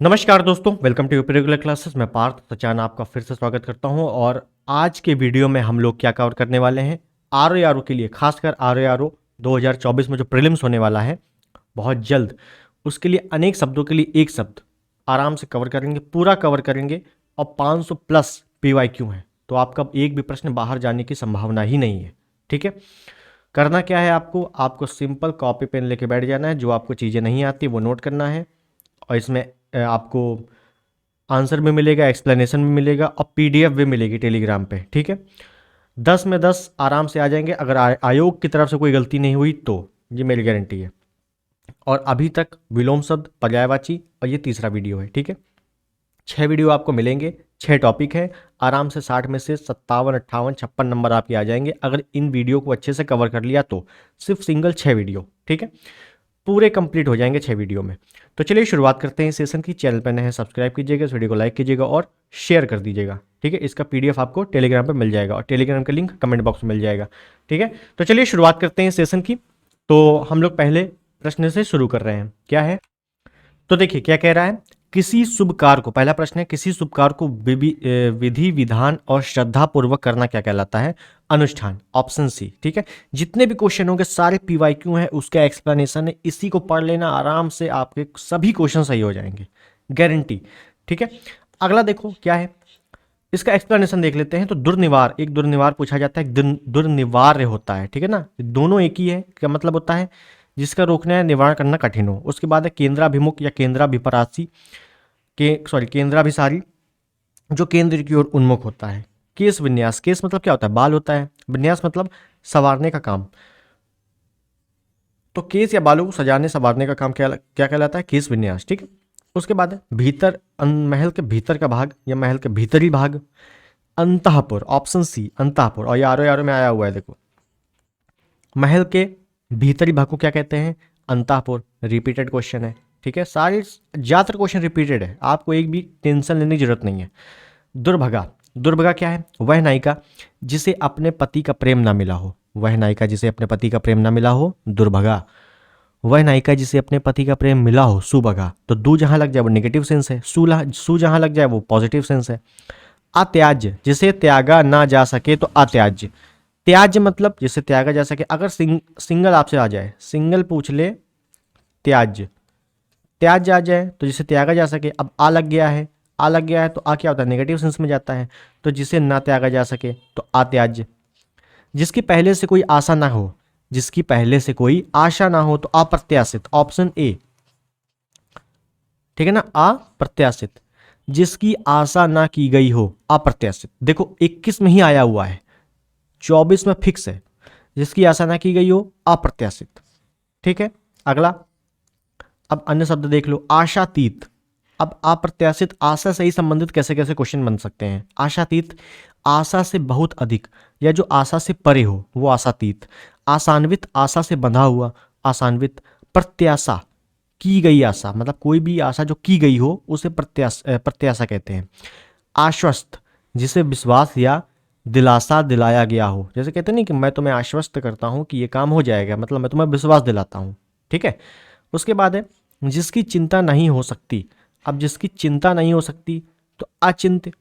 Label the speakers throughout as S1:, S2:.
S1: नमस्कार दोस्तों, welcome to UP regular classes. मैं पार्थ सचान आपका फिर से स्वागत करता हूं और आज के वीडियो में हम लोग क्या कवर करने वाले हैं। आर के लिए, खासकर आर 2024 में जो प्रीलिम्स होने वाला है बहुत जल्द, उसके लिए अनेक शब्दों के लिए एक शब्द आराम से कवर करेंगे, पूरा कवर करेंगे। और 500 प्लस PYQ है, तो आपका एक भी प्रश्न बाहर जाने की संभावना ही नहीं है। ठीक है, करना क्या है, आपको सिंपल कॉपी पेन लेके बैठ जाना है। जो आपको चीज़ें नहीं आती वो नोट करना है और इसमें आपको आंसर भी मिलेगा, एक्सप्लेनेशन भी मिलेगा और PDF भी मिलेगी टेलीग्राम पे। ठीक है, 10 में 10 आराम से आ जाएंगे। अगर आयोग की तरफ से कोई गलती नहीं हुई तो ये मेरी गारंटी है। और अभी तक विलोम शब्द, पर्यायवाची और ये तीसरा वीडियो है। ठीक है, 6 वीडियो आपको मिलेंगे, 6 टॉपिक है। आराम से 60 में से 57, 58, 56 नंबर आपके आ जाएंगे अगर इन वीडियो को अच्छे से कवर कर लिया तो। सिर्फ सिंगल 6 वीडियो, ठीक है, पूरे कंप्लीट हो जाएंगे 6 वीडियो में। तो चलिए शुरुआत करते हैं इस सेशन की। चैनल पर नए हैं सब्सक्राइब कीजिएगा, इस वीडियो को लाइक कीजिएगा और शेयर कर दीजिएगा। ठीक है, इसका PDF आपको टेलीग्राम पे मिल जाएगा और टेलीग्राम का लिंक कमेंट बॉक्स में मिल जाएगा। ठीक है, तो चलिए शुरुआत करते हैं इस सेशन की। तो हम लोग पहले प्रश्न से शुरू कर रहे हैं। क्या है, तो देखिए क्या कह रहा है। किसी शुभ कार्य को, पहला प्रश्न है, किसी शुभ कार्य को विधि विधान और श्रद्धा पूर्वक करना क्या कहलाता है? अनुष्ठान। Option C. ठीक है, जितने भी क्वेश्चन होंगे सारे PYQ हैं, उसका एक्सप्लेनेशन है, इसी को पढ़ लेना, आराम से आपके सभी क्वेश्चन सही हो जाएंगे, गारंटी। ठीक है, अगला देखो क्या है, इसका एक्सप्लेनेशन देख लेते हैं। तो दुर्निवार, एक दुर्निवार पूछा जाता है, दुर्निवार्य होता है। ठीक है ना, दोनों एक ही है। क्या मतलब होता है? जिसका रोकना या निवारण करना कठिन हो। उसके बाद है केंद्राभिमुख या केंद्राभिपरासी केंद्राभिसारी, जो केंद्र की ओर उन्मुख होता है। केश विन्यास, केश मतलब क्या होता है? बाल होता है। विन्यास मतलब संवारने का काम। तो केश या बालों को सजाने संवारने का काम क्या क्या कहलाता है? केश विन्यास। ठीक है, उसके बाद है भीतर, महल के भीतर का भाग या महल के भीतरी भाग। अंतःपुर। ऑप्शन सी, अंतःपुर। और यारो यारो में आया हुआ है, देखो, महल के भीतरी भाग को क्या कहते हैं? अंतःपुर। रिपीटेड क्वेश्चन है। ठीक है, सारे ज्यादातर क्वेश्चन रिपीटेड है, आपको एक भी टेंशन लेने की जरूरत नहीं है। दुर्भगा, दुर्भगा क्या है? वह नायिका जिसे अपने पति का प्रेम ना मिला हो। वह नायिका जिसे अपने पति का प्रेम ना मिला हो, दुर्भगा। वह नायिका जिसे अपने पति का प्रेम मिला हो, सुभगा। तो दू जहां लग जाए वो नेगेटिव सेंस है, सू जहां लग जाए वो पॉजिटिव सेंस है। अत्याज्य, जिसे त्यागा ना जा सके तो अत्याज्य। त्याज्य मतलब जिसे त्यागा जा सके। अगर सिंगल आपसे आ जाए, सिंगल पूछ ले, त्याज्य, त्याज्य आ जाए तो जिसे त्यागा जा सके। अब आ लग गया है, आ लग गया है तो आ क्या होता है? नेगेटिव सेंस में जाता है। तो जिसे ना त्यागा जा सके तो अत्याज्य। जिसकी पहले से कोई आशा ना हो, जिसकी पहले से कोई आशा ना हो तो अप्रत्याशित। Option A. ठीक है ना, अप्रत्याशित। जिसकी आशा ना की गई हो, अप्रत्याशित। देखो 21 में ही आया हुआ है, 24 में फिक्स है। जिसकी आशा ना की गई हो, अप्रत्याशित। ठीक है, अगला, अब अन्य शब्द देख लो। आशातीत। अब अप्रत्याशित, आशा से ही संबंधित कैसे कैसे क्वेश्चन बन सकते हैं। आशातीत, आशा से बहुत अधिक या जो आशा से परे हो वो आशातीत। आशान्वित, आशा से बंधा हुआ, आशान्वित। प्रत्याशा, की गई आशा, मतलब कोई भी आशा जो की गई हो उसे प्रत्याशा कहते हैं। आश्वस्त, जिसे विश्वास या दिलासा दिलाया गया हो। जैसे कहते हैं नहीं कि मैं तुम्हें आश्वस्त करता हूं कि ये काम हो जाएगा, मतलब मैं तुम्हें विश्वास दिलाता हूं। ठीक है, उसके बाद है जिसकी चिंता नहीं हो सकती। अब जिसकी चिंता नहीं हो सकती तो अचिंत्य।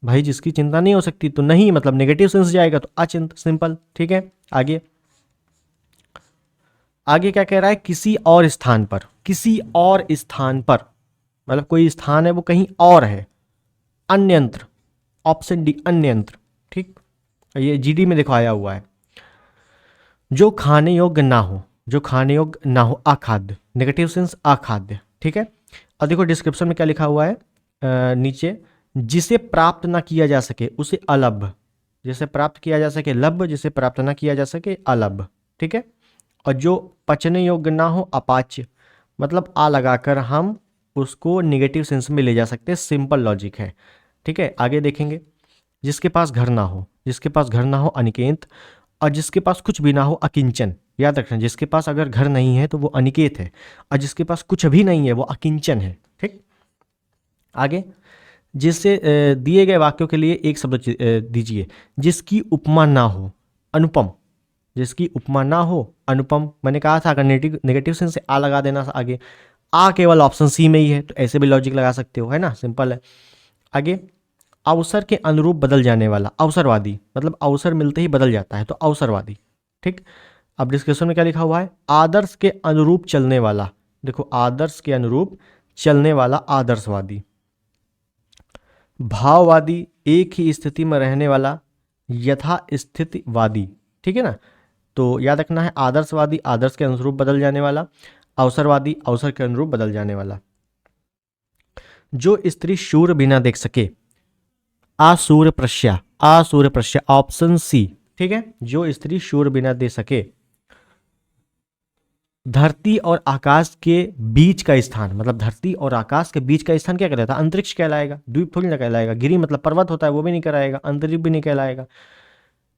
S1: भाई जिसकी चिंता नहीं हो सकती तो नहीं, मतलब नेगेटिव सेंस जाएगा तो अचिंत, सिंपल। ठीक है, आगे, आगे क्या कह रहा है? किसी और स्थान पर, किसी और स्थान पर मतलब कोई स्थान है वो कहीं और है। अन्यंत्र। ऑप्शन डी, अन्यंत्र। ठीक, ये GD में देखो आया हुआ है। जो खाने योग्य ना हो, जो खाने योग्य ना हो, अखाद्य। Negative sense अखाद्य। ठीक है, और देखो डिस्क्रिप्शन में क्या लिखा हुआ है नीचे, जिसे प्राप्त ना किया जा सके उसे अलभ। जिसे प्राप्त किया जा सके लभ, जिसे प्राप्त ना किया जा सके अलभ। ठीक है, और जो पचने योग्य ना हो, अपाच्य। मतलब आ लगाकर हम उसको नेगेटिव सेंस में ले जा सकते हैं, सिंपल लॉजिक है। ठीक है, आगे देखेंगे। जिसके पास घर ना हो, जिसके पास घर ना हो, अनिकेत। और जिसके पास कुछ भी ना हो, अकिंचन। याद रखना, जिसके पास अगर घर नहीं है तो वो अनिकेत है, और जिसके पास कुछ भी नहीं है वो अकिंचन है। ठीक, आगे, जिससे दिए गए वाक्यों के लिए एक शब्द दीजिए। जिसकी उपमा ना हो, अनुपम। जिसकी उपमा ना हो, अनुपम। मैंने कहा था अगर नेगेटिव सेंस से आ लगा देना आगे। आ केवल ऑप्शन सी में ही है, तो ऐसे भी लॉजिक लगा सकते हो, है ना, सिंपल है। आगे, अवसर के अनुरूप बदल जाने वाला, अवसरवादी, मतलब अवसर मिलते ही बदल जाता है तो अवसरवादी। ठीक, अब डिस्कशन में क्या लिखा हुआ है, आदर्श के अनुरूप चलने वाला, देखो आदर्श के अनुरूप चलने वाला आदर्शवादी। भाववादी, एक ही स्थिति में रहने वाला यथास्थितिवादी। ठीक है ना, तो याद रखना है, आदर्शवादी आदर्श के अनुरूप बदल जाने वाला, अवसरवादी अवसर के अनुरूप बदल जाने वाला। जो स्त्री शूर बिना देख सके, आसूर प्रश्या, आसूर प्रश्या, ऑप्शन सी। ठीक है, जो स्त्री शूर बिना दे सके, धरती और आकाश के बीच का स्थान, मतलब धरती और आकाश के बीच का स्थान क्या कहलाता है, अंतरिक्ष कहलाएगा, द्वीप थोड़ी ना कहलाएगा। गिरी मतलब पर्वत होता है, वो भी नहीं कहलाएगा, अंतरिक्ष भी नहीं कहलाएगा,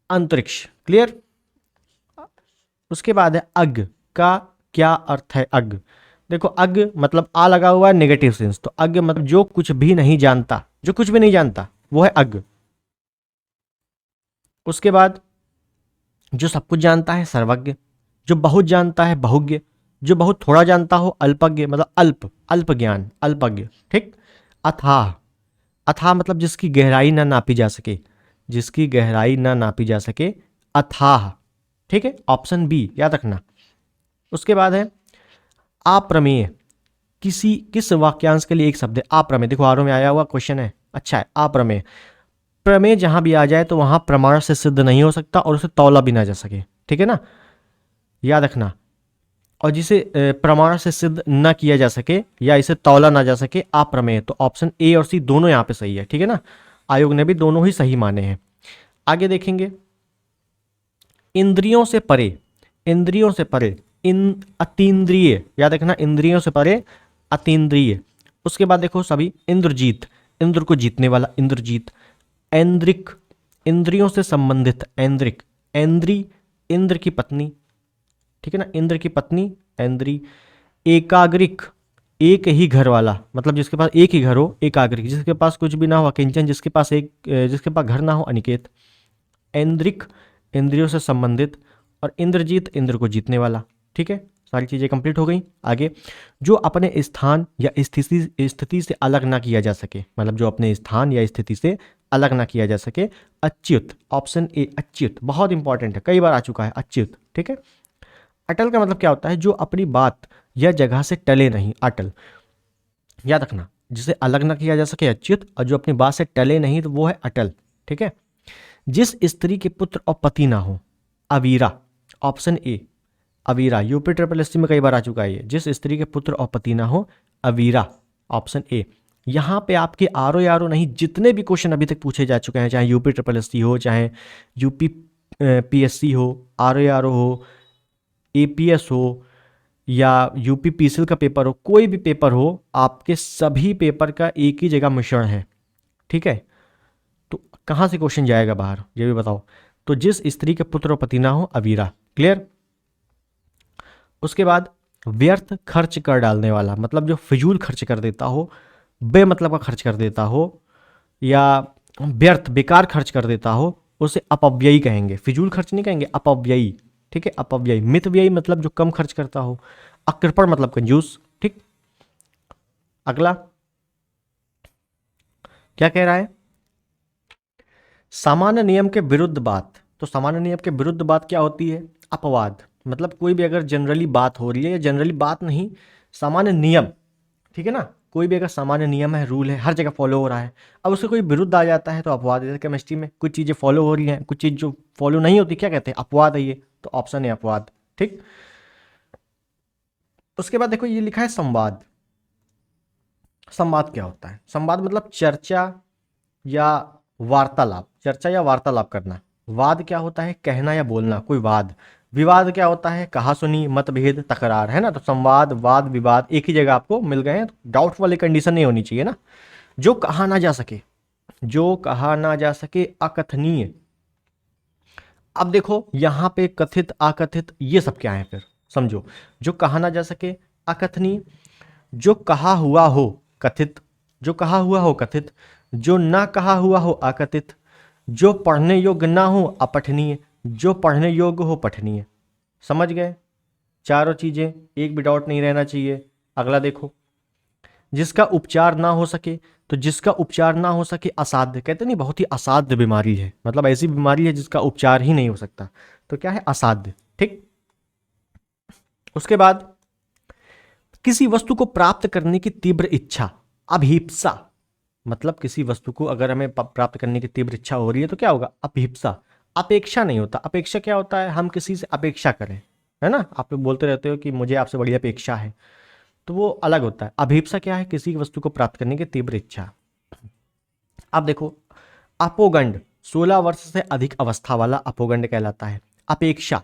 S1: अंतरिक्ष। क्लियर। उसके बाद है अग का क्या अर्थ है, अग। देखो अग मतलब आ लगा हुआ है नेगेटिव सेंस, तो अग मतलब जो कुछ भी नहीं जानता, जो कुछ भी नहीं जानता वो है अग। उसके बाद जो सब कुछ जानता है सर्वज्ञ, जो बहुत जानता है बहुज्ञ, जो बहुत थोड़ा जानता हो अल्पज्ञ, मतलब अल्प, अल्प ज्ञान, अल्पज्ञ। ठीक। अथाह, अथाह मतलब जिसकी गहराई ना नापी जा सके, जिसकी गहराई ना नापी जा सके, अथाह। ठीक है, ऑप्शन बी याद रखना। उसके बाद है अप्रमेय, किस वाक्यांश के लिए एक शब्द है अप्रमेय, देखो आरो में आया हुआ क्वेश्चन है, अच्छा है अप्रमेय। प्रमेय जहां भी आ जाए तो वहां प्रमाण से सिद्ध नहीं हो सकता और उसे तौला भी ना जा सके। ठीक है ना, याद रखना। और जिसे प्रमाण से सिद्ध न किया जा सके या इसे तौला ना जा सके, अप्रमेय, तो ऑप्शन ए और सी दोनों यहां पे सही है। ठीक है ना, आयोग ने भी दोनों ही सही माने हैं। आगे देखेंगे, इंद्रियों से परे, इंद्रियों से परे, इन अतीन्द्रिय, याद रखना, इंद्रियों से परे अतीन्द्रिय। उसके बाद देखो सभी, इंद्रजीत, इंद्र को जीतने वाला इंद्रजीत। ऐन्द्रिक, इंद्रियों से संबंधित ऐन्द्रिक, ऐन्द्री इंद्र की पत्नी। ठीक है ना, इंद्र की पत्नी ऐन्द्री। एकाग्रिक, एक ही घर वाला, मतलब जिसके पास एक ही घर हो, एकाग्रिक, जिसके पास कुछ भी ना हो अकिंचन, जिसके पास घर ना हो अनिकेत। ऐन्द्रिक, इंद्रियों से संबंधित, और इंद्रजीत इंद्र को जीतने वाला। ठीक है, सारी चीजें कंप्लीट हो गई। आगे, जो अपने स्थान या स्थिति से अलग ना किया जा सके, मतलब जो अपने स्थान या स्थिति से अलग ना किया जा सके, अच्युत, ऑप्शन ए अच्युत, बहुत इंपॉर्टेंट है, कई बार आ चुका है अच्युत। ठीक है, अटल का मतलब क्या होता है, जो अपनी बात या जगह से टले नहीं, अटल। याद रखना, जिसे अलग ना किया जा सके अच्युत, और जो अपनी बात से टले नहीं तो वो है अटल। ठीक है, जिस स्त्री के पुत्र और पति ना हो, Avira, option A Avira, UP triple SC में कई बार आ चुका है ये, जिस स्त्री के पुत्र और पति ना हो, अवीरा, ऑप्शन ए। यहाँ पे आपके आरो यारो नहीं, जितने भी क्वेश्चन अभी तक पूछे जा चुके हैं, चाहे यूपी ट्रिपल एससी हो, चाहे यूपी पीएससी हो, आरो यारो हो, एपीएस हो, या यूपी पीसीएल का पेपर हो, कोई भी पेपर हो, आपके सभी पेपर का एक ही जगह मिश्रण है। ठीक है, तो कहाँ से क्वेश्चन जाएगा बाहर, ये भी बताओ। तो जिस स्त्री के पुत्र और पति ना हो, अवीरा। क्लियर। उसके बाद, व्यर्थ खर्च कर डालने वाला, मतलब जो फिजूल खर्च कर देता हो, बेमतलब का खर्च कर देता हो, या व्यर्थ बेकार खर्च कर देता हो, उसे अपव्ययी कहेंगे। फिजूल खर्च नहीं कहेंगे, अपव्ययी। ठीक है, अपव्ययी। मितव्ययी मतलब जो कम खर्च करता हो। अकृपण मतलब कंजूस। ठीक, अगला क्या कह रहा है, सामान्य नियम के विरुद्ध बात। तो सामान्य नियम के विरुद्ध बात क्या होती है, अपवाद, मतलब कोई भी अगर जनरली बात हो रही है, या जनरली बात नहीं, सामान्य नियम। ठीक है ना, कोई भी अगर सामान्य नियम है, रूल है, हर जगह फॉलो हो रहा है, अब उससे कोई विरुद्ध आ जाता है तो अपवाद। जैसे केमिस्ट्री में कुछ चीज़ें फॉलो हो रही हैं, कुछ चीज़ जो फॉलो नहीं होती, क्या कहते हैं, अपवाद है ये, तो ऑप्शन है अपवाद। ठीक, उसके बाद देखो ये लिखा है संवाद। संवाद क्या होता है, संवाद मतलब चर्चा या वार्तालाप, चर्चा या वार्तालाप करना। वाद क्या होता है, कहना या बोलना, कोई वाद। विवाद क्या होता है, कहा सुनी, मतभेद, तकरार, है ना। तो संवाद, वाद, विवाद एक ही जगह आपको मिल गए हैं, तो डाउट वाली कंडीशन नहीं होनी चाहिए ना। जो कहा ना जा सके, जो कहा ना जा सके, अकथनीय। अब देखो यहां पे कथित, अकथित, ये सब क्या है फिर समझो। जो कहा ना जा सके अकथनीय, जो कहा हुआ हो कथित, जो कहा हुआ हो कथित, जो ना कहा हुआ हो अकथित, जो पढ़ने योग्य ना हो अपठनीय, जो पढ़ने योग्य हो पठनीय। समझ गए, चारों चीजें, एक भी डाउट नहीं रहना चाहिए। अगला देखो, जिसका उपचार ना हो सके, तो जिसका उपचार ना हो सके असाध्य, कहते नहीं बहुत ही असाध्य बीमारी है, मतलब ऐसी बीमारी है जिसका उपचार ही नहीं हो सकता, तो क्या है, असाध्य। ठीक। उसके बाद किसी वस्तु को प्राप्त करने की तीव्र इच्छा, अभिप्सा, मतलब किसी वस्तु को अगर हमें प्राप्त करने की तीव्र इच्छा हो रही है तो क्या होगा, अभिप्सा। अपेक्षा नहीं होता, अपेक्षा क्या होता है, हम किसी से अपेक्षा करें, है ना, आप लोग बोलते रहते हो कि मुझे आपसे बड़ी अपेक्षा है, तो वो अलग होता है। अभिप्सा क्या है, किसी वस्तु को प्राप्त करने की तीव्र इच्छा। अब देखो, अपोगंड 16 वर्ष से अधिक अवस्था वाला अपोगंड कहलाता है। अपेक्षा,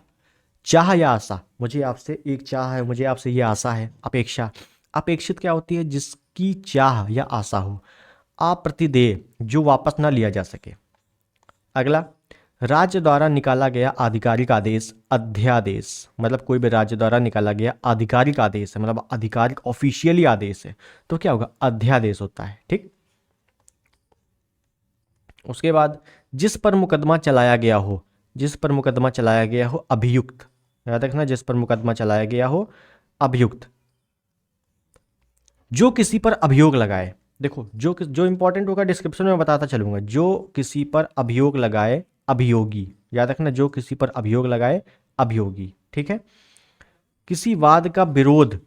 S1: चाह या आशा, मुझे आपसे एक चाह है, मुझे आपसे ये आशा है, अपेक्षा। अपेक्षित क्या होती है, जिसकी चाह या आशा हो। अप्रतिदेय, जो वापस ना लिया जा सके। अगला, राज्य द्वारा निकाला गया आधिकारिक आदेश, अध्यादेश, मतलब कोई भी राज्य द्वारा निकाला गया आधिकारिक आदेश है, मतलब आधिकारिक ऑफिशियली आदेश है, तो क्या होगा, अध्यादेश होता है। ठीक। उसके बाद, जिस पर मुकदमा चलाया गया हो, जिस पर मुकदमा चलाया गया हो, अभियुक्त, याद रखना, जिस पर मुकदमा चलाया गया हो, अभियुक्त। जो किसी पर अभियोग लगाए, देखो जो इंपॉर्टेंट होगा डिस्क्रिप्शन में बताता चलूंगा, जो किसी पर अभियोग लगाए, अभियोगी, याद रखना, जो किसी पर अभियोग लगाए, अभियोगी। ठीक है। किसी वाद का विरोध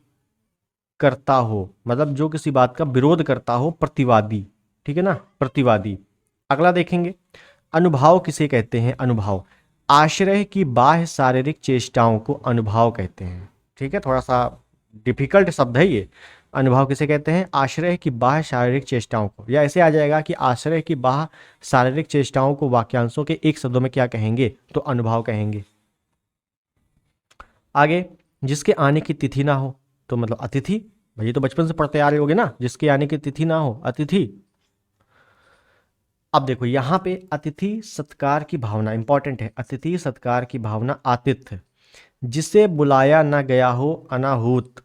S1: करता हो, मतलब जो किसी बात का विरोध करता हो, प्रतिवादी। ठीक है ना, प्रतिवादी। अगला देखेंगे, अनुभाव किसे कहते हैं, अनुभाव, आश्रय की बाह्य शारीरिक चेष्टाओं को अनुभाव कहते हैं। ठीक है, थोड़ा सा डिफिकल्ट शब्द है ये। अनुभाव किसे कहते हैं, आश्रय की बाह्य शारीरिक चेष्टाओं को, या ऐसे आ जाएगा कि आश्रय की बाह्य शारीरिक चेष्टाओं को वाक्यांशों के एक शब्दों में क्या कहेंगे, तो अनुभाव कहेंगे। आगे, जिसके आने की तिथि ना हो, तो मतलब अतिथि, भाई तो बचपन से पढ़ते आ रहे होगे ना, जिसके आने की तिथि ना हो, अतिथि। अब देखो यहाँ पे अतिथि सत्कार की भावना इंपॉर्टेंट है, अतिथि सत्कार की भावना, आतिथ्य। जिसे बुलाया न गया हो, अनाहूत।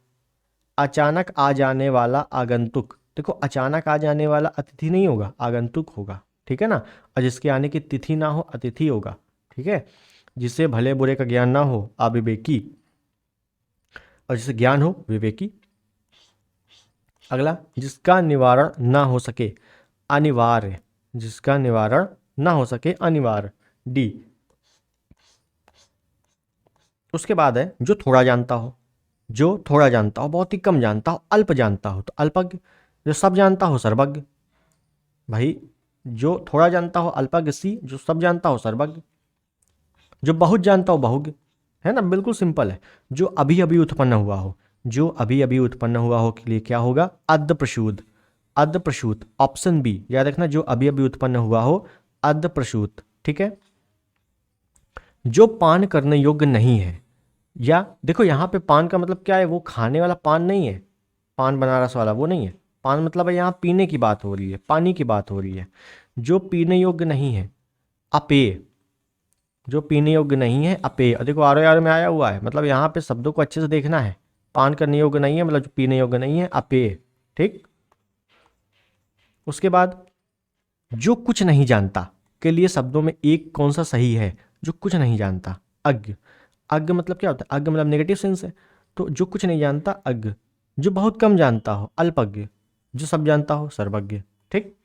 S1: अचानक आ जाने वाला, आगंतुक। देखो अचानक आ जाने वाला अतिथि नहीं होगा, आगंतुक होगा। ठीक है ना। और जिसके आने की तिथि ना हो, अतिथि होगा। ठीक है। जिसे भले बुरे का ज्ञान ना हो, अविवेकी। और जिसे ज्ञान हो, विवेकी। अगला, जिसका निवारण ना हो सके, अनिवार्य, जिसका निवारण ना हो सके, अनिवार्य, डी। उसके बाद है, जो थोड़ा जानता हो, जो थोड़ा जानता हो, बहुत ही कम जानता हो, अल्प जानता हो, तो अल्पज्ञ। जो सब जानता हो, सर्वज्ञ। भाई जो थोड़ा जानता हो, अल्पज्ञ, सी। जो सब जानता हो, सर्वज्ञ। जो बहुत जानता हो, बहुज्ञ। है ना, बिल्कुल सिंपल है। जो अभी अभी उत्पन्न हुआ हो, जो अभी अभी उत्पन्न हुआ हो के लिए क्या होगा, अद्यप्रसूत, अद्यप्रसूत, ऑप्शन बी, याद रखना, जो अभी अभी उत्पन्न हुआ हो, अद्यप्रसूत। ठीक है। जो पान करने योग्य नहीं है, या देखो यहाँ पे पान का मतलब क्या है, वो खाने वाला पान नहीं है, पान बनारस वाला वो नहीं है। पान मतलब है यहाँ पीने की बात हो रही है, पानी की बात हो रही है। जो पीने योग्य नहीं है, अपेय, जो पीने योग्य नहीं है, अपेय। देखो आर आर में आया हुआ है, मतलब यहाँ पे शब्दों को अच्छे से देखना है। पान करने योग्य नहीं है मतलब जो पीने योग्य नहीं है, अपेय। ठीक। उसके बाद, जो कुछ नहीं जानता के लिए शब्दों में एक कौन सा सही है, जो कुछ नहीं जानता, अज्ञ। अज्ञ मतलब क्या होता है, अज्ञ मतलब नेगेटिव सेंस है, तो जो कुछ नहीं जानता, अज्ञ। जो बहुत कम जानता हो, अल्पज्ञ। जो सब जानता हो, सर्वज्ञ। ठीक।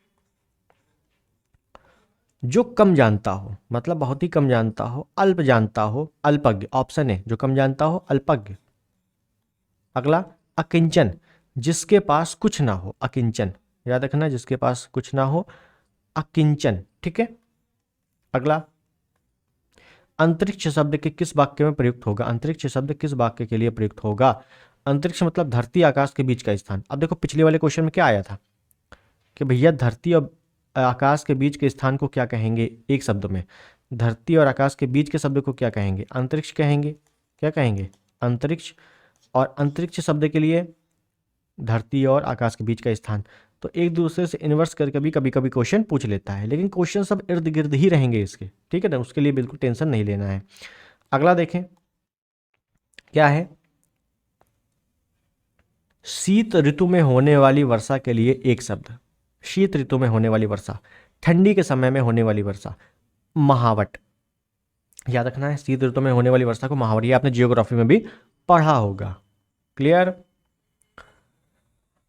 S1: जो कम जानता हो, मतलब बहुत ही कम जानता हो, अल्प जानता हो, अल्पज्ञ, ऑप्शन है, जो कम जानता हो, अल्पज्ञ। अगला, अकिंचन, जिसके पास कुछ ना हो, अकिंचन, याद रखना, जिसके पास कुछ ना हो, अकिंचन। ठीक है। अगला, अंतरिक्ष शब्द के किस वाक्य में प्रयुक्त होगा, अंतरिक्ष शब्द किस वाक्य के लिए प्रयुक्त होगा। अंतरिक्ष मतलब धरती आकाश के बीच का स्थान। अब देखो पिछले वाले क्वेश्चन में क्या आया था कि भैया धरती और आकाश के बीच के स्थान को क्या कहेंगे, एक शब्द में। धरती और आकाश के बीच के शब्द को क्या कहेंगे, अंतरिक्ष कहेंगे। क्या कहेंगे, अंतरिक्ष। और अंतरिक्ष शब्द के लिए धरती और आकाश के बीच का स्थान। तो एक दूसरे से इन्वर्स करके भी कभी कभी क्वेश्चन पूछ लेता है, लेकिन क्वेश्चन सब इर्द गिर्द ही रहेंगे इसके। ठीक है ना, उसके लिए बिल्कुल टेंशन नहीं लेना है। अगला देखें क्या है, शीत ऋतु में होने वाली वर्षा के लिए एक शब्द। शीत ऋतु में होने वाली वर्षा, ठंडी के समय में होने वाली वर्षा, महावट। याद रखना है, शीत ऋतु में होने वाली वर्षा को महावट, ये आपने जियोग्राफी में भी पढ़ा होगा। क्लियर।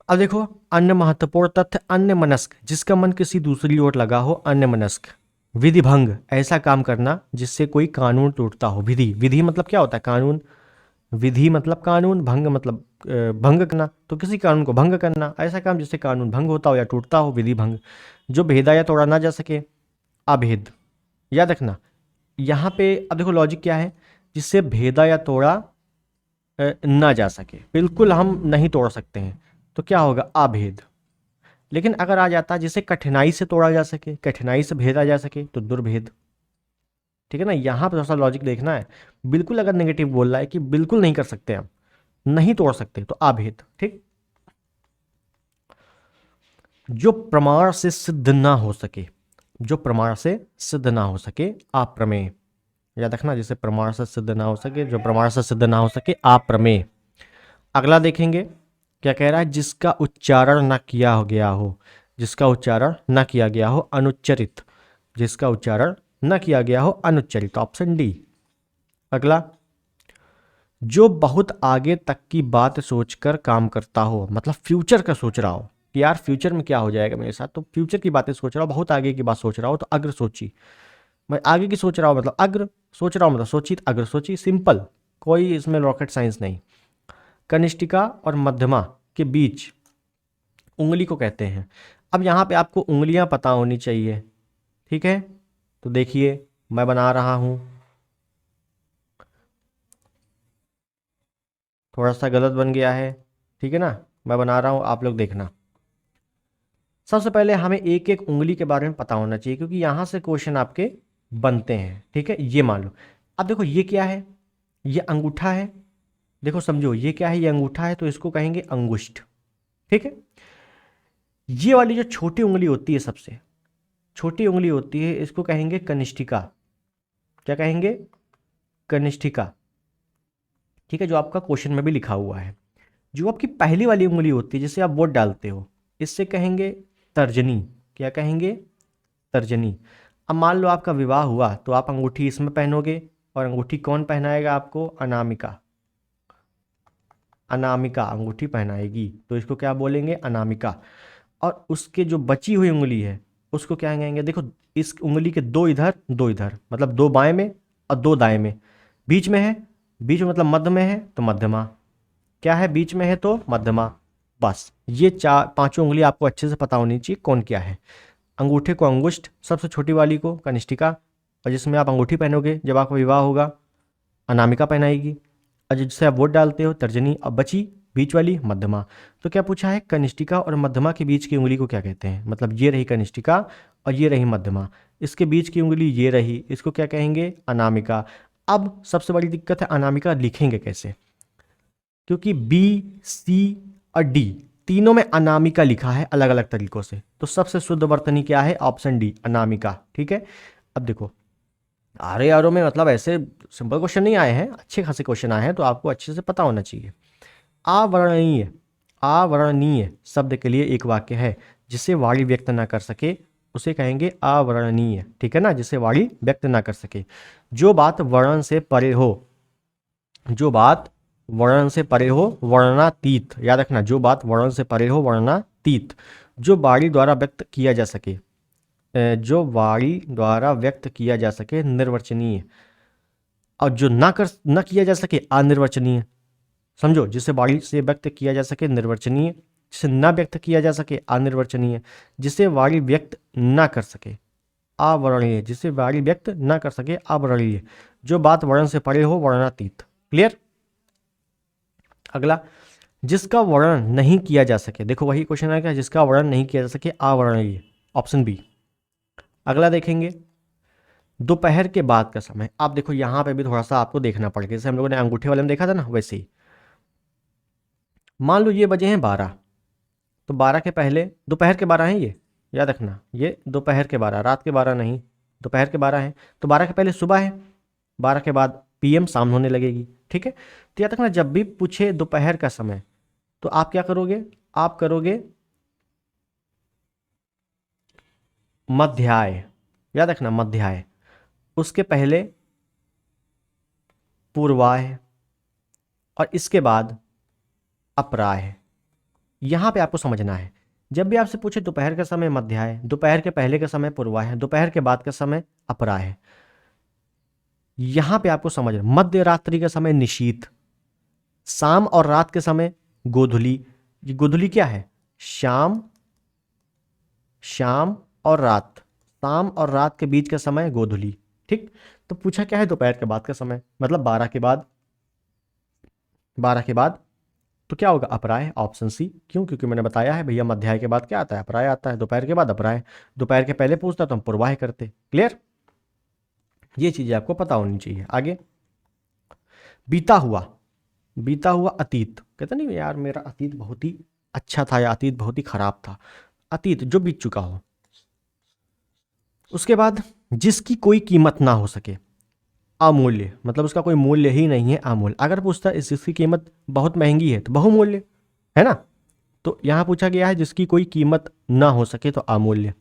S1: अब देखो, अन्य महत्वपूर्ण तथ्य, अन्य मनस्क, जिसका मन किसी दूसरी ओर लगा हो, अन्य मनस्क। विधि भंग, ऐसा काम करना जिससे कोई कानून टूटता हो। विधि, विधि मतलब क्या होता है? कानून। विधि मतलब कानून, भंग मतलब भंग करना, तो किसी कानून को भंग करना, ऐसा काम जिससे कानून भंग होता हो या टूटता हो, विधि भंग। जो भेदा या तोड़ा ना जा सके, अभेद। याद रखना, यहाँ पे अब देखो लॉजिक क्या है, जिससे भेदा या तोड़ा ना जा सके, बिल्कुल हम नहीं तोड़ सकते हैं, तो क्या होगा? अभेद। लेकिन अगर आ जाता जिसे कठिनाई से तोड़ा जा सके, कठिनाई से भेदा जा सके, तो दुर्भेद। ठीक है ना, यहाँ पर थोड़ा सा लॉजिक देखना है। बिल्कुल अगर नेगेटिव बोल रहा है कि बिल्कुल नहीं कर सकते हम, नहीं तोड़ सकते, तो अभेद। ठीक। जो प्रमाण से सिद्ध ना हो सके, जो प्रमाण से सिद्ध ना हो सके, अप्रमेय। याद रखना, जिसे प्रमाण से सिद्ध ना हो सके, जो प्रमाण से सिद्ध ना हो सके, अप्रमेय। अगला देखेंगे क्या कह रहा है, जिसका उच्चारण न किया गया हो, जिसका उच्चारण न किया गया हो, अनुच्चरित। जिसका उच्चारण न किया गया हो, अनुच्चरित, ऑप्शन डी। अगला, जो बहुत आगे तक की बात सोचकर काम करता हो, मतलब फ्यूचर का सोच रहा हो कि यार फ्यूचर में क्या हो जाएगा मेरे साथ, तो फ्यूचर की बातें सोच रहा हो, बहुत आगे की बात सोच रहा हो, तो अग्र सोची। मैं आगे की सोच रहा हूँ मतलब अग्र, सोच रहा हूँ मतलब सोचित, अग्र सोची, सिंपल, कोई इसमें रॉकेट साइंस नहीं। कनिष्ठिका और मध्यमा के बीच उंगली को कहते हैं। अब यहाँ पे आपको उंगलियां पता होनी चाहिए। ठीक है, तो देखिए मैं बना रहा हूं, थोड़ा सा गलत बन गया है। ठीक है ना, मैं बना रहा हूं, आप लोग देखना। सबसे पहले हमें एक एक उंगली के बारे में पता होना चाहिए, क्योंकि यहां से क्वेश्चन आपके बनते हैं। ठीक है, ये मान लो, अब देखो ये क्या है, ये अंगूठा है। देखो समझो, ये क्या है, ये अंगूठा है, तो इसको कहेंगे अंगुष्ठ। ठीक है, ये वाली जो छोटी उंगली होती है, सबसे छोटी उंगली होती है, इसको कहेंगे कनिष्ठिका। क्या कहेंगे? कनिष्ठिका। ठीक है, जो आपका क्वेश्चन में भी लिखा हुआ है। जो आपकी पहली वाली उंगली होती है, जिसे आप वोट डालते हो, इससे कहेंगे तर्जनी। क्या कहेंगे? तर्जनी। अब मान लो आपका विवाह हुआ, तो आप अंगूठी इसमें पहनोगे, और अंगूठी कौन पहनाएगा आपको? अनामिका। अनामिका अंगूठी पहनाएगी, तो इसको क्या बोलेंगे? अनामिका। और उसके जो बची हुई उंगली है, उसको क्या कहेंगे? देखो, इस उंगली के दो इधर दो इधर, मतलब दो बाएं में और दो दाएं में, बीच में है, बीच में मतलब मध्य में है, तो मध्यमा। क्या है? बीच में है तो मध्यमा। बस ये चार पांचों उंगली आपको अच्छे से पता होनी चाहिए कौन क्या है। अंगूठे को अंगुष्ठ, सबसे छोटी वाली को कनिष्ठिका, और जिसमें आप अंगूठी पहनोगे जब आपका विवाह होगा, अनामिका पहनाएगी, और जिससे आप वोट डालते हो, तर्जनी। अब बची बीच वाली, मध्यमा। तो क्या पूछा है? कनिष्ठिका और मध्यमा के बीच की उंगली को क्या कहते हैं? मतलब ये रही कनिष्ठिका और ये रही मध्यमा, इसके बीच की उंगली ये रही, इसको क्या कहेंगे? अनामिका। अब सबसे बड़ी दिक्कत है, अनामिका लिखेंगे कैसे? क्योंकि बी, सी और डी तीनों में अनामिका लिखा है अलग अलग तरीकों से, तो सबसे शुद्ध वर्तनी क्या है? Option D, Anamika. ठीक है, अब देखो, आर आर में मतलब ऐसे सिंपल क्वेश्चन नहीं आए हैं, अच्छे खासे क्वेश्चन आए हैं, तो आपको अच्छे से पता होना चाहिए। अवर्णनीय, अवर्णनीय शब्द के लिए एक वाक्य है, जिसे वाणी व्यक्त ना कर सके, उसे कहेंगे अवर्णनीय। ठीक है ना, जिसे वाणी व्यक्त ना कर सके। जो बात वर्णन से परे हो, जो बात वर्णन से परे हो, वर्णनातीत। याद रखना, जो बात वर्णन से परे हो, वर्णनातीत। जो वाणी द्वारा व्यक्त किया जा सके, जो वाणी द्वारा व्यक्त किया जा सके, निर्वचनीय। और जो ना किया जा सके, अनिर्वचनीय। समझो, जिसे वाणी से व्यक्त किया जा सके, निर्वचनीय। जिसे ना व्यक्त किया जा सके, अनिर्वचनीय। जिसे वाणी व्यक्त ना कर सके, अवर्णनीय। जिसे वाणी व्यक्त ना कर सके, अवर्णनीय। जो बात वर्णन से परे हो, वर्णनातीत। क्लियर? अगला, जिसका वर्णन नहीं किया जा सके, देखो वही क्वेश्चन है क्या, जिसका वर्णन नहीं किया जा सके, अवर्णनीय, ऑप्शन बी। अगला देखेंगे, दोपहर के बाद का समय। आप देखो यहाँ पे भी थोड़ा सा आपको देखना पड़ेगा, जैसे हम लोगों ने अंगूठे वाले में देखा था ना, वैसे ही। मान लो ये बजे हैं 12, तो 12 के पहले दोपहर के 12 हैं ये, याद रखना, ये दोपहर के 12, रात के 12 नहीं, दोपहर के 12 हैं। तो 12 के पहले सुबह है, 12 के बाद पीएम, शाम होने लगेगी। ठीक है, तो याद रखना, जब भी पूछे दोपहर का समय, तो आप क्या करोगे? आप करोगे मध्याय। याद रखना, मध्याय। उसके पहले पूर्वाह, और इसके बाद अपराह। यहां पे आपको समझना है, जब भी आपसे पूछे दोपहर का समय मध्याह्न है, दोपहर के पहले का समय पूर्वाह्न है, दोपहर के बाद का समय अपराह्न है, यहां पे आपको समझना मध्य रात्रि का समय निशीथ, शाम और रात के समय गोधूली। ये गोधूली क्या है? शाम, शाम और रात, शाम और रात के बीच का समय गोधूली। ठीक, तो पूछा क्या है? दोपहर के बाद का समय, मतलब 12 के बाद, 12 के बाद तो क्या होगा? अपराह्न, ऑप्शन सी। क्यों? क्योंकि मैंने बताया है भैया मध्याह्न के बाद क्या आता है? अपराह्न आता है। दोपहर के बाद अपराह्न, दोपहर के पहले पूछता तो हम पूर्वाह्न करते। क्लियर? ये चीजें आपको पता होनी चाहिए। आगे, बीता हुआ, बीता हुआ अतीत, कहते नहीं यार मेरा अतीत बहुत ही अच्छा था या अतीत बहुत ही खराब था, अतीत जो बीत चुका हो। उसके बाद जिसकी कोई कीमत ना हो सके, अमूल्य, मतलब उसका कोई मूल्य ही नहीं है, अमूल्य। अगर पूछता है जिसकी कीमत बहुत महंगी है तो बहुमूल्य, है ना? तो यहां पूछा गया है जिसकी कोई कीमत ना हो सके तो अमूल्य।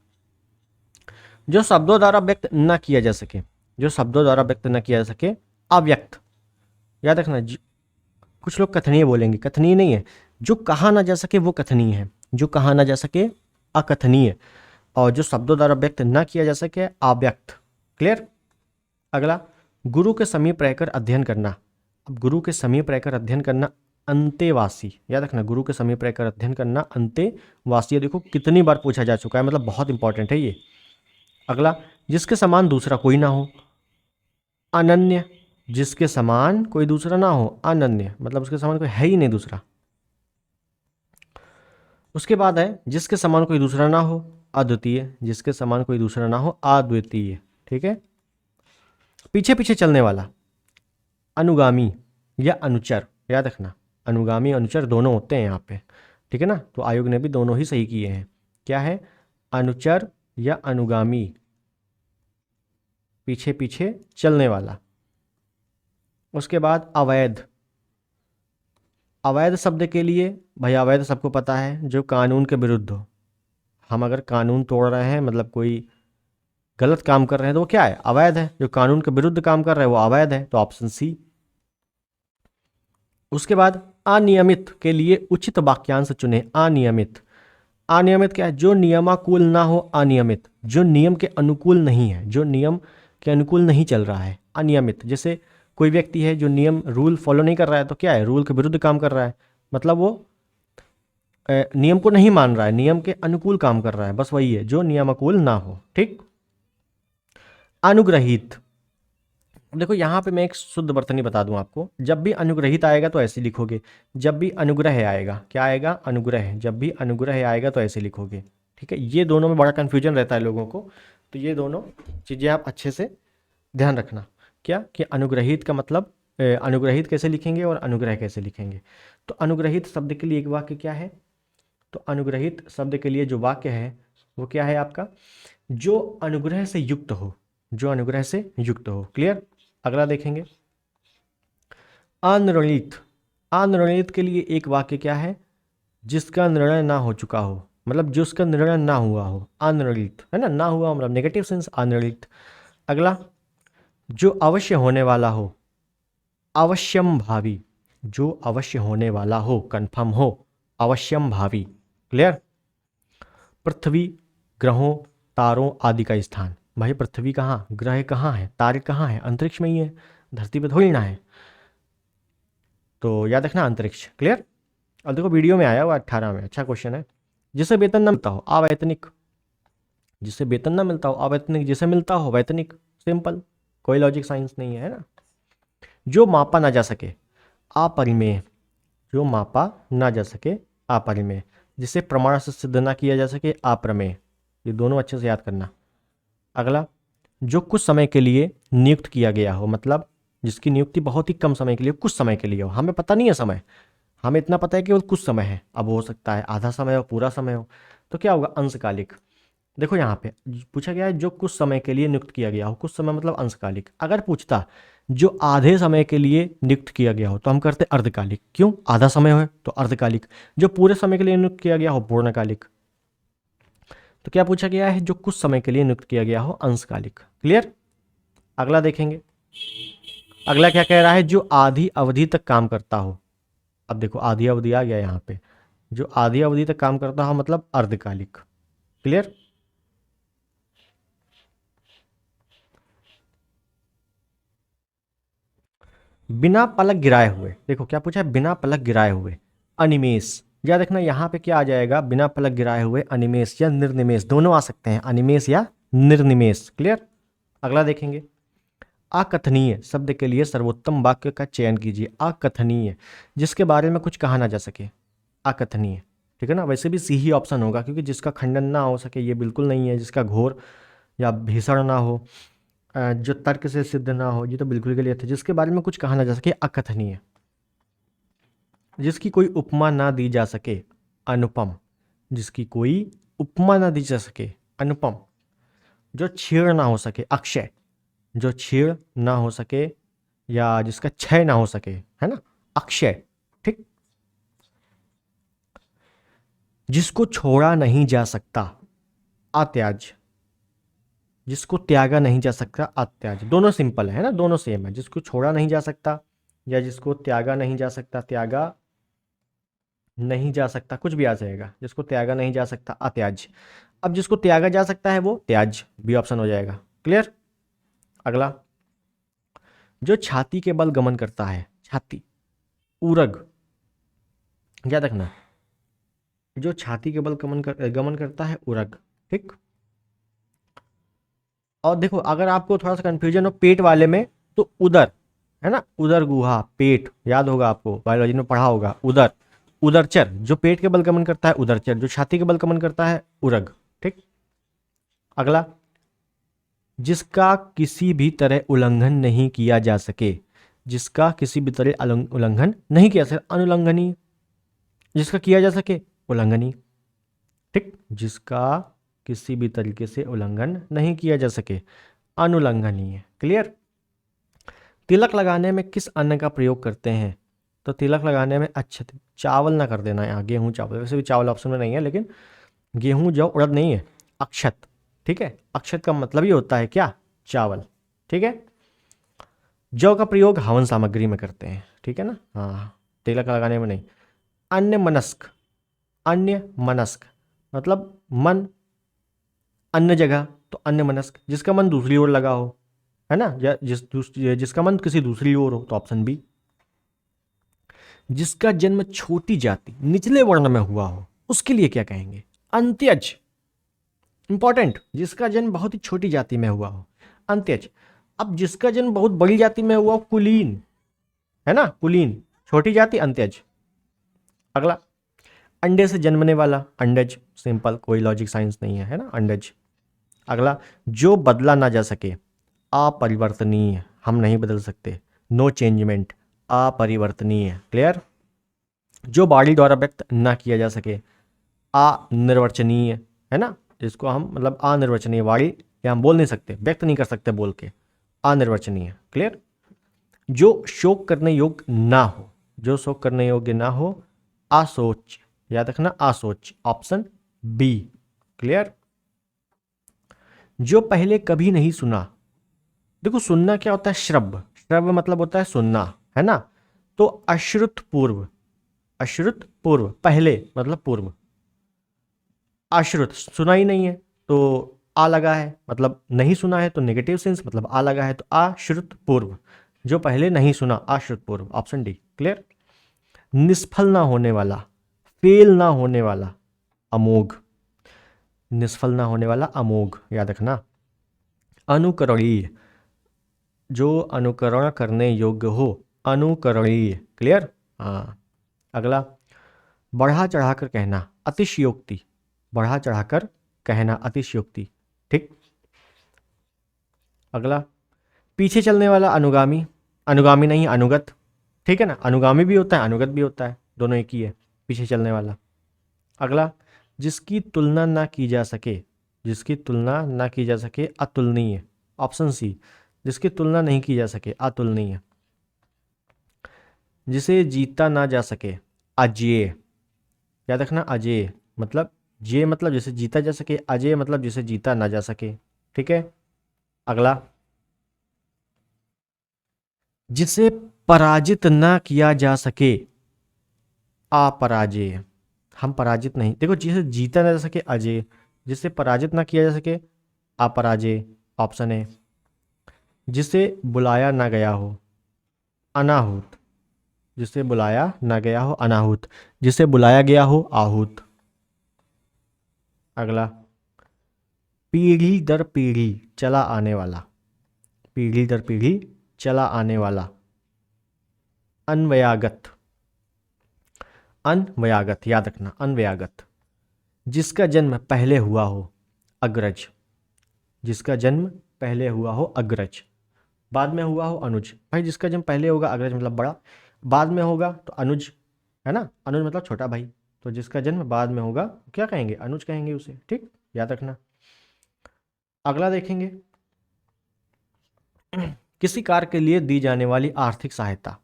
S1: जो शब्दों द्वारा व्यक्त न किया जा सके, जो शब्दों द्वारा व्यक्त न किया जा सके, अव्यक्त। याद रखना, कुछ लोग कथनीय बोलेंगे, कथनीय नहीं है। जो कहा ना जा सके वो कथनीय है, जो कहा ना जा सके अकथनीय, और जो शब्दों द्वारा व्यक्त न किया जा सके अव्यक्त। क्लियर? अगला, गुरु के समीप रहकर अध्ययन करना। अब गुरु के समीप रहकर अध्ययन करना, अंतेवासी। याद रखना, गुरु के समीप रहकर अध्ययन करना अंतेवासी। ये देखो कितनी बार पूछा जा चुका है, मतलब बहुत इंपॉर्टेंट है ये। अगला, जिसके समान दूसरा कोई ना हो, अनन्य। जिसके समान कोई दूसरा ना हो, अनन्य, मतलब उसके समान कोई है ही नहीं दूसरा। उसके बाद है जिसके समान कोई दूसरा ना हो, अद्वितीय। जिसके समान कोई दूसरा ना हो, अद्वितीय। ठीक है? पीछे पीछे चलने वाला, अनुगामी या अनुचर। याद रखना, अनुगामी अनुचर दोनों होते हैं यहाँ पे। ठीक है ना? तो आयोग ने भी दोनों ही सही किए हैं। क्या है? अनुचर या अनुगामी, पीछे पीछे चलने वाला। उसके बाद अवैध। अवैध शब्द के लिए भाई, अवैध सबको पता है जो कानून के विरुद्ध हो। हम अगर कानून तोड़ रहे हैं, मतलब कोई गलत काम कर रहे हैं, तो वो क्या है? अवैध है। जो कानून के विरुद्ध काम कर रहे हैं वो अवैध है, तो ऑप्शन सी। उसके बाद अनियमित के लिए उचित वाक्यांश चुने। अनियमित, अनियमित क्या है? जो नियमानुकूल ना हो, अनियमित, जो नियम के अनुकूल नहीं है, जो नियम के अनुकूल नहीं चल रहा है, अनियमित। जैसे कोई व्यक्ति है जो नियम रूल फॉलो नहीं कर रहा है, तो क्या है? रूल के विरुद्ध काम कर रहा है, मतलब वो नियम को नहीं मान रहा है, नियम के अनुकूल काम कर रहा है, बस वही है, जो नियमानुकूल ना हो। ठीक? अनुग्रहित, देखो यहाँ पे मैं एक शुद्ध वर्तनी बता दूं आपको। जब भी अनुग्रहित आएगा तो ऐसे लिखोगे, जब भी अनुग्रह आएगा, क्या आएगा? अनुग्रह। जब भी अनुग्रह आएगा तो ऐसे लिखोगे। ठीक है? ये दोनों में बड़ा कन्फ्यूजन रहता है लोगों को, तो ये दोनों चीज़ें आप अच्छे से ध्यान रखना। क्या कि अनुग्रहित का मतलब, अनुग्रहित कैसे लिखेंगे और अनुग्रह कैसे लिखेंगे। तो अनुग्रहित शब्द के लिए एक वाक्य क्या है? तो अनुग्रहित शब्द के लिए जो वाक्य है वो क्या है आपका? जो अनुग्रह से युक्त हो, जो अनुग्रह से युक्त हो। क्लियर? अगला देखेंगे, अनिर्णित। अनिर्णित के लिए एक वाक्य क्या है? जिसका निर्णय ना हो चुका हो, मतलब जिसका निर्णय ना हुआ हो, अनिर्णित, है ना? ना हुआ मतलब नेगेटिव सेंस, अनिर्णित। अगला, जो अवश्य होने वाला हो, अवश्यम भावी। जो अवश्य होने वाला हो, कंफर्म हो, अवश्यम भावी। क्लियर? पृथ्वी, ग्रहों, तारों आदि का स्थान। भाई पृथ्वी कहाँ, ग्रह कहाँ है, तारे कहाँ है? अंतरिक्ष में ही है, धरती पे थोड़ी ना है। तो याद रखना अंतरिक्ष। क्लियर? अब देखो वीडियो में आया हुआ 18 में, अच्छा क्वेश्चन है। जिसे वेतन न मिलता हो, अवैतनिक। जिसे वेतन ना मिलता हो, अवैतनिक। जिसे मिलता हो, वैतनिक। सिंपल, कोई लॉजिक साइंस नहीं है ना? जो मापा ना जा सके, अपरिमेय। जो मापा ना जा सके, अपरिमेय। जिसे प्रमाण से सिद्ध ना किया जा सके, अप्रमेय। ये दोनों अच्छे से याद करना। अगला, जो कुछ समय के लिए नियुक्त किया गया हो, मतलब जिसकी नियुक्ति बहुत ही कम समय के लिए, कुछ समय के लिए हो। हमें पता नहीं है समय, हमें इतना पता है कि वो कुछ समय है। अब हो सकता है आधा समय हो, पूरा समय हो, तो क्या होगा? अंशकालिक। देखो यहाँ पे पूछा गया है जो कुछ समय के लिए नियुक्त किया गया हो, कुछ समय मतलब अंशकालिक। अगर पूछता जो आधे समय के लिए नियुक्त किया गया हो, तो हम करते अर्धकालिक। क्यों? आधा समय हो तो अर्धकालिक। जो पूरे समय के लिए नियुक्त किया गया हो, पूर्णकालिक। तो क्या पूछा गया है? जो कुछ समय के लिए नियुक्त किया गया हो, अंशकालिक। क्लियर? अगला देखेंगे, अगला क्या कह रहा है? जो आधी अवधि तक काम करता हो। अब देखो आधी अवधि आ गया यहाँ पे, जो आधी अवधि तक काम करता हो मतलब अर्धकालिक। क्लियर। बिना पलक गिराए हुए, देखो क्या पूछा है, बिना पलक गिराए हुए अनिमेष। या देखना यहाँ पे क्या आ जाएगा, बिना पलक गिराए हुए अनिमेष या निर्निमेष, दोनों आ सकते हैं, अनिमेष या निर्निमेष। क्लियर। अगला देखेंगे, अकथनीय शब्द के लिए सर्वोत्तम वाक्य का चयन कीजिए। अकथनीय, जिसके बारे में कुछ कहा ना जा सके, अकथनीय। ठीक है ना, वैसे भी सी ही ऑप्शन होगा, क्योंकि जिसका खंडन ना हो सके ये बिल्कुल नहीं है, जिसका घोर या भीषण ना हो, जो तर्क से सिद्ध ना हो, ये तो बिल्कुल के लिए थे। जिसके बारे में कुछ कहा ना जा सके, अकथनीय। जिसकी कोई उपमा ना दी जा सके, अनुपम। जिसकी कोई उपमा ना दी जा सके, अनुपम। जो छीण ना हो सके, अक्षय। जो छीण ना हो सके या जिसका क्षय ना हो सके, है ना, अक्षय। ठीक। जिसको छोड़ा नहीं जा सकता, अत्याज। जिसको त्यागा नहीं जा सकता, अत्याज। दोनों सिंपल है ना, दोनों सेम है। जिसको छोड़ा नहीं जा सकता या जिसको त्यागा नहीं जा सकता, त्यागा नहीं जा सकता, कुछ भी आ जाएगा। जिसको त्यागा नहीं जा सकता, अत्याज। अब जिसको त्यागा जा सकता है वो त्याज, बी ऑप्शन हो जाएगा। क्लियर। अगला, जो छाती के बल गमन करता है, छाती, उरग। याद रखना, जो छाती के बल गमन करता है, उरग। ठीक। और देखो, अगर आपको थोड़ा सा कंफ्यूजन हो पेट वाले में, तो उदर, है ना, उदर गुहा, पेट, याद होगा आपको, बायोलॉजी में पढ़ा होगा। उदर, उदरचर, जो पेट के बल गमन करता है, उदरचर। जो छाती के बल गमन करता है, उरग। ठीक। अगला, जिसका किसी भी तरह उल्लंघन नहीं किया जा सके। जिसका किसी भी तरह उल्लंघन नहीं किया जा सके, अनुल्लंघनीय। जिसका किया जा सके, उल्लंघनीय। ठीक। जिसका किसी भी तरीके से उल्लंघन नहीं किया जा सके, अनुल्लंघनीय। क्लियर। तिलक लगाने में किस अन्न का प्रयोग करते हैं? तो तिलक लगाने में अक्षत, चावल ना कर देना यहाँ, गेहूं चावल, वैसे भी चावल ऑप्शन में नहीं है, लेकिन गेहूं जौ उड़द नहीं है, अक्षत। ठीक है, अक्षत का मतलब ही होता है क्या, चावल। ठीक है। जौ का प्रयोग हवन सामग्री में करते हैं, ठीक है ना, हाँ, तिलक लगाने में नहीं। अन्य मनस्क, अन्य मनस्क मतलब मन अन्य जगह, तो अन्य मनस्क, जिसका मन दूसरी ओर लगा हो, है ना, या जिसका मन किसी दूसरी ओर हो, तो ऑप्शन बी। जिसका जन्म छोटी जाति, निचले वर्ण में हुआ हो, उसके लिए क्या कहेंगे, अंत्यज। इंपॉर्टेंट, जिसका जन्म बहुत ही छोटी जाति में हुआ हो, अंत्यज। अब जिसका जन्म बहुत बड़ी जाति में हुआ हो, कुलीन, है ना, कुलीन, छोटी जाति, अंत्यज। अगला, अंडे से जन्मने वाला, अंडज, सिंपल, कोई लॉजिक साइंस नहीं है ना, अंडज। अगला, जो बदला ना जा सके, अपरिवर्तनीय, हम नहीं बदल सकते, नो चेंजमेंट, अपरिवर्तनीय। क्लियर। जो बॉडी द्वारा व्यक्त ना किया जा सके, अनिर्वचनीय, है ना, जिसको हम मतलब अनिर्वचनीय, बॉडी या हम बोल नहीं सकते, व्यक्त नहीं कर सकते बोल के, अनिर्वचनीय। क्लियर। जो शोक करने योग्य ना हो, जो शोक करने योग्य ना हो, असोच, याद रखना, असोच, ऑप्शन बी। क्लियर। जो पहले कभी नहीं सुना, देखो सुनना क्या होता है, श्रव्य, श्रव्य मतलब होता है सुनना, है ना, तो अश्रुत पूर्व, अश्रुत पूर्व, पहले मतलब पूर्व। अश्रुत, सुना ही नहीं है, तो आ लगा है, मतलब नहीं सुना है, तो नेगेटिव सेंस, मतलब आ लगा है, तो अश्रुत पूर्व, जो पहले नहीं सुना, अश्रुत पूर्व, ऑप्शन डी। क्लियर। निष्फल ना होने वाला, फेल ना होने वाला, अमोघ, निष्फल ना होने वाला, अमोघ, याद रखना। अनुकरणीय, जो अनुकरण करने योग्य हो, अनुकरणीय। क्लियर। हाँ। अगला, बढ़ा चढ़ाकर कहना, अतिशयोक्ति, बढ़ा चढ़ाकर कहना, अतिशयोक्ति। ठीक। अगला, पीछे चलने वाला, अनुगामी, अनुगामी नहीं, अनुगत। ठीक है ना, अनुगामी भी होता है, अनुगत भी होता है, दोनों एक ही है, पीछे चलने वाला। अगला, जिसकी तुलना ना की जा सके, जिसकी तुलना ना की जा सके, अतुलनीय, ऑप्शन सी। जिसकी तुलना नहीं की जा सके, अतुलनीय। जिसे जीता ना जा सके, अजेय, याद रखना, अजेय मतलब, जे मतलब जिसे जीता जा सके, अजेय मतलब जिसे जीता ना जा सके। ठीक है। अगला, जिसे पराजित ना किया जा सके, अपराजेय। हम पराजित नहीं, देखो जिसे जीता ना जा सके अजय, जिसे पराजित ना किया जा सके अपराजय, ऑप्शन ए। जिसे बुलाया ना गया हो अनाहुत, जिसे बुलाया ना गया हो अनाहुत, जिसे बुलाया गया हो आहूत। अगला, पीढ़ी दर पीढ़ी चला आने वाला, पीढ़ी दर पीढ़ी चला आने वाला अन्वयागत, अन्वयागत याद रखना, अन्वयागत। जिसका जन्म पहले हुआ हो अग्रज, जिसका जन्म पहले हुआ हो अग्रज, बाद में हुआ हो अनुज। भाई जिसका जन्म पहले होगा अग्रज मतलब बड़ा, बाद में होगा तो अनुज, है ना, अनुज मतलब छोटा भाई। तो जिसका जन्म बाद में होगा क्या कहेंगे, अनुज कहेंगे उसे, ठीक, याद रखना। अगला देखेंगे, किसी कार्य के लिए दी जाने वाली आर्थिक सहायता।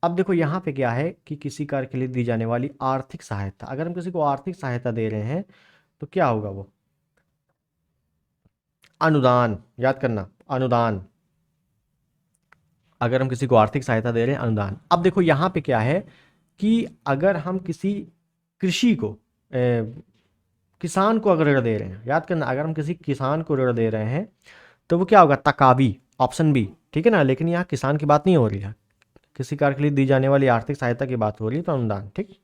S1: अब देखो यहाँ पे क्या है कि किसी कार्य के लिए दी जाने वाली आर्थिक सहायता, अगर हम किसी को आर्थिक सहायता दे रहे हैं तो क्या होगा वो, अनुदान, याद करना, अनुदान। अगर हम किसी को आर्थिक सहायता दे रहे हैं अनुदान। अब देखो यहाँ पे क्या है कि अगर हम किसी कृषि को किसान को अगर ऋण दे रहे हैं, याद करना, अगर हम किसी किसान को ऋण दे रहे हैं तो वो क्या होगा, तकावी, ऑप्शन बी, ठीक है ना। लेकिन यहाँ किसान की बात नहीं हो रही है, किसी कार्य के लिए दी जाने वाली आर्थिक सहायता की बात हो रही है, तो अनुदान, ठीक।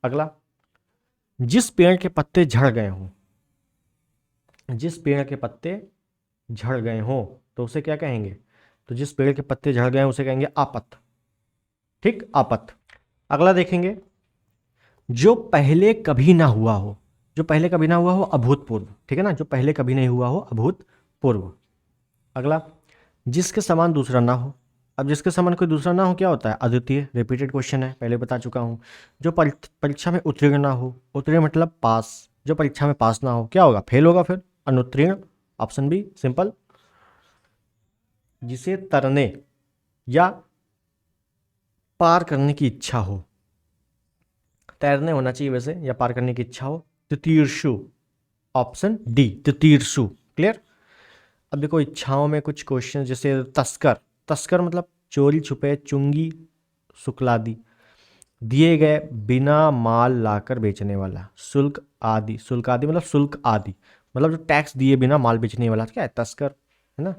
S1: अगला, जिस पेड़ के पत्ते झड़ गए हों, जिस पेड़ के पत्ते झड़ गए हों तो उसे क्या कहेंगे, तो जिस पेड़ के पत्ते झड़ गए हैं उसे कहेंगे आपत, ठीक, आपत। अगला देखेंगे, जो पहले कभी ना हुआ हो, जो पहले कभी ना हुआ हो अभूतपूर्व, ठीक है ना, जो पहले कभी नहीं हुआ हो अभूतपूर्व। अगला, जिसके समान दूसरा ना हो। अब जिसके समान कोई दूसरा ना हो क्या होता है, अद्वितीय, रिपीटेड क्वेश्चन है, पहले बता चुका हूँ। जो परीक्षा में उत्तीर्ण ना हो, उत्तीर्ण मतलब पास, जो परीक्षा में पास ना हो क्या होगा, फेल होगा, फिर अनुत्तीर्ण, ऑप्शन बी, सिंपल। जिसे तरने या पार करने की इच्छा हो, तैरने होना चाहिए वैसे, या पार करने की इच्छा हो, तितीर्षु, ऑप्शन डी, तितीर्षु, क्लियर। अब देखो इच्छाओं में कुछ क्वेश्चन, जैसे तस्कर, तस्कर मतलब चोरी छुपे, चुंगी, शुक्लादि, दिए गए बिना माल लाकर बेचने वाला, शुल्क आदि, शुल्क आदि मतलब शुल्क आदि मतलब जो टैक्स दिए बिना माल बेचने वाला, क्या है, तस्कर, है ना।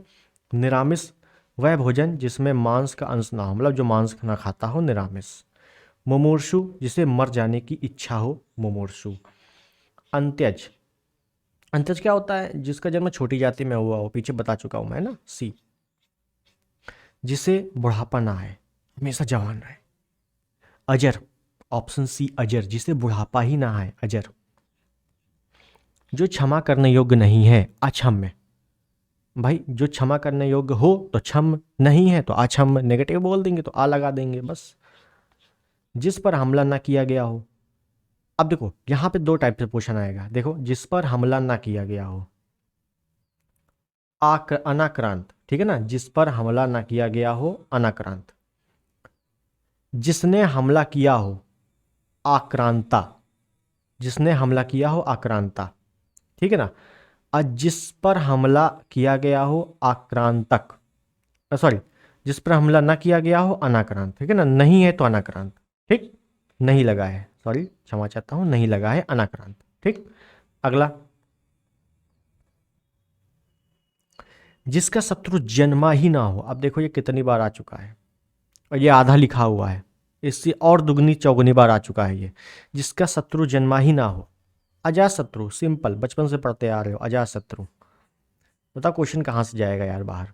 S1: निरामिष, वह भोजन जिसमें मांस का अंश ना हो, मतलब जो मांस ना खाता हो, निरामिष। मुमूर्षु, जिसे मर जाने की इच्छा हो, मुमूर्षु। अंत्यज, अंत्यज क्या होता है, जिसका जन्म छोटी जाति में हुआ हो, पीछे बता चुका हूं मैं ना, सी। जिसे बुढ़ापा ना आए, हमेशा जवान रहे। अजर, ऑप्शन सी, अजर, जिसे बुढ़ापा ही ना आए, अजर। जो क्षमा करने योग्य नहीं है, अक्षम्य, भाई जो क्षमा करने योग्य हो तो क्षम, नहीं है तो अक्षम्य, नेगेटिव बोल देंगे तो आ लगा देंगे बस। जिस पर हमला ना किया गया हो। अब देखो यहां पे दो टाइप से क्वेश्चन आएगा, देखो जिस पर हमला ना किया गया हो, अनाक्रांत, ठीक है ना, जिस पर हमला ना किया गया हो, अनाक्रांत। जिसने हमला किया हो, आक्रांता, जिसने हमला किया हो, आक्रांता, ठीक है ना। और जिस पर हमला किया गया हो, आक्रांतक, सॉरी, जिस पर हमला ना किया गया हो, अनाक्रांत, ठीक है ना, नहीं है तो अनाक्रांत, ठीक, नहीं लगा है, सॉरी क्षमा चाहता हूं, नहीं लगा है, अनाक्रांत, ठीक। अगला, जिसका शत्रु जन्मा ही ना हो। अब देखो ये कितनी बार आ चुका है, और ये आधा लिखा हुआ है, इससे और दुगनी चौगुनी बार आ चुका है ये। जिसका शत्रु जन्मा ही ना हो, अजात शत्रु, सिंपल, बचपन से पढ़ते आ रहे हो, अजात शत्रु। बताओ क्वेश्चन कहाँ से जाएगा यार बाहर।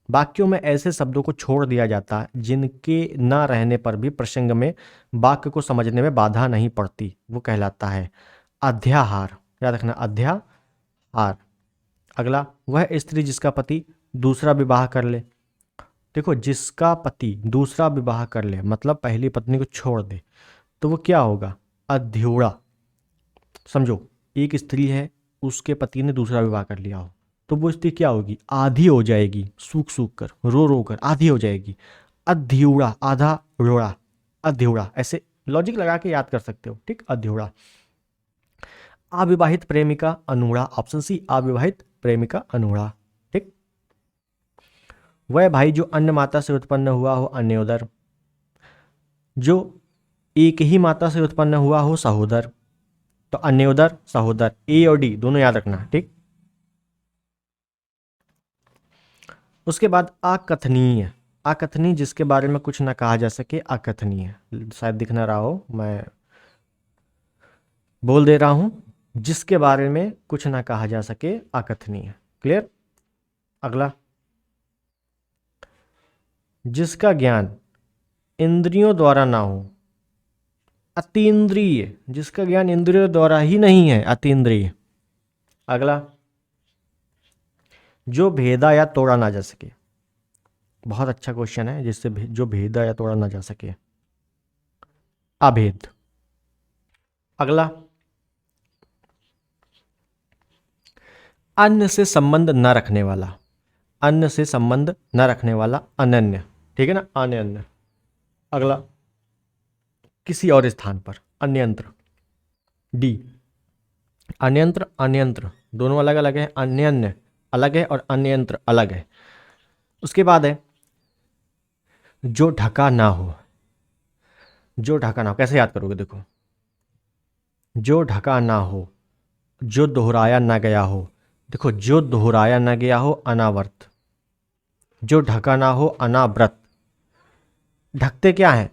S1: वाक्यों में ऐसे शब्दों को छोड़ दिया जाता है जिनके ना रहने पर भी प्रसंग में वाक्य को समझने में बाधा नहीं पड़ती, वो कहलाता है अध्याहार, याद रखना, अध्याहार। अगला, वह स्त्री जिसका पति दूसरा विवाह कर ले। देखो जिसका पति दूसरा विवाह कर ले मतलब पहली पत्नी को छोड़ दे, तो वो क्या होगा, अध्युड़ा। समझो, एक स्त्री है, उसके पति ने दूसरा विवाह कर लिया हो, तो वो स्त्री क्या होगी, आधी हो जाएगी, सूख सूख कर, रो रो कर आधी हो जाएगी। अध्युड़ा, आधा रोड़ा, अध्युड़ा, ऐसे लॉजिक लगा के याद कर सकते हो, ठीक, अध्युड़ा। अविवाहित प्रेमिका अनूढ़ा, ऑप्शन सी, अविवाहित प्रेमिका अनूढ़ा, ठीक। वह भाई जो अन्य माता से उत्पन्न हुआ हो, अन्योदर। जो एक ही माता से उत्पन्न हुआ हो सहोदर, तो अन्योदर सहोदर, ए और डी दोनों याद रखना, ठीक। उसके बाद अकथनीय, अकथनीय जिसके बारे में कुछ ना कहा जा सके, अकथनीय, शायद दिख ना रहा हो, मैं बोल दे रहा हूं, जिसके बारे में कुछ ना कहा जा सके, अकथनीय। क्लियर। अगला, जिसका ज्ञान इंद्रियों द्वारा ना हो, अतीन्द्रिय, जिसका ज्ञान इंद्रियों द्वारा ही नहीं है, अतीन्द्रिय। अगला, जो भेदा या तोड़ा ना जा सके, बहुत अच्छा क्वेश्चन है, जिससे जो भेदा या तोड़ा ना जा सके, अभेद। अगला, अन्य से संबंध न रखने वाला, अन्य से संबंध न रखने वाला, अनन्य, ठीक है ना, अनन्य। अगला, किसी और स्थान पर, अन्यंत्र, डी। अन्यंत्र अन्यंत्र दोनों अलग अलग है, अन्यन्य अलग है और अन्यंत्र अलग है। उसके बाद है जो ढका ना हो, जो ढका ना हो, कैसे याद करोगे, देखो, जो ढका ना हो, जो दोहराया ना गया हो, देखो, जो दोहराया ना गया हो, अनावर्त, जो ढका ना हो, अनाव्रत। ढकते क्या है,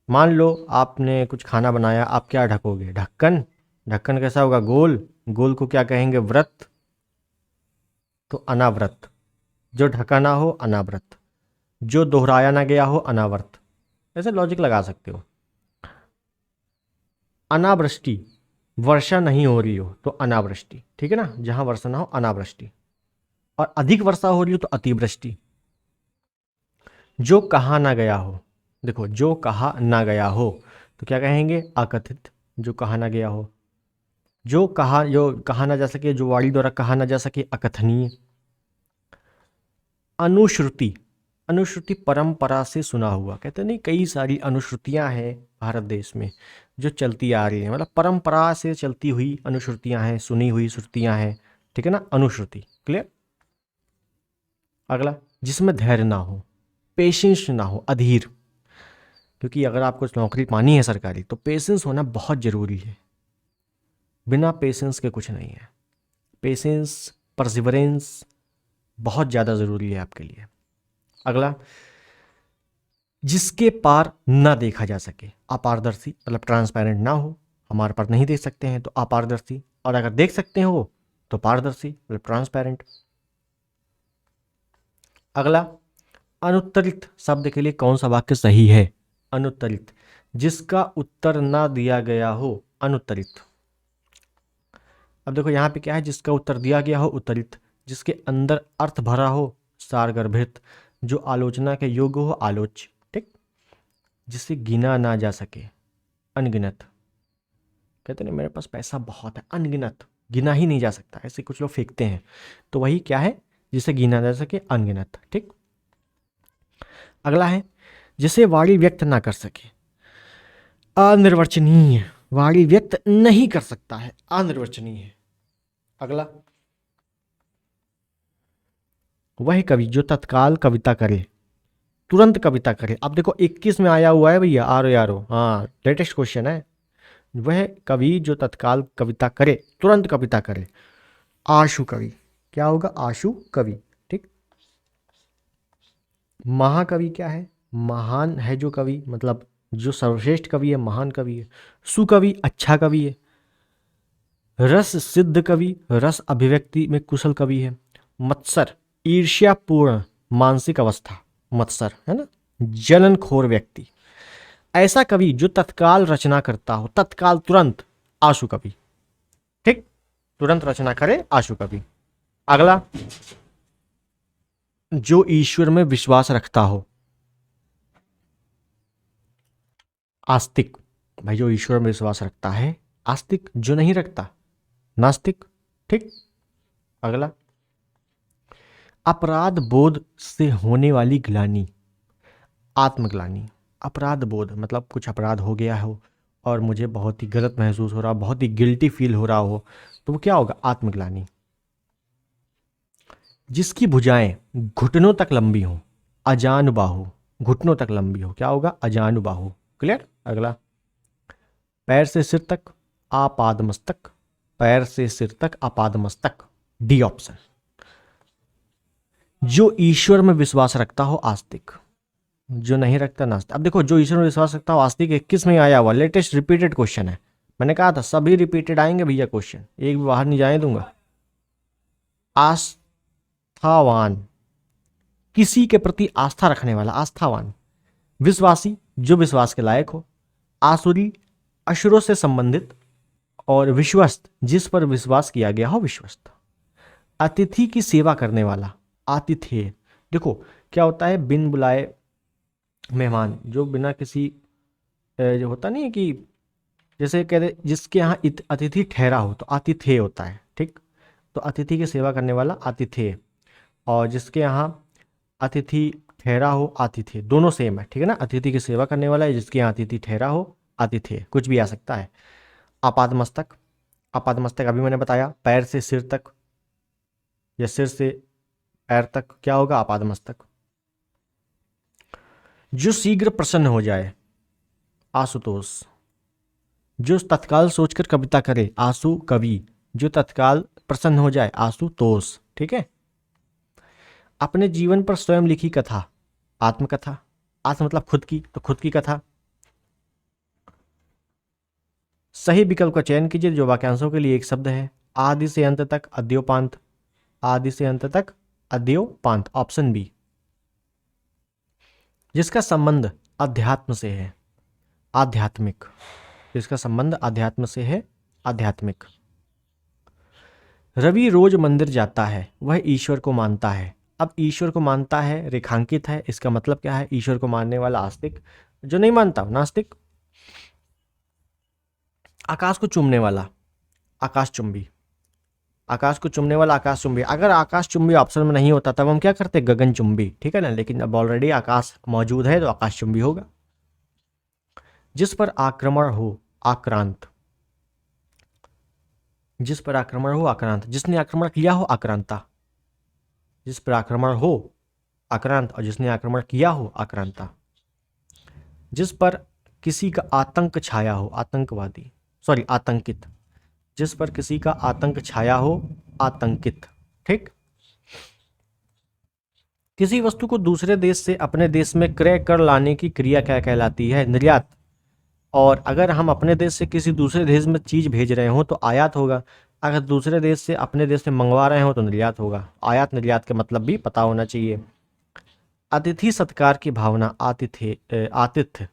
S1: मान लो आपने कुछ खाना बनाया, आप क्या ढकोगे, ढक्कन। ढक्कन कैसा होगा, गोल, गोल को क्या कहेंगे, व्रत, तो अनाव्रत। जो ढका ना हो, अनाव्रत। जो दोहराया ना गया हो, अनावर्त। ऐसे लॉजिक लगा सकते हो। अनावृष्टि, वर्षा नहीं हो रही हो तो अनावृष्टि, ठीक है ना, जहां वर्षा ना हो, अनावृष्टि। और अधिक वर्षा हो रही हो तो अतिवृष्टि। जो कहा ना गया हो, देखो, जो कहा ना गया हो तो क्या कहेंगे, अकथित, जो कहा ना गया हो। जो कहा ना जा सके, जो वाणी द्वारा कहा ना जा सके, अकथनीय। अनुश्रुति, अनुश्रुति परंपरा से सुना हुआ, कहते नहीं कई सारी अनुश्रुतियां हैं भारत देश में जो चलती आ रही हैं, मतलब परंपरा से चलती हुई अनुश्रुतियां हैं, सुनी हुई श्रुतियां हैं, ठीक है ना, अनुश्रुति। क्लियर। अगला, जिसमें धैर्य ना हो, पेशेंस ना हो, अधीर, क्योंकि अगर आपको नौकरी पानी है सरकारी तो पेशेंस होना बहुत जरूरी है, बिना पेशेंस के कुछ नहीं है। पेशेंस, परसिवरेंस बहुत ज़्यादा ज़रूरी है आपके लिए। अगला, जिसके पार ना देखा जा सके, अपारदर्शी, मतलब ट्रांसपेरेंट ना हो, हमारे पार नहीं देख सकते हैं तो अपारदर्शी, और अगर देख सकते हो तो पारदर्शी, मतलब ट्रांसपेरेंट। अगला, अनुत्तरित शब्द के लिए कौन सा वाक्य सही है, अनुत्तरित, जिसका उत्तर ना दिया गया हो, अनुत्तरित। अब देखो यहाँ पे क्या है, जिसका उत्तर दिया गया हो, उत्तरित, जिसके अंदर अर्थ भरा हो, सारगर्भित, जो आलोचना के योग्य हो, आलोच्य, ठीक, जिसे गिना ना जा सके, अनगिनत, कहते नहीं मेरे पास पैसा बहुत है, अनगिनत, गिना ही नहीं जा सकता, ऐसे कुछ लोग फेंकते हैं, तो वही क्या है, जिसे गिना जा सके, अनगिनत, ठीक। अगला है, जिसे वाणी व्यक्त ना कर सके, अनिर्वचनीय, वाणी व्यक्त नहीं कर सकता है, अनिर्वचनीय। अगला, वह कवि जो तत्काल कविता करे, तुरंत कविता करे। अब देखो 21 में आया हुआ है भैया, आरो यारो, हाँ, लेटेस्ट क्वेश्चन है। वह कवि जो तत्काल कविता करे, तुरंत कविता करे, आशु कवि, क्या होगा, आशु कवि, ठीक। महाकवि क्या है, महान है जो कवि, मतलब जो सर्वश्रेष्ठ कवि है, महान कवि है। सुकवि, अच्छा कवि है। रस सिद्ध कवि, रस अभिव्यक्ति में कुशल कवि है। मत्सर, ईर्ष्यापूर्ण मानसिक अवस्था, मत्सर है ना, जलनखोर व्यक्ति। ऐसा कवि जो तत्काल रचना करता हो, तत्काल, तुरंत, आशु कवि, ठीक, तुरंत रचना करे, आशु कवि। अगला, जो ईश्वर में विश्वास रखता हो, आस्तिक, भाई जो ईश्वर में विश्वास रखता है, आस्तिक, जो नहीं रखता, नास्तिक, ठीक। अगला, अपराध बोध से होने वाली ग्लानि, आत्मग्लानि। अपराध बोध मतलब कुछ अपराध हो गया हो और मुझे बहुत ही गलत महसूस हो रहा, बहुत ही गिल्टी फील हो रहा हो, तो वो क्या होगा, आत्मग्लानि। जिसकी भुजाएं घुटनों तक लंबी हो, अजानुबाहु, घुटनों तक लंबी हो, क्या होगा, अजानुबाहु। क्लियर। अगला, पैर से सिर तक आपाद मस्तक, पैर से सिर तक आपाद मस्तक, डी ऑप्शन। जो ईश्वर में विश्वास रखता हो आस्तिक, जो नहीं रखता नास्तिक। अब देखो, जो ईश्वर में विश्वास रखता हो आस्तिक 21 में आया हुआ लेटेस्ट रिपीटेड क्वेश्चन है। मैंने कहा था सभी रिपीटेड आएंगे भैया क्वेश्चन, एक भी बाहर नहीं जाने दूंगा। आस्थावान, किसी के प्रति आस्था रखने वाला, आस्थावान। विश्वासी, जो विश्वास के लायक हो। आसुरी, असुरों से संबंधित। और विश्वस्त, जिस पर विश्वास किया गया हो, विश्वस्त। अतिथि की सेवा करने वाला, आतिथेय। देखो क्या होता है, बिन बुलाए मेहमान, जो बिना किसी जो होता नहीं है कि जैसे कहते जिसके यहाँ अतिथि ठहरा हो तो आतिथेय होता है, ठीक। तो अतिथि की सेवा करने वाला आतिथेय, और जिसके यहाँ अतिथि ठहरा हो आतिथेय, दोनों सेम है, ठीक है ना। अतिथि की सेवा करने वाला है, जिसके यहाँ अतिथि ठहरा हो आतिथेय, कुछ भी आ सकता है। आपादमस्तक, आपादमस्तक अभी मैंने बताया, पैर से सिर तक या सिर से पैर तक क्या होगा, आपादमस्तक। जो शीघ्र प्रसन्न हो जाए, आशुतोष। जो तत्काल सोचकर कविता करे, आशु कवि। जो तत्काल प्रसन्न हो जाए, आशुतोष, ठीक है। अपने जीवन पर स्वयं लिखी कथा, आत्मकथा। आत्म मतलब खुद की, तो खुद की कथा। सही विकल्प का चयन कीजिए जो वाक्यांशों के लिए एक शब्द है। आदि से अंत तक अद्योपांत, आदि से अंत तक अद्योपांत, ऑप्शन बी। जिसका संबंध अध्यात्म से है, आध्यात्मिक। जिसका संबंध अध्यात्म से है, आध्यात्मिक। रवि रोज मंदिर जाता है, वह ईश्वर को मानता है। अब ईश्वर को मानता है रेखांकित है, इसका मतलब क्या है, ईश्वर को मानने वाला आस्तिक, जो नहीं मानता नास्तिक। आकाश को चूमने वाला, आकाशचुंबी। आकाश को चुंबने वाला आकाशचुंबी। अगर आकाशचुंबी ऑप्शन में नहीं होता तब हम क्या करते, गगनचुंबी, ठीक है ना। लेकिन अब ऑलरेडी आकाश मौजूद है तो आकाशचुंबी होगा। जिस पर आक्रमण हो, आक्रांत। जिस पर आक्रमण हो, आक्रांत। जिसने आक्रमण किया हो, आक्रांता। जिस पर आक्रमण हो, आक्रांत, और जिसने आक्रमण किया हो, आक्रांता। जिस पर किसी का आतंक छाया हो, आतंकवादी, सॉरी आतंकित। जिस पर किसी का आतंक छाया हो, आतंकित, ठीक। किसी वस्तु को दूसरे देश से अपने देश में क्रय कर लाने की क्रिया क्या कहलाती है, निर्यात। और अगर हम अपने देश से किसी दूसरे देश में चीज भेज रहे हो तो आयात होगा। अगर दूसरे देश से अपने देश में मंगवा रहे हो तो निर्यात होगा। आयात निर्यात के मतलब भी पता होना चाहिए। अतिथि सत्कार की भावना, आतिथ्य, आतिथ्य।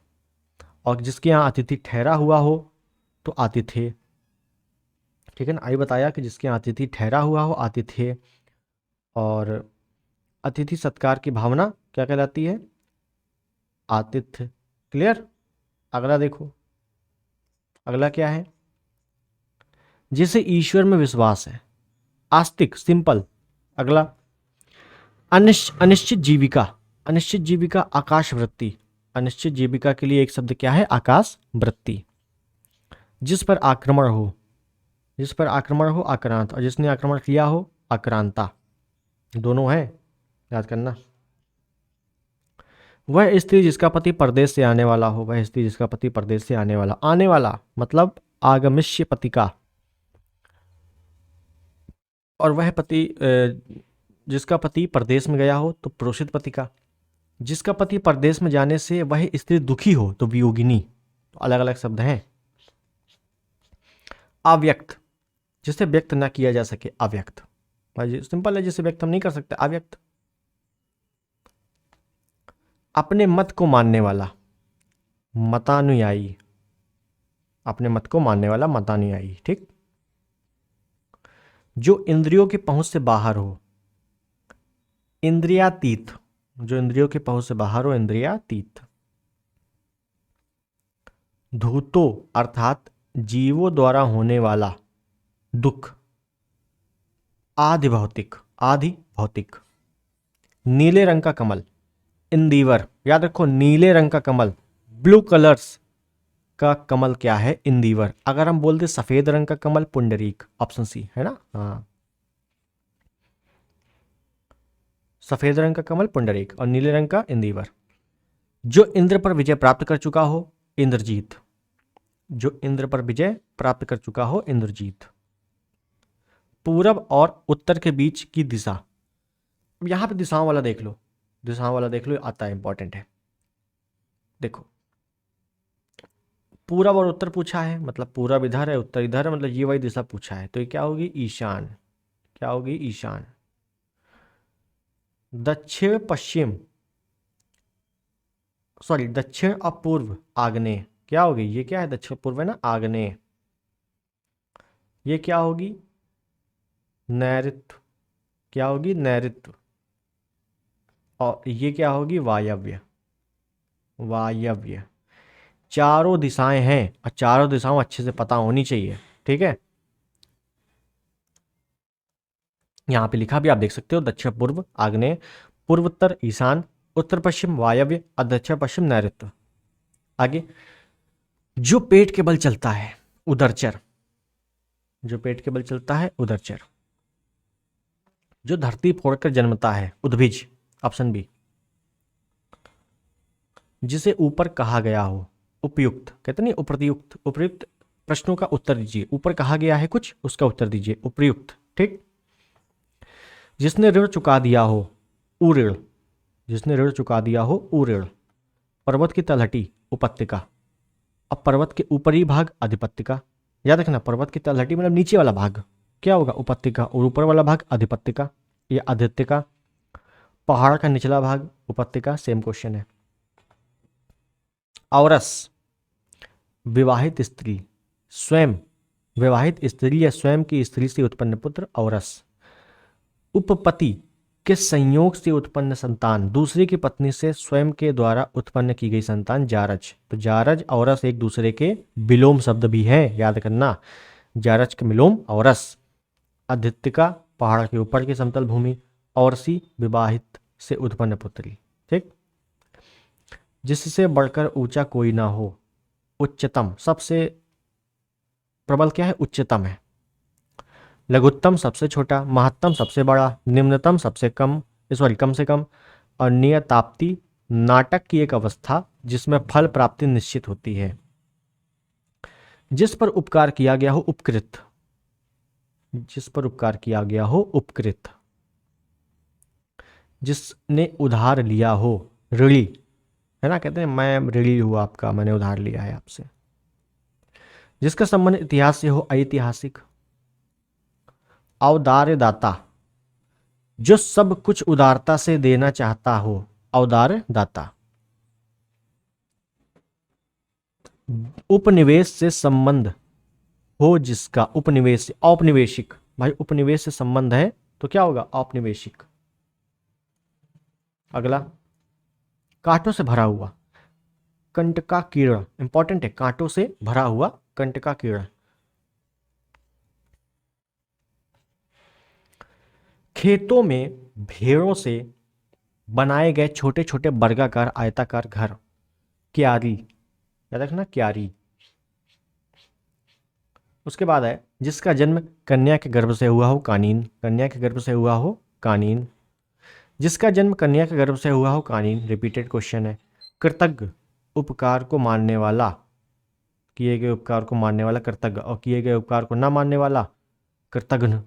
S1: और जिसके यहाँ अतिथि ठहरा हुआ हो तो आतिथ्य, ठीक है ना। आई बताया कि जिसके यहाँ अतिथि ठहरा हुआ हो, आतिथ्य। और अतिथि सत्कार की भावना क्या कहलाती है, आतिथ्य। क्लियर। अगला देखो, अगला क्या है, जिसे ईश्वर में विश्वास है, आस्तिक, सिंपल। अगला अनिश्चित जीविका, अनिश्चित जीविका, आकाश वृत्ति। अनिश्चित जीविका के लिए एक शब्द क्या है, आकाश वृत्ति। जिस पर आक्रमण हो, जिस पर आक्रमण हो, आक्रांत, और जिसने आक्रमण किया हो, आक्रांता, दोनों है, याद करना। वह स्त्री जिसका पति परदेश से आने वाला हो, वह स्त्री जिसका पति परदेश से आने वाला, आने वाला मतलब आगमिष्य पति का। और वह पति जिसका पति परदेश में गया हो तो प्रोषित पति का। जिसका पति परदेश में जाने से वह स्त्री दुखी हो तो वियोगिनी। तो अलग अलग शब्द हैं। अव्यक्त, जिसे व्यक्त ना किया जा सके, अव्यक्त। सिंपल है, जिसे व्यक्त हम नहीं कर सकते, अव्यक्त। अपने मत को मानने वाला, मतानुयायी। अपने मत को मानने वाला, मतानुयायी, ठीक। जो इंद्रियों की पहुंच से बाहर हो, इंद्रियातीत। जो इंद्रियों की पहुंच से बाहर हो, इंद्रियातीत। धूतो अर्थात जीवों द्वारा होने वाला दुख, आधि भौतिक, आधि भौतिक। नीले रंग का कमल, इंदिवर। याद रखो, नीले रंग का कमल, ब्लू कलर्स का कमल क्या है, इंदिवर। अगर हम बोलते सफेद रंग का कमल, पुंडरीक, ऑप्शन सी है ना। हाँ, सफेद रंग का कमल पुंडरीक और नीले रंग का इंदिवर। जो इंद्र पर विजय प्राप्त कर चुका हो, इंद्रजीत। जो इंद्र पर विजय प्राप्त कर चुका हो, इंद्रजीत। पूरब और उत्तर के बीच की दिशा, अब यहां पे दिशाओं वाला देख लो, दिशाओं वाला देख लो, आता है, इंपॉर्टेंट है। देखो पूरब और उत्तर पूछा है, मतलब पूरब इधर है, उत्तर इधर है, मतलब ये वही दिशा पूछा है, तो ये क्या होगी, ईशान। क्या होगी, ईशान। दक्षिण पश्चिम, सॉरी दक्षिण और पूर्व, आग्नेय। क्या होगी, ये क्या है, दक्षिण पूर्व है ना, आग्नेय। ये क्या होगी, नैऋत्य। क्या होगी, नैऋत्य। और ये क्या होगी, वायव्य। वायव्य। चारों दिशाएं हैं और चारों दिशाओं अच्छे से पता होनी चाहिए, ठीक है। यहां पे लिखा भी आप देख सकते हो, दक्षिण पूर्व आग्नेय, पूर्वोत्तर ईशान, उत्तर पश्चिम वायव्य और दक्षिण पश्चिम नैऋत्य। आगे, जो पेट के बल चलता है, उदरचर। जो पेट के बल चलता है, उदरचर। जो धरती फोड़कर जन्मता है, उद्भिज, ऑप्शन बी। जिसे ऊपर कहा गया हो, उपयुक्त, कहते नहीं उपयुक्त, उपयुक्त प्रश्नों का उत्तर दीजिए। ऊपर कहा गया है कुछ, उसका उत्तर दीजिए, उपयुक्त, ठीक। जिसने ऋण चुका दिया हो, उऋण। जिसने ऋण चुका दिया हो, उऋण। पर्वत की तलहटी, उपत्यका। अब पर्वत के ऊपरी भाग, अधिपत्यका। याद रखना, पर्वत की तलहटी मतलब नीचे वाला भाग क्या होगा, उपत्यका, और ऊपर वाला भाग अधिपत्यका या आदित्यका। पहाड़ का निचला भाग, उपत्यका। सेम क्वेश्चन है। औरस, विवाहित स्त्री, स्वयं विवाहित स्त्री या स्वयं की स्त्री से उत्पन्न पुत्र, औरस। उपपति के संयोग से उत्पन्न संतान, दूसरे की पत्नी से स्वयं के द्वारा उत्पन्न की गई संतान, जारज। तो जारज औरस एक दूसरे के विलोम शब्द भी हैं, याद करना। जारज के विलोम औरस। आदित्यका, पहाड़ के ऊपर की समतल भूमि। औरसी, विवाहित से उत्पन्न पुत्री, ठीक। जिससे बढ़कर ऊंचा कोई ना हो, उच्चतम, सबसे प्रबल क्या है, उच्चतम है। लघुत्तम सबसे छोटा, महत्तम सबसे बड़ा, निम्नतम सबसे कम, सॉरी कम से कम, और नियताप्ति, नाटक की एक अवस्था जिसमें फल प्राप्ति निश्चित होती है। जिस पर उपकार किया गया हो, उपकृत। जिस पर उपकार किया गया हो, उपकृत। जिसने उधार लिया हो, ऋणी, है ना, कहते हैं मैं ऋणी हूं आपका, मैंने उधार लिया है आपसे। जिसका संबंध इतिहास से हो, ऐतिहासिक। औदार्य दाता, जो सब कुछ उदारता से देना चाहता हो, औदार्य दाता। उपनिवेश से संबंध हो जिसका, उपनिवेश से, औपनिवेशिक, भाई उपनिवेश से संबंध है तो क्या होगा, औपनिवेशिक। अगला, कांटों से भरा हुआ, कंटका कीड़ा, इंपॉर्टेंट है, कांटों से भरा हुआ, कंटका कीड़ा। खेतों में भेड़ों से बनाए गए छोटे छोटे वर्गाकार आयताकार घर, क्यारी। याद रखना, क्यारी। उसके बाद है, जिसका जन्म कन्या के गर्भ से हुआ हो, कानीन। कन्या के गर्भ से हुआ हो, कानीन। जिसका जन्म कन्या के गर्भ से हुआ हो, कानीन। रिपीटेड क्वेश्चन है। कृतज्ञ, उपकार को मानने वाला, किए गए उपकार को मानने वाला कृतज्ञ, और किए गए उपकार को ना मानने वाला कृतघ्न,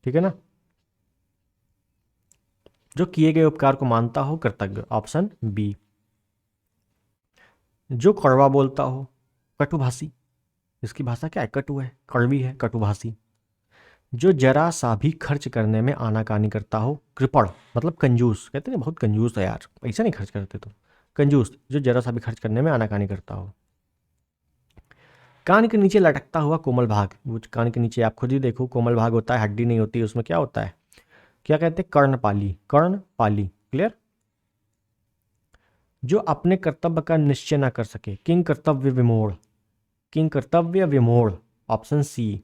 S1: ठीक है ना। जो किए गए उपकार को मानता हो, कृतज्ञ, ऑप्शन बी। जो कड़वा बोलता हो, कटुभाषी। इसकी भाषा क्या है, कटु है, कड़वी है, कटुभाषी। जो जरा सा भी खर्च करने में आनाकानी करता हो, कृपण, मतलब कंजूस, कहते हैं बहुत कंजूस है यार, पैसा नहीं खर्च करते तो कंजूस। जो जरा सा भी खर्च करने में आनाकानी करता हो। कान के नीचे लटकता हुआ कोमल भाग, वो कान के नीचे आप खुद ही देखो, कोमल भाग होता है, हड्डी नहीं होती, उसमें क्या होता है, क्या कहते हैं, कर्णपाली, कर्णपाली, क्लियर। जो अपने कर्तव्य का निश्चय ना कर सके, किंग कर्तव्य विमूढ़, किंग कर्तव्य विमूढ़, ऑप्शन सी।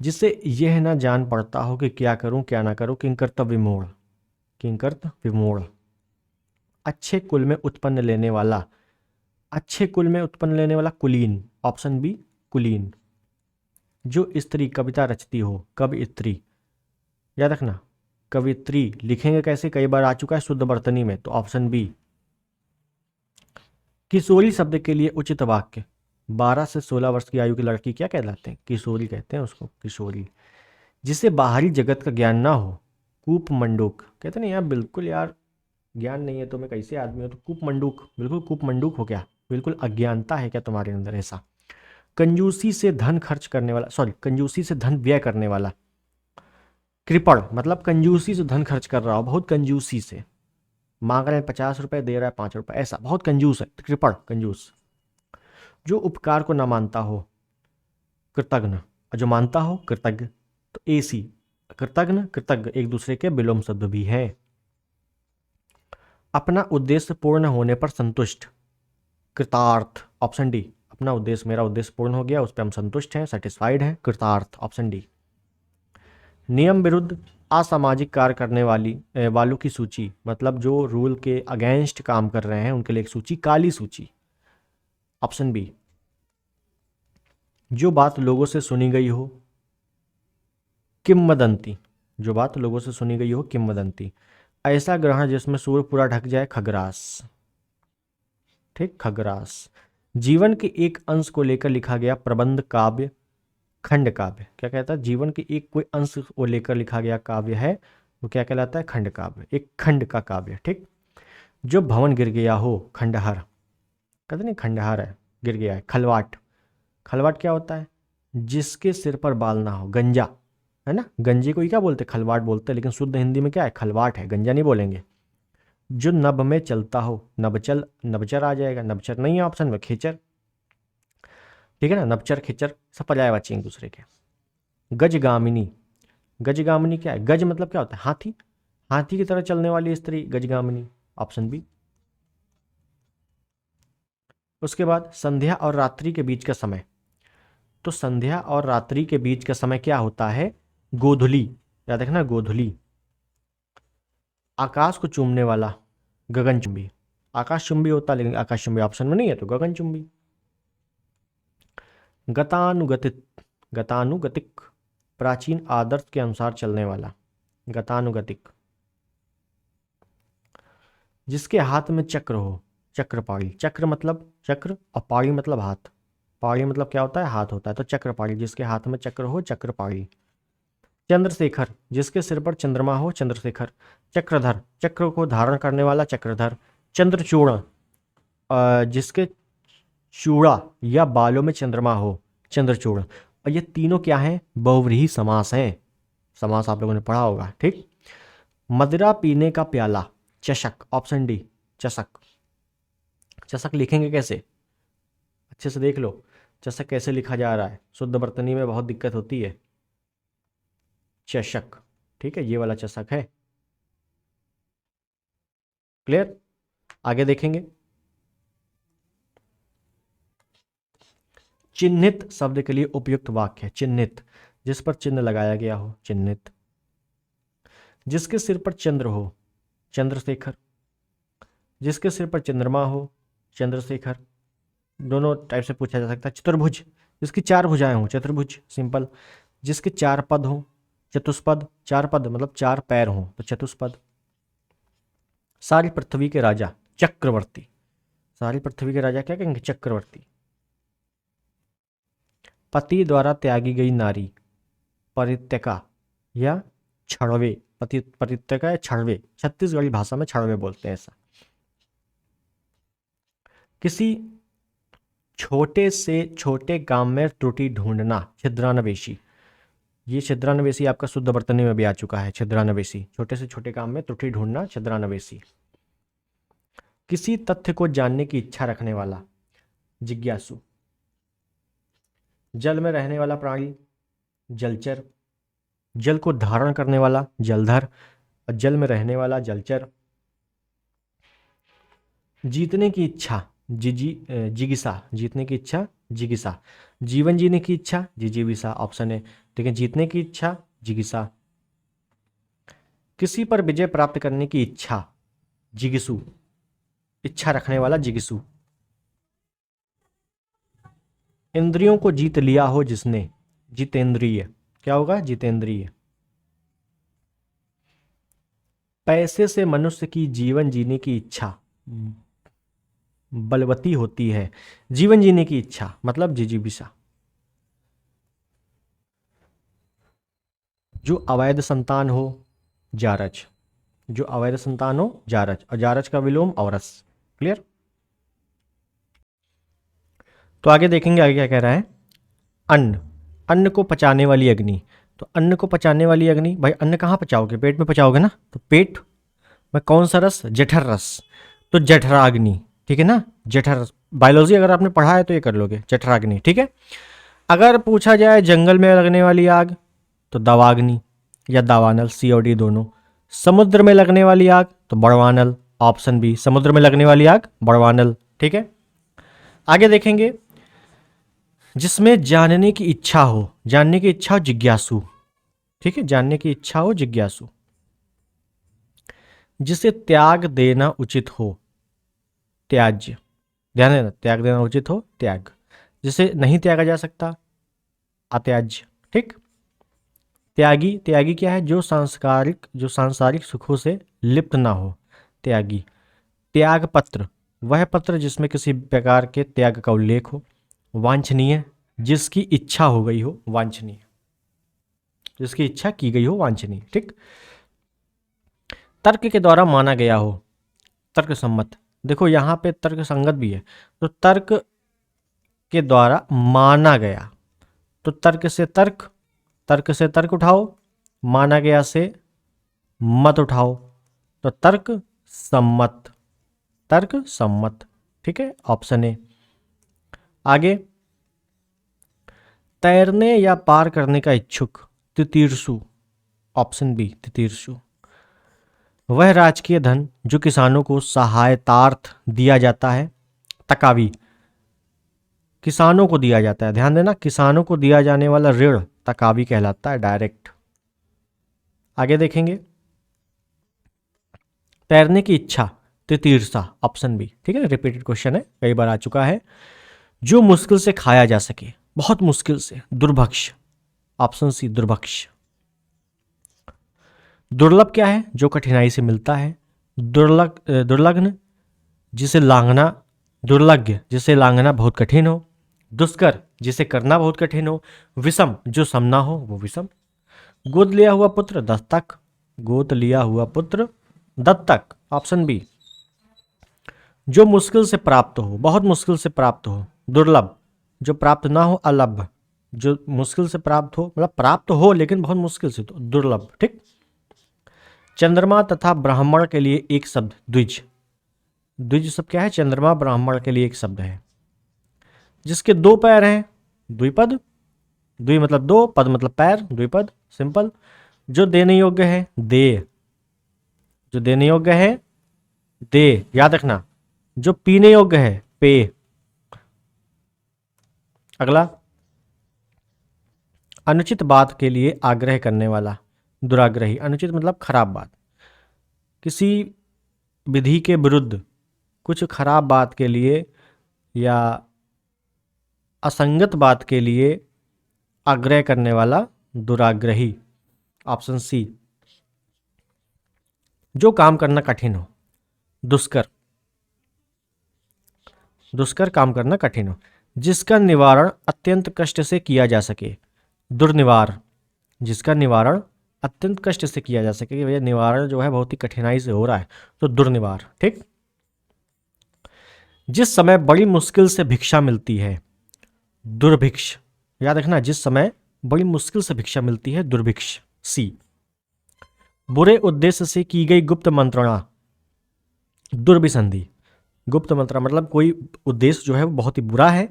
S1: जिसे यह ना जान पड़ता हो कि क्या करूं क्या ना करूं, किंग कर्तव्य विमूढ़, किंग कर्तव्य विमूढ़। अच्छे कुल में उत्पन्न लेने वाला, अच्छे कुल में उत्पन्न लेने वाला, कुलीन, ऑप्शन बी, कुलीन। जो स्त्री कविता रचती हो, कवयित्री, याद रखना, कवित्री लिखेंगे कैसे, कई बार आ चुका है शुद्ध वर्तनी में, तो ऑप्शन बी। किशोरी शब्द के लिए उचित वाक्य, 12 से 16 वर्ष की आयु की लड़की क्या कहलाते हैं? किशोरी कहते हैं उसको, किशोरी। जिसे बाहरी जगत का ज्ञान ना हो, कूपमंडूक कहते हैं ना यार, बिल्कुल यार ज्ञान नहीं है तुम्हें, कैसे आदमी हो तो कूपमंडूक, बिल्कुल कूपमंडूक हो क्या, बिल्कुल अज्ञानता है क्या तुम्हारे अंदर ऐसा। कंजूसी से धन खर्च करने वाला, सॉरी कंजूसी से धन व्यय करने वाला। कृपण मतलब कंजूसी से धन खर्च कर रहा हो, बहुत कंजूसी से, मांग रहे हैं 50 रुपए, दे रहा है 5 रुपए, ऐसा बहुत कंजूस है, कृपण कंजूस। जो उपकार को ना मानता हो, कृतघ्न, और जो मानता हो कृतज्ञ। तो एसी, कृतघ्न कृतज्ञ एक दूसरे के विलोम शब्द भी हैं। अपना उद्देश्य पूर्ण होने पर संतुष्ट, कृतार्थ, ऑप्शन डी। अपना उद्देश्य, मेरा उद्देश्य पूर्ण हो गया, उस पर हम संतुष्ट हैं, सेटिस्फाइड हैं, कृतार्थ, ऑप्शन डी। नियम विरुद्ध असामाजिक कार्य करने वालों की सूची, मतलब जो रूल के अगेंस्ट काम कर रहे हैं उनके लिए एक सूची, काली सूची, ऑप्शन बी। जो बात लोगों से सुनी गई हो, किंवदंती, जो बात लोगों से सुनी गई हो, किंवदंती। ऐसा ग्रहण जिसमें सूर्य पूरा ढक जाए, खग्रास, ठीक, खग्रास। जीवन के एक अंश को लेकर लिखा गया प्रबंध काव्य, खंड काव्य, क्या कहता है, जीवन के एक कोई अंश को लेकर लिखा गया काव्य है वो क्या कहलाता है, खंड काव्य, एक खंड का काव्य, ठीक। जो भवन गिर गया हो, खंडहर, कहते नहीं खंडहर है, गिर गया है। खलवाट, खलवाट क्या होता है, जिसके सिर पर बाल ना हो, गंजा, है ना, गंजे को ही क्या बोलते, खलवाट बोलते हैं, लेकिन शुद्ध हिंदी में क्या है, खलवाट है, गंजा नहीं बोलेंगे। जो नभ में चलता हो, नभचल, नभचर आ जाएगा, नभचर नहीं है ऑप्शन में, खेचर, ठीक है ना, नभचर खेचर सब पर्यायवाची एक दूसरे के। गजगामिनी, गजगामिनी क्या है, गज मतलब क्या होता है, हाथी, हाथी की तरह चलने वाली स्त्री, गजगामिनी, ऑप्शन बी। उसके बाद संध्या और रात्रि के बीच का समय, तो संध्या और रात्रि के बीच का समय क्या होता है, गोधुली, याद रखना गोधुली। आकाश को चूमने वाला, गगनचुंबी, आकाशचुंबी होता है लेकिन आकाशचुंबी ऑप्शन में नहीं है तो गगनचुंबी। गतानुगतिक, गतानुगतिक प्राचीन आदर्श के अनुसार चलने वाला, गतानुगतिक। जिसके हाथ में चक्र हो, चक्रपाणी, चक्र मतलब चक्र और पाणी मतलब हाथ, पाणी मतलब क्या होता है, हाथ होता है, तो चक्रपाणी, जिसके हाथ में चक्र हो, चक्रपाणी। चंद्रशेखर, जिसके सिर पर चंद्रमा हो, चंद्रशेखर। चक्रधर, चक्र को धारण करने वाला, चक्रधर। चंद्रचूर्ण, जिसके चूड़ा या बालों में चंद्रमा हो, चंद्रचूर्ण। और ये तीनों क्या हैं, बहुव्रीहि समास हैं, समास आप लोगों ने पढ़ा होगा, ठीक। मदिरा पीने का प्याला, चषक, ऑप्शन डी, चषक। चषक लिखेंगे कैसे, अच्छे से देख लो, चषक कैसे लिखा जा रहा है, शुद्ध वर्तनी में बहुत दिक्कत होती है, चषक, ठीक है, ये वाला चषक है, क्लियर। आगे देखेंगे, चिन्हित शब्द के लिए उपयुक्त वाक्य, चिन्हित, जिस पर चिन्ह लगाया गया हो, चिन्हित। जिसके सिर पर चंद्र हो, चंद्रशेखर। जिसके सिर पर चंद्रमा हो, चंद्रशेखर। दोनों टाइप से पूछा जा सकता है। चतुर्भुज, जिसकी 4 भुजाएं हो, चतुर्भुज, सिंपल। जिसके 4 पद हो, चतुष्पद, 4 पद मतलब 4 पैर हो तो चतुष्पद। सारी पृथ्वी के राजा, चक्रवर्ती, सारी पृथ्वी के राजा क्या कहेंगे, चक्रवर्ती। पति द्वारा त्यागी गई नारी, परित्यका या छड़वे, पति परित्यका या छड़वे, छत्तीसगढ़ी भाषा में छड़वे बोलते हैं ऐसा। किसी छोटे से छोटे काम में त्रुटि ढूंढना, छिद्रान्वेषी। ये छिद्रान्वेषी आपका शुद्ध वर्तनी में भी आ चुका है, छिद्रान्वेषी, छोटे से छोटे काम में त्रुटि ढूंढना, छिद्रान्वेषी। किसी तथ्य को जानने की इच्छा रखने वाला, जिज्ञासु। जल में रहने वाला प्राणी, जलचर। जल को धारण करने वाला, जलधर, और जल में रहने वाला, जलचर। जीतने की इच्छा, जिगिसा, जीतने की इच्छा, जिगिसा। जीवन जीने की इच्छा, जिजीविसा, ऑप्शन है, ठीक है, जीतने की इच्छा, जिगिसा। किसी पर विजय प्राप्त करने की इच्छा, जिगिसु, इच्छा रखने वाला, जिगिसु। इंद्रियों को जीत लिया हो जिसने, जितेंद्रिय, क्या होगा, जितेंद्रिय। पैसे से मनुष्य की जीवन जीने की इच्छा, बलवती होती है। जीवन जीने की इच्छा मतलब जिजीविषा। जो अवैध संतान हो जारज, जो अवैध संतान हो जारज, और जारज का विलोम औरस। क्लियर। तो आगे देखेंगे, आगे क्या कह रहा है। अन्न, अन्न को पचाने वाली अग्नि। तो अन्न को पचाने वाली अग्नि, भाई अन्न कहाँ पचाओगे, पेट में पचाओगे ना, तो पेट में कौन सा रस, जठर रस, तो जठराग्नि। ठीक है ना, जठर रस। बायोलॉजी अगर आपने पढ़ा है तो ये कर लोगे, जठराग्नि। ठीक है। अगर पूछा जाए जंगल में लगने वाली आग, तो दवाग्नि या दावानल, सी और डी दोनों। समुद्र में लगने वाली आग, तो बड़वानल, ऑप्शन बी, समुद्र में लगने वाली आग बड़वानल। ठीक है। आगे देखेंगे, जिसमें जानने की इच्छा हो, जानने की इच्छा हो जिज्ञासु। ठीक है, जानने की इच्छा हो जिज्ञासु। जिसे त्याग देना उचित हो, त्याज्य। ध्यान देना, त्याग देना उचित हो, त्याग। जिसे नहीं त्यागा जा सकता, अत्याज्य। ठीक। त्यागी, त्यागी क्या है, जो सांसारिक सुखों से लिप्त ना हो, त्यागी। त्याग पत्र, वह पत्र जिसमें किसी प्रकार के त्याग का उल्लेख हो। वांछनीय, जिसकी इच्छा हो गई हो, वांछनीय, जिसकी इच्छा की गई हो, वांछनीय। ठीक। तर्क के द्वारा माना गया हो, तर्क सम्मत। देखो यहां पे तर्क संगत भी है, तो तर्क के द्वारा माना गया, तो तर्क से तर्क, तर्क से तर्क उठाओ, माना गया से मत उठाओ, तो तर्क सम्मत, तर्क सम्मत। ठीक है, ऑप्शन ए। आगे, तैरने या पार करने का इच्छुक, तितीर्षु, ऑप्शन बी, तितीर्षु। वह राजकीय धन जो किसानों को सहायतार्थ दिया जाता है, तकावी, किसानों को दिया जाता है। ध्यान देना, किसानों को दिया जाने वाला ऋण तकावी कहलाता है, डायरेक्ट। आगे देखेंगे, तैरने की इच्छा, तितीर्षा, ऑप्शन बी। ठीक है, रिपीटेड क्वेश्चन है, कई बार आ चुका है। जो मुश्किल से खाया जा सके, बहुत मुश्किल से, दुर्भक्ष, ऑप्शन सी, दुर्भक्ष। दुर्लभ क्या है, जो कठिनाई से मिलता है। दुर्लग्न, जिसे लांघना, दुर्लग्य, जिसे लांघना बहुत कठिन हो। दुष्कर, जिसे करना बहुत कठिन हो। विषम, जो सम ना हो, वो विषम। गोद लिया हुआ पुत्र, दत्तक, गोद लिया हुआ पुत्र दत्तक, ऑप्शन बी। जो मुश्किल से प्राप्त हो, बहुत मुश्किल से प्राप्त हो। दुर्लभ, जो प्राप्त ना हो, अलभ, जो मुश्किल से प्राप्त हो, मतलब प्राप्त हो लेकिन बहुत मुश्किल से, तो दुर्लभ। ठीक। चंद्रमा तथा ब्राह्मण के लिए एक शब्द, द्विज। द्विज शब्द क्या है, चंद्रमा ब्राह्मण के लिए एक शब्द है। जिसके दो पैर हैं, द्विपद, द्वि मतलब दो, पद मतलब पैर, द्विपद, सिंपल। जो देने योग्य है, दे, जो देने योग्य है, दे, याद रखना। जो पीने योग्य है, पे। अगला, अनुचित बात के लिए आग्रह करने वाला, दुराग्रही। अनुचित मतलब खराब बात, किसी विधि के विरुद्ध कुछ खराब बात के लिए या असंगत बात के लिए आग्रह करने वाला, दुराग्रही, ऑप्शन सी। जो काम करना कठिन हो, दुष्कर, दुष्कर काम करना कठिन हो। जिसका निवारण अत्यंत कष्ट से किया जा सके, दुर्निवार, जिसका निवारण अत्यंत कष्ट से किया जा सके, कि भैया निवारण जो है बहुत ही कठिनाई से हो रहा है, तो दुर्निवार। ठीक। जिस समय बड़ी मुश्किल से भिक्षा मिलती है, दुर्भिक्ष, याद रखना, जिस समय बड़ी मुश्किल से भिक्षा मिलती है, दुर्भिक्ष, सी। बुरे उद्देश्य से की गई गुप्त मंत्रणा, दुर्विसंधि। गुप्त मंत्रणा मतलब कोई उद्देश्य जो है वो बहुत ही बुरा है,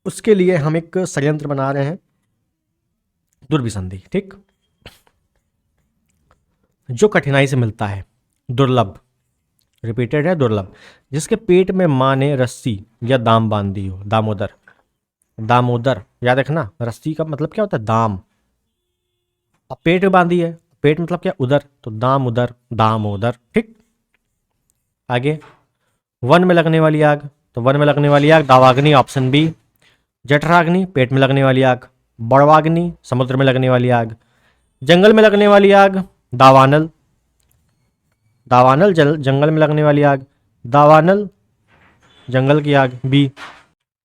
S1: उसके लिए हम एक षड्यंत्र बना रहे हैं, दुर्विसंधि। ठीक। जो कठिनाई से मिलता है, दुर्लभ, रिपीटेड है, दुर्लभ। जिसके पेट में माँ ने रस्सी या दाम बांध दी हो, दामोदर, दामोदर, याद रखना, रस्सी का मतलब क्या होता है, दाम। अब पेट में बांधी है, पेट मतलब क्या, उदर, तो दाम उदर, दामोदर। ठीक। आगे, वन में लगने वाली आग, तो वन में लगने वाली आग दावाग्नि, ऑप्शन बी। जठराग्नि, पेट में लगने वाली आग। बड़वाग्नि, समुद्र में लगने वाली आग। जंगल में लगने वाली आग, दावानल, दावानल जंगल में लगने वाली आग। दावानल जंगल की आग, बी।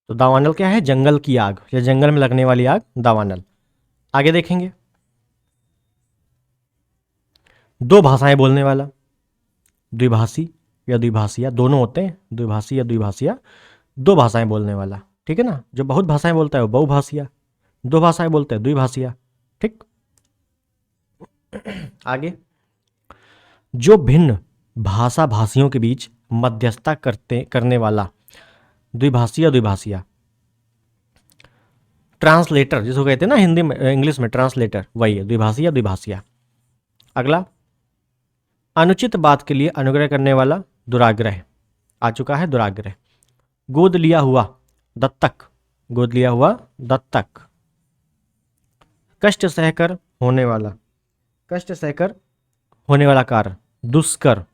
S1: तो दावानल क्या है? जंगल की आग या जंगल में लगने वाली आग, दावानल। आगे देखेंगे, दो भाषाएं बोलने वाला, द्विभाषी या द्विभाषिया, दोनों होते हैं, द्विभाषी या द्विभाषिया, दो भाषाएं बोलने वाला। ठीक है ना, जो बहुत भाषाएं बोलता है वो बहुभाषिया, दो भाषाएं बोलते हैं द्विभाषिया। ठीक। आगे, जो भिन्न भाषा भाषियों के बीच मध्यस्थता करने वाला, द्विभाषी या द्विभाषिया। ट्रांसलेटर जिसको कहते हैं ना हिंदी में, इंग्लिश में ट्रांसलेटर, वही है, द्विभाषी या द्विभाषिया। अगला, अनुचित बात के लिए अनुग्रह करने वाला, दुराग्रह। आ चुका है दुराग्रह। गोद लिया हुआ, दत्तक, गोद लिया हुआ, दत्तक। कष्ट सहकर होने वाला, कष्ट सहकर होने वाला कार्य, दुष्कर।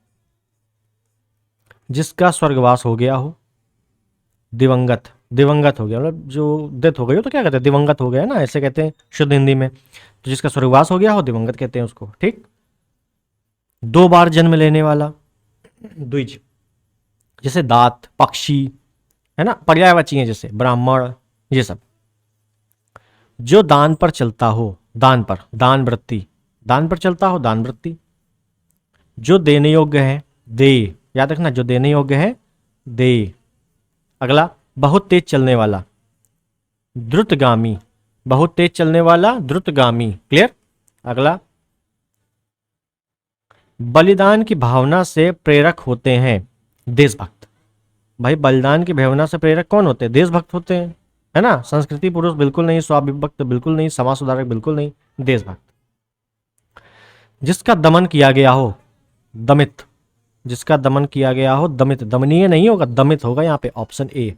S1: जिसका स्वर्गवास हो गया हो, दिवंगत, दिवंगत हो गया मतलब जो डेथ हो गई हो तो क्या कहते हैं? दिवंगत हो गया ना, ऐसे कहते हैं शुद्ध हिंदी में। तो जिसका स्वर्गवास हो गया हो, दिवंगत कहते हैं उसको। ठीक। दो बार जन्म लेने वाला, द्विज, जैसे दात, पक्षी, है ना, पर्यायवाची हैं जैसे ब्राह्मण, ये सब। जो दान पर चलता हो, दान पर, दान वृत्ति, दान पर चलता हो, दान वृत्ति। जो देने योग्य है, दे, याद रखना, जो देने योग्य है, दे। अगला, बहुत तेज चलने वाला, द्रुतगामी, बहुत तेज चलने वाला, द्रुतगामी। क्लियर। अगला, बलिदान की भावना से प्रेरक होते हैं, देशभक्त। भाई बलिदान की भावना से प्रेरक कौन होते हैं? देशभक्त होते हैं, है ना। संस्कृति पुरुष बिल्कुल नहीं, स्वाभिभक्त बिल्कुल नहीं, समाज सुधारक बिल्कुल नहीं, देशभक्त। जिसका दमन किया गया हो, दमित, जिसका दमन किया गया हो, दमित, दमनीय नहीं होगा, दमित होगा यहाँ पे, ऑप्शन ए।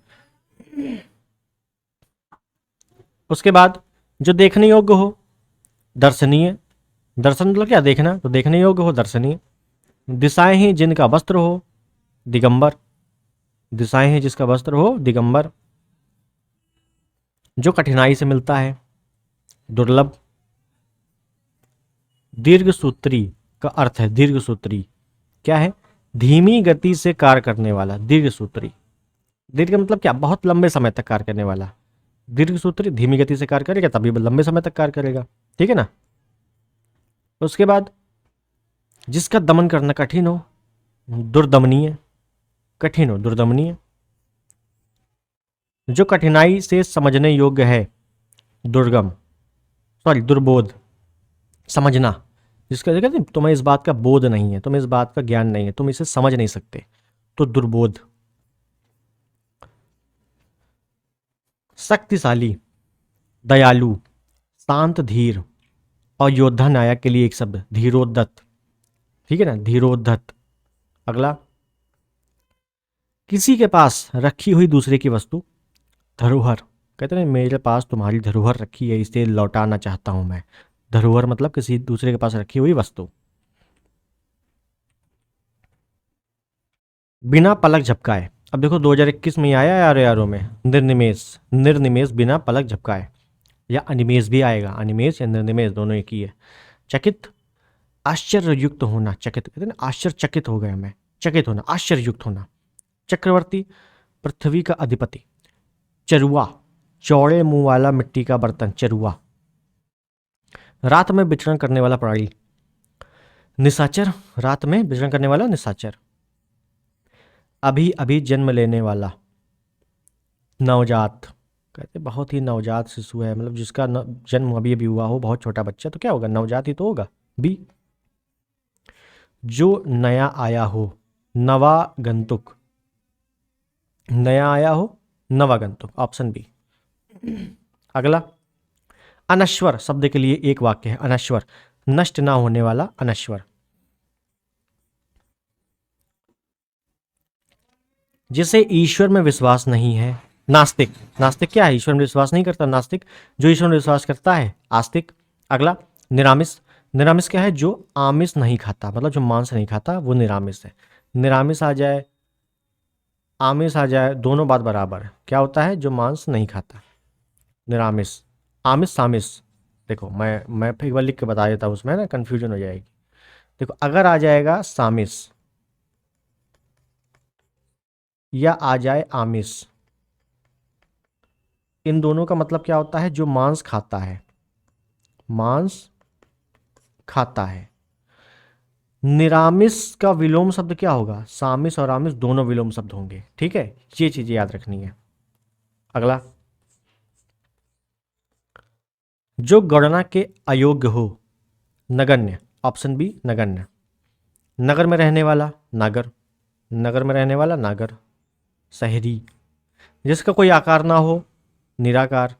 S1: उसके बाद, जो देखने योग्य हो, दर्शनीय, दर्शन मतलब क्या? देखना, तो देखने योग्य हो, दर्शनीय। दिशाएं ही जिनका वस्त्र हो, दिगंबर, दिशाएं हैं जिसका वस्त्र हो, दिगंबर। जो कठिनाई से मिलता है, दुर्लभ। दीर्घसूत्री का अर्थ है, दीर्घसूत्री क्या है? धीमी गति से कार्य करने वाला, दीर्घसूत्री। दीर्घ मतलब क्या? बहुत लंबे समय तक कार्य करने वाला। दीर्घसूत्री धीमी गति से कार्य करेगा तभी लंबे समय तक कार्य करेगा। ठीक है ना। उसके बाद, जिसका दमन करना कठिन हो, दुर्दमनीय, कठिन हो, दुर्दमनीय। जो कठिनाई से समझने योग्य है, दुर्गम, सॉरी दुर्बोध, समझना, जिसका कहते हैं तुम्हें इस बात का बोध नहीं है, तुम्हें इस बात का ज्ञान नहीं है, तुम इसे समझ नहीं सकते, तो दुर्बोध। शक्तिशाली, दयालु, शांत, धीर, और योद्धा नायक के लिए एक शब्द, धीरोद्धत। ठीक है ना, धीरोद्धत। अगला, किसी के पास रखी हुई दूसरे की वस्तु, धरोहर। कहते हैं मेरे पास तुम्हारी धरोहर रखी है, इसे लौटाना चाहता हूं मैं। धरोहर मतलब किसी दूसरे के पास रखी हुई वस्तु। बिना पलक झपकाए, अब देखो 2021 में ही आया है यारों में, निर्निमेष, निर्निमेष बिना पलक झपकाए, या अनिमेष भी आएगा, अनिमेष या निर्निमेष दोनों एक ही है। चकित, आश्चर्ययुक्त होना, चकित कहते हैं ना, आश्चर्यचकित हो गया मैं, चकित होना, आश्चर्ययुक्त होना। चक्रवर्ती, पृथ्वी का अधिपति। चरुआ, चौड़े मुंह वाला मिट्टी का बर्तन, चरुआ। रात में विचरण करने वाला प्राणी, निशाचर, रात में विचरण करने वाला निशाचर। अभी अभी जन्म लेने वाला, नवजात, कहते बहुत ही नवजात शिशु है, मतलब जिसका जन्म अभी अभी हुआ हो, बहुत छोटा बच्चा, तो क्या होगा? नवजात ही तो होगा, बी। जो नया आया हो, नवागंतुक, नया आया हो, नवागंतुक, ऑप्शन बी। अगला, अनश्वर शब्द के लिए एक वाक्य है, अनश्वर, नष्ट ना होने वाला, अनश्वर। जिसे ईश्वर में विश्वास नहीं है, नास्तिक, नास्तिक क्या है? ईश्वर में विश्वास नहीं करता, नास्तिक। जो ईश्वर में विश्वास करता है, आस्तिक। अगला, निरामिष, निरामिष क्या है? जो आमिष नहीं खाता, मतलब जो मांस नहीं खाता, वो निरामिष है। निरामिष आ जाए, आमिष आ जाए, दोनों बात बराबर है। क्या होता है? जो मांस नहीं खाता, निरामिष। आमिष सामिष, देखो मैं फिर एक बार लिख के बता देता हूँ, उसमें ना कन्फ्यूजन हो जाएगी। देखो अगर आ जाएगा सामिष, या आ जाए आमिष। इन दोनों का मतलब क्या होता है? जो मांस खाता है, मांस खाता है। निरामिष का विलोम शब्द क्या होगा? सामिस और आमिष दोनों विलोम शब्द होंगे। ठीक है, ये चीजें याद रखनी है। अगला, जो गणना के अयोग्य हो, नगण्य। ऑप्शन बी नगण्य। नगर में रहने वाला, नागर। नगर में रहने वाला, नागर। शहरी, जिसका कोई आकार ना हो, निराकार।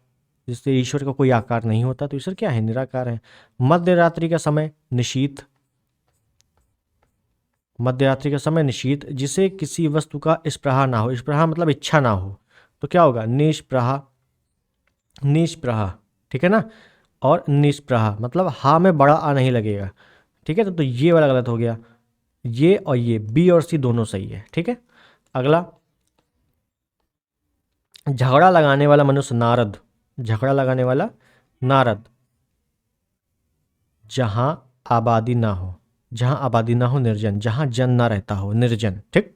S1: जिससे ईश्वर का कोई आकार नहीं होता तो ईश्वर क्या है? निराकार है। मध्य रात्रि का समय, निशीथ। मध्य रात्रि का समय निशीथ। जिसे किसी वस्तु का स्पृहा ना हो, स्पृहा मतलब इच्छा ना हो, तो क्या होगा? निष्प्रहा। निष्प्रहा, ठीक है ना। और निष्प्रहा मतलब हा में बड़ा आ नहीं लगेगा। ठीक है, तो ये वाला गलत हो गया। ये और ये बी और सी दोनों सही है। ठीक है, अगला, झगड़ा लगाने वाला मनुष्य, नारद। झगड़ा लगाने वाला, नारद। जहां आबादी ना हो, जहां आबादी ना हो, निर्जन। जहां जन ना रहता हो, निर्जन। ठीक,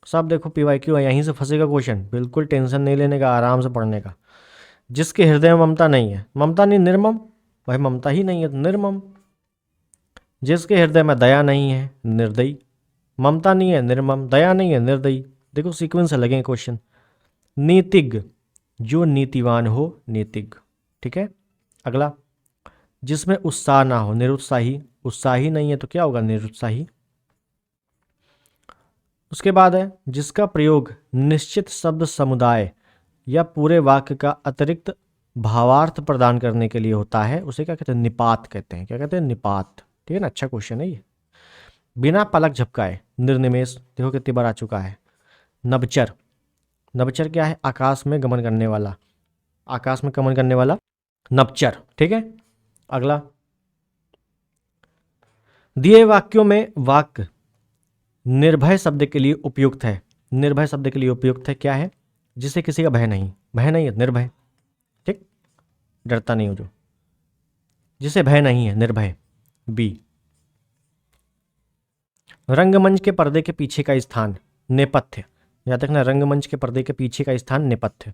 S1: सब देखो पीवाईक्यू है, यहीं से फंसेगा क्वेश्चन। बिल्कुल टेंशन नहीं लेने का, आराम से पढ़ने का। जिसके हृदय में ममता नहीं है, ममता नहीं, निर्मम। भाई ममता ही नहीं है तो निर्मम। जिसके हृदय में दया नहीं है, निर्दयी। ममता नहीं है, निर्मम। दया नहीं है, निर्दयी। देखो सीक्वेंस से लगे क्वेश्चन। नीतिज्ञ, जो नीतिवान हो, नीतिज्ञ। ठीक है, अगला, जिसमें उत्साह ना हो, निरुत्साही। उत्साही नहीं है तो क्या होगा? निरुत्साही। उसके बाद है, जिसका प्रयोग निश्चित शब्द समुदाय या पूरे वाक्य का अतिरिक्त भावार्थ प्रदान करने के लिए होता है, उसे क्या कहते हैं? निपात कहते हैं। क्या कहते हैं? निपात। ठीक है ना, अच्छा क्वेश्चन है ये। बिना पलक झपकाए, निर्निमेष। देखो कितनी बार आ चुका है। नभचर, नभचर क्या है? आकाश में गमन करने वाला, आकाश में गमन करने वाला, नभचर। ठीक है, अगला, दिए वाक्यों में वाक्य निर्भय शब्द के लिए उपयुक्त है। निर्भय शब्द के लिए उपयुक्त है क्या है? जिसे किसी का भय नहीं, भय नहीं है, निर्भय। ठीक, डरता नहीं हो जो, जिसे भय नहीं है, निर्भय। बी। रंगमंच के पर्दे के पीछे का स्थान, नेपथ्य। याद रखना, रंगमंच के पर्दे के पीछे का स्थान नेपथ्य।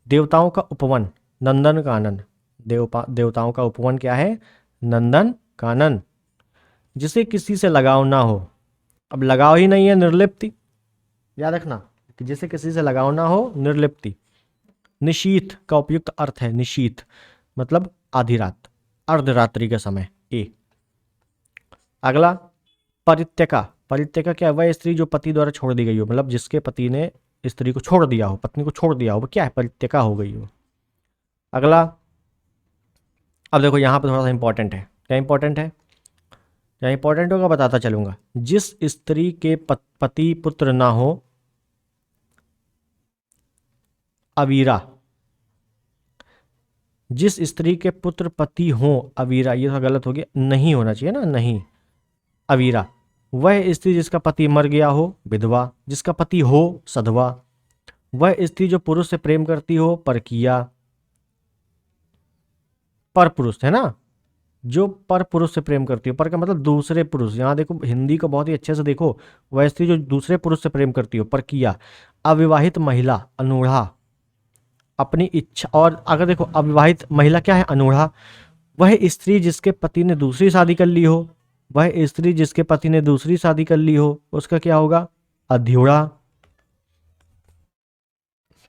S1: देवताओं का उपवन, नंदन कानन। देवताओं का उपवन क्या है? नंदन कानन। जिसे किसी से लगाव ना हो, अब लगाव ही नहीं है, निर्लिप्ति। याद रखना कि जिसे किसी से लगाव ना हो, निर्लिप्ति। निशीथ का उपयुक्त अर्थ है निशीथ, मतलब आधी रात, अर्धरात्रि का समय। ए। अगला, परित्यका। परित्यका क्या है? वह स्त्री जो पति द्वारा छोड़ दी गई हो, मतलब जिसके पति ने स्त्री को छोड़ दिया हो, पत्नी को छोड़ दिया हो, वो क्या है? परित्यका हो गई हो। अगला, अब देखो यहां पर थोड़ा सा इंपॉर्टेंट है। क्या इंपॉर्टेंट है? क्या इंपॉर्टेंट होगा बताता चलूंगा। जिस स्त्री के पति पुत्र ना हो, अवीरा। जिस स्त्री के पुत्र पति हो, अवीरा। ये थोड़ा गलत हो गया, नहीं होना चाहिए ना, नहीं, अवीरा। वह स्त्री जिसका पति मर गया हो, विधवा। जिसका पति हो, सधवा। वह स्त्री जो पुरुष से प्रेम करती हो, परकिया। पर पुरुष है ना, जो पर पुरुष से प्रेम करती हो, पर का मतलब दूसरे पुरुष। यहां देखो हिंदी को बहुत ही अच्छे से देखो। वह स्त्री जो दूसरे पुरुष से प्रेम करती हो, परकिया। अविवाहित महिला, अनूढ़ा। अपनी इच्छा, और अगर देखो अविवाहित महिला क्या है? अनूढ़ा। वह स्त्री जिसके पति ने दूसरी शादी कर ली हो, वह स्त्री जिसके पति ने दूसरी शादी कर ली हो, उसका क्या होगा? अध्युड़ा।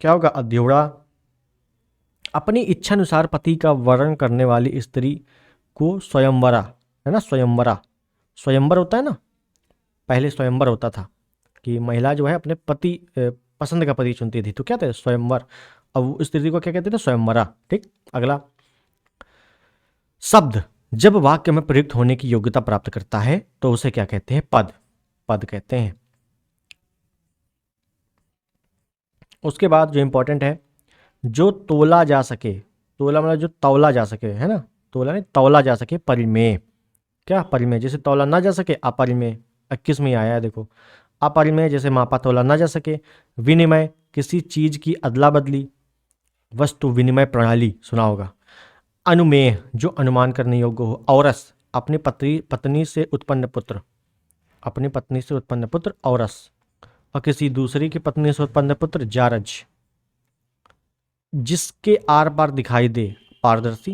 S1: क्या होगा? अध्युड़ा। अपनी इच्छा अनुसार पति का वर्ण करने वाली स्त्री को स्वयंवरा, है ना, स्वयंवरा। स्वयंवर होता है ना, पहले स्वयंवर होता था कि महिला जो है अपने पति पसंद का पति चुनती थी, तो क्या था? स्वयंवर। अब उस स्त्री को क्या कहते थे? स्वयंवरा। ठीक, अगला, शब्द जब वाक्य में प्रयुक्त होने की योग्यता प्राप्त करता है तो उसे क्या कहते हैं? पद। पद कहते हैं। उसके बाद जो इंपॉर्टेंट है, जो तोला जा सके। तोला मतलब जो तौला जा सके, है ना, तोला नहीं, तौला जा सके, परिमेय। क्या? परिमेय। जैसे तौला ना जा सके, अपरिमेय। 21 में आया है देखो, अपरिमेय जैसे मापा तोला ना जा सके। विनिमय, किसी चीज की अदला बदली, वस्तु विनिमय प्रणाली सुना होगा। अनुमेय, जो अनुमान करने योग्य हो। औरस, अपनी पत्नी से उत्पन्न पुत्र, अपनी पत्नी से उत्पन्न पुत्र, औरस। और किसी दूसरी की पत्नी से उत्पन्न पुत्र जारज। जिसके आर पार दिखाई दे पारदर्शी।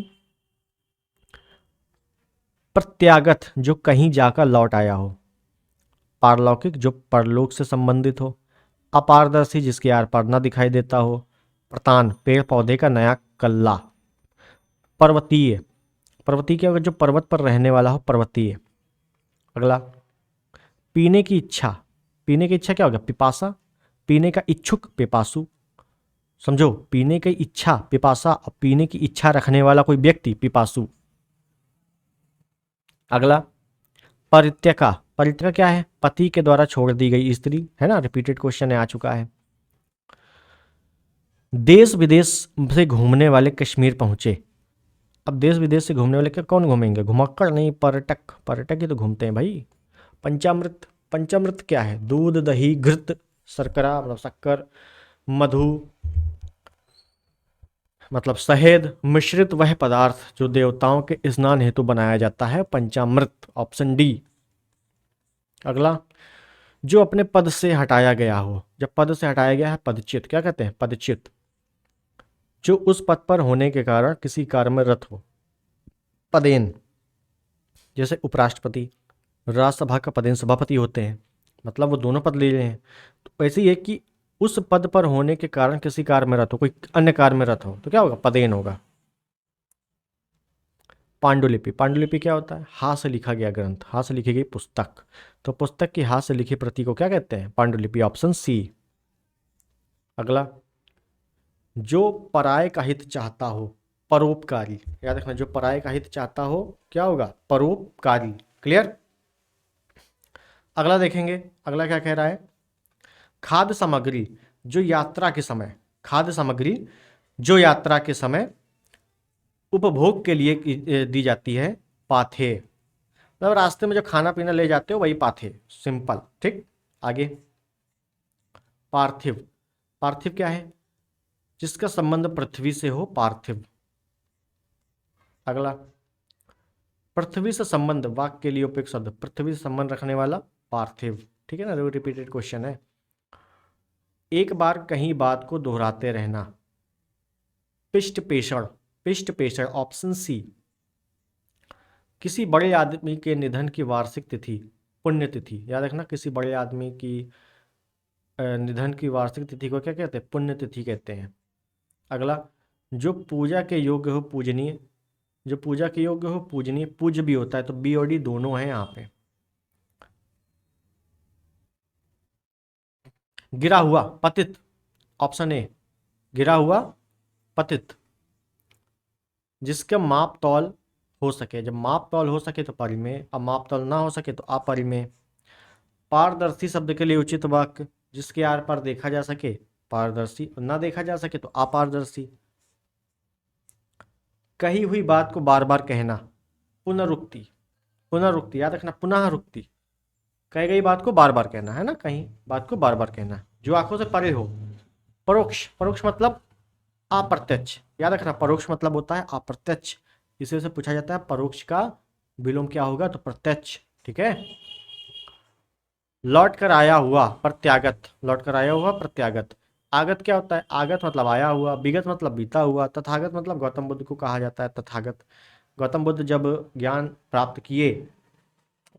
S1: प्रत्यागत जो कहीं जाकर लौट आया हो। पारलौकिक जो परलोक से संबंधित हो। अपारदर्शी जिसके आर पार न दिखाई देता हो। प्रतान पेड़ पौधे का नया कल्ला। पर्वतीय पर्वतीय क्या होगा, जो पर्वत पर रहने वाला हो पर्वतीय। अगला पीने की इच्छा। पीने की इच्छा क्या होगा, पिपासा। पीने का इच्छुक पिपासु। समझो, पीने की इच्छा पिपासा और पीने की इच्छा रखने वाला कोई व्यक्ति पिपासु। अगला परित्यका। परित्यका क्या है, पति के द्वारा छोड़ दी गई स्त्री, है ना, रिपीटेड क्वेश्चन आ चुका है। देश विदेश से घूमने वाले कश्मीर पहुंचे। अब देश विदेश से घूमने वाले क्या, कौन घूमेंगे, घुमक्कड़ नहीं, पर्यटक। पर्यटक ही तो घूमते हैं भाई। पंचामृत। पंचामृत क्या है, दूध दही घृत शर्करा मतलब शक्कर, मधु मतलब शहद मिश्रित वह पदार्थ जो देवताओं के स्नान हेतु बनाया जाता है, पंचामृत, ऑप्शन डी। अगला जो अपने पद से हटाया गया हो। जब पद से हटाया गया है पदच्युत, क्या कहते हैं, पदच्युत। जो उस पद पर होने के कारण किसी कार्य में रत हो। पदेन जैसे उपराष्ट्रपति, राज्यसभा का पदेन सभापति होते हैं, मतलब वो दोनों पद ले रहे हैं। तो ऐसे ही है कि उस पद पर होने के कारण किसी कार्य में रत हो, कोई अन्य कार्य में रत हो, तो क्या होगा, पदेन होगा। पांडुलिपि। पांडुलिपि क्या होता है, हाथ से लिखा गया ग्रंथ, हाथ से लिखी गई पुस्तक। तो पुस्तक की हाथ से लिखी प्रति को क्या कहते हैं, पांडुलिपि, ऑप्शन सी। अगला जो पराये का हित चाहता हो, परोपकारी। याद रखना, जो पराये का हित चाहता हो क्या होगा, परोपकारी। क्लियर। अगला देखेंगे, अगला क्या कह रहा है, खाद्य सामग्री जो यात्रा के समय, खाद्य सामग्री जो यात्रा के समय उपभोग के लिए दी जाती है, पाथे। मतलब रास्ते में जो खाना पीना ले जाते हो वही पाथे, सिंपल। ठीक, आगे पार्थिव। पार्थिव क्या है, जिसका संबंध पृथ्वी से हो, पार्थिव। अगला पृथ्वी से संबंध, वाक्य के लिए उपयुक्त शब्द, पृथ्वी से संबंध रखने वाला पार्थिव। ठीक है ना, रिपीटेड क्वेश्चन है। एक बार कहीं बात को दोहराते रहना, पिष्ट पेषण। पिष्ट पेषण, ऑप्शन सी। किसी बड़े आदमी के निधन की वार्षिक तिथि, पुण्यतिथि। याद रखना, किसी बड़े आदमी की निधन की वार्षिक तिथि को क्या कहते हैं, पुण्यतिथि कहते हैं। अगला जो पूजा के योग्य हो, पूजनीय। जो पूजा के योग्य हो, पूजनीय। पूज्य भी होता है, तो बी और डी दोनों हैं यहाँ पे। गिरा हुआ, पतित, ऑप्शन ए। गिरा हुआ, पतित। जिसका माप तौल हो सके, जब माप तौल हो सके तो परिमेय, अब माप तौल ना हो सके तो अपरिमेय। पारदर्शी शब्द के लिए उचित वाक्य, जिसके आर पार देखा जा सके पारदर्शी, और ना देखा जा सके तो अपारदर्शी। कही हुई बात को बार बार कहना, पुनरुक्ति। पुनरुक्ति, याद रखना, पुनः रुक्ति। कही गई बात को बार बार कहना, है ना, कहीं बात को बार बार कहना जो आंखों से परे हो। परोक्ष। परोक्ष मतलब अप्रत्यक्ष। याद रखना, परोक्ष मतलब होता है अप्रत्यक्ष। इसे से पूछा जाता है परोक्ष का विलोम क्या होगा, तो प्रत्यक्ष। ठीक है। लौट कर आया हुआ, प्रत्यागत। लौट कर आया हुआ, प्रत्यागत। आगत क्या होता है, आगत मतलब आया हुआ, विगत मतलब बीता हुआ, तथागत मतलब गौतम बुद्ध को कहा जाता है तथागत। गौतम बुद्ध जब ज्ञान प्राप्त किए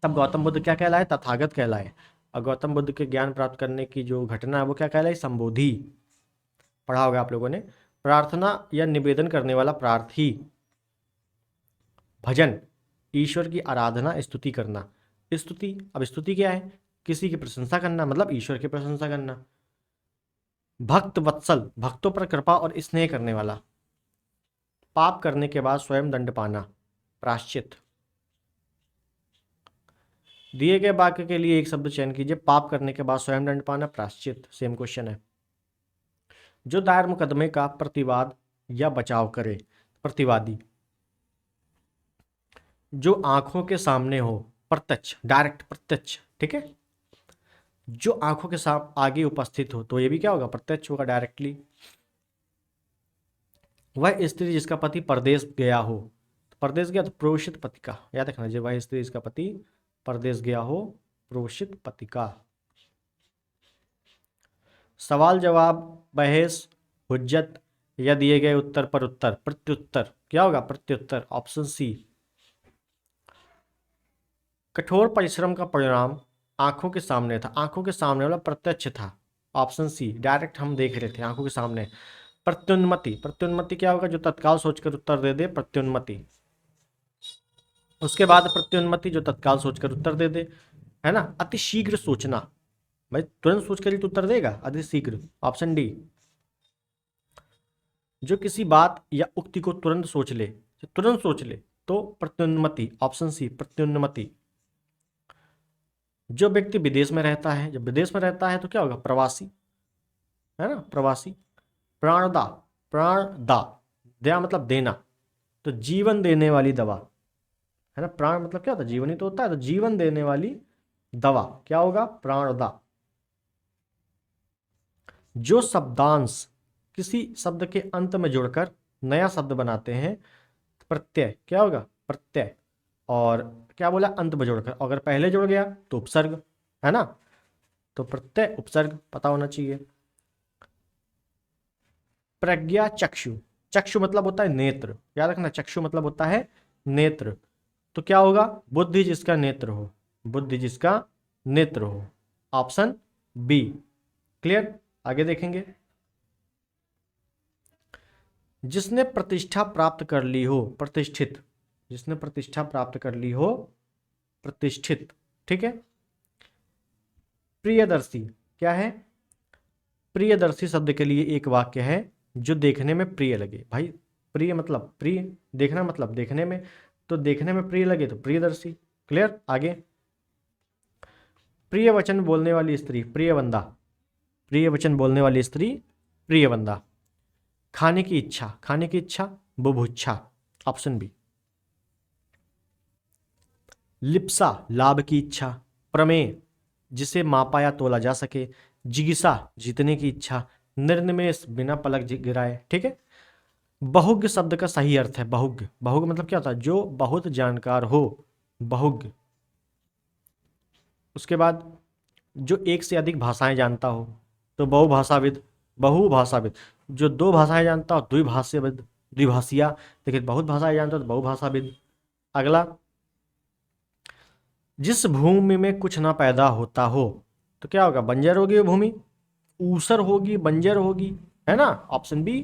S1: तब गौतम बुद्ध क्या कहलाए, तथागत कहलाए। और गौतम बुद्ध के ज्ञान प्राप्त करने की जो घटना है वो क्या कहलाई, संबोधि। पढ़ा होगा आप लोगों ने। प्रार्थना या निवेदन करने वाला प्रार्थी। भजन, ईश्वर की आराधना, स्तुति करना। स्तुति, अब स्तुति क्या है, किसी की प्रशंसा करना, मतलब ईश्वर की प्रशंसा करना। भक्त वत्सल, भक्तों पर कृपा और स्नेह करने वाला। पाप करने के बाद स्वयं दंड पाना, प्राश्चित। दिए गए वाक्य के लिए एक शब्द चयन कीजिए, पाप करने के बाद स्वयं दंड पाना, प्राश्चित। सेम क्वेश्चन है। जो दायर मुकदमे का प्रतिवाद या बचाव करे, प्रतिवादी। जो आंखों के सामने हो, प्रत्यक्ष, डायरेक्ट, प्रत्यक्ष। ठीक है। जो आंखों के साथ आगे उपस्थित हो तो ये भी क्या होगा, प्रत्यक्ष होगा, डायरेक्टली। वह स्त्री जिसका पति परदेश गया हो, परदेश गया तो प्रोषित पति का। याद रखना, जो वह स्त्री जिसका पति परदेश गया हो, प्रोषित पति का। सवाल जवाब, बहस, हुज्जत या दिए गए उत्तर पर उत्तर, प्रत्युत्तर। क्या होगा? प्रत्युत्तर, ऑप्शन सी। कठोर परिश्रम का परिणाम आंखों के सामने था। आंखों के सामने वाला प्रत्यक्ष था, ऑप्शन सी। डायरेक्ट हम देख रहे थे आंखों के सामने। प्रत्युन्मति, प्रत्युन्मति क्या होगा? जो तत्काल सोचकर उत्तर दे दे, प्रत्युन्मति। उसके बाद प्रत्युन्मति, जो तत्काल सोचकर उत्तर दे दे, है ना। अति शीघ्र सोचना, भाई तुरंत सोचकर ही तो उत्तर देगा, अति शीघ्र, ऑप्शन डी। जो किसी बात या उक्ति को तुरंत सोच ले, तुरंत सोच ले, तो प्रत्युन्मति, ऑप्शन सी, प्रत्युन्मति। जो व्यक्ति विदेश में रहता है, जब विदेश में रहता है तो क्या होगा? प्रवासी, है ना, प्रवासी। प्राणदा, प्राणदा, दया मतलब देना, तो जीवन देने वाली दवा, है ना। प्राण मतलब क्या होता है? जीवन ही तो होता है, तो जीवन देने वाली दवा क्या होगा? प्राणदा। जो शब्दांश किसी शब्द के अंत में जुड़कर नया शब्द बनाते हैं, प्रत्यय, क्या होगा? प्रत्यय। और क्या बोला? अंत में जोड़कर, अगर पहले जुड़ गया तो उपसर्ग, है ना, तो प्रत्यय उपसर्ग पता होना चाहिए। प्रज्ञा चक्षु, चक्षु मतलब होता है नेत्र, याद रखना, चक्षु मतलब होता है नेत्र। तो क्या होगा? बुद्धि जिसका नेत्र हो, बुद्धि जिसका नेत्र हो, ऑप्शन बी। क्लियर? आगे देखेंगे। जिसने प्रतिष्ठा प्राप्त कर ली हो, प्रतिष्ठित, जिसने प्रतिष्ठा प्राप्त कर ली हो, प्रतिष्ठित, ठीक है। प्रियदर्शी क्या है? प्रियदर्शी शब्द के लिए एक वाक्य है, जो देखने में प्रिय लगे। भाई प्रिय मतलब प्रिय, देखना मतलब देखने में, तो देखने में प्रिय लगे तो प्रियदर्शी। क्लियर? आगे। प्रिय वचन बोलने वाली स्त्री प्रियवंदा, प्रिय वचन बोलने वाली स्त्री प्रियवंदा। खाने की इच्छा, खाने की इच्छा बुभुक्षा, ऑप्शन बी। लिप्सा लाभ की इच्छा, प्रमेय जिसे मापा या तोला जा सके, जिज्ञासा जीतने की इच्छा, निर्निमेष बिना पलक गिराए, ठीक है। बहुज्ञ शब्द का सही अर्थ है बहुज्ञ, बहुज्ञ मतलब क्या होता है? जो बहुत जानकार हो, बहुज्ञ। उसके बाद जो एक से अधिक भाषाएं जानता हो, तो बहुभाषाविद, बहुभाषाविद। जो दो भाषाएं जानता हो, द्विभाषाविद, द्विभाषिया। लेकिन बहुत भाषाएं जानता हो तो बहुभाषाविद। अगला, जिस भूमि में कुछ ना पैदा होता हो, तो क्या होगा? बंजर होगी वो भूमि, ऊसर होगी, बंजर होगी, है ना, ऑप्शन बी।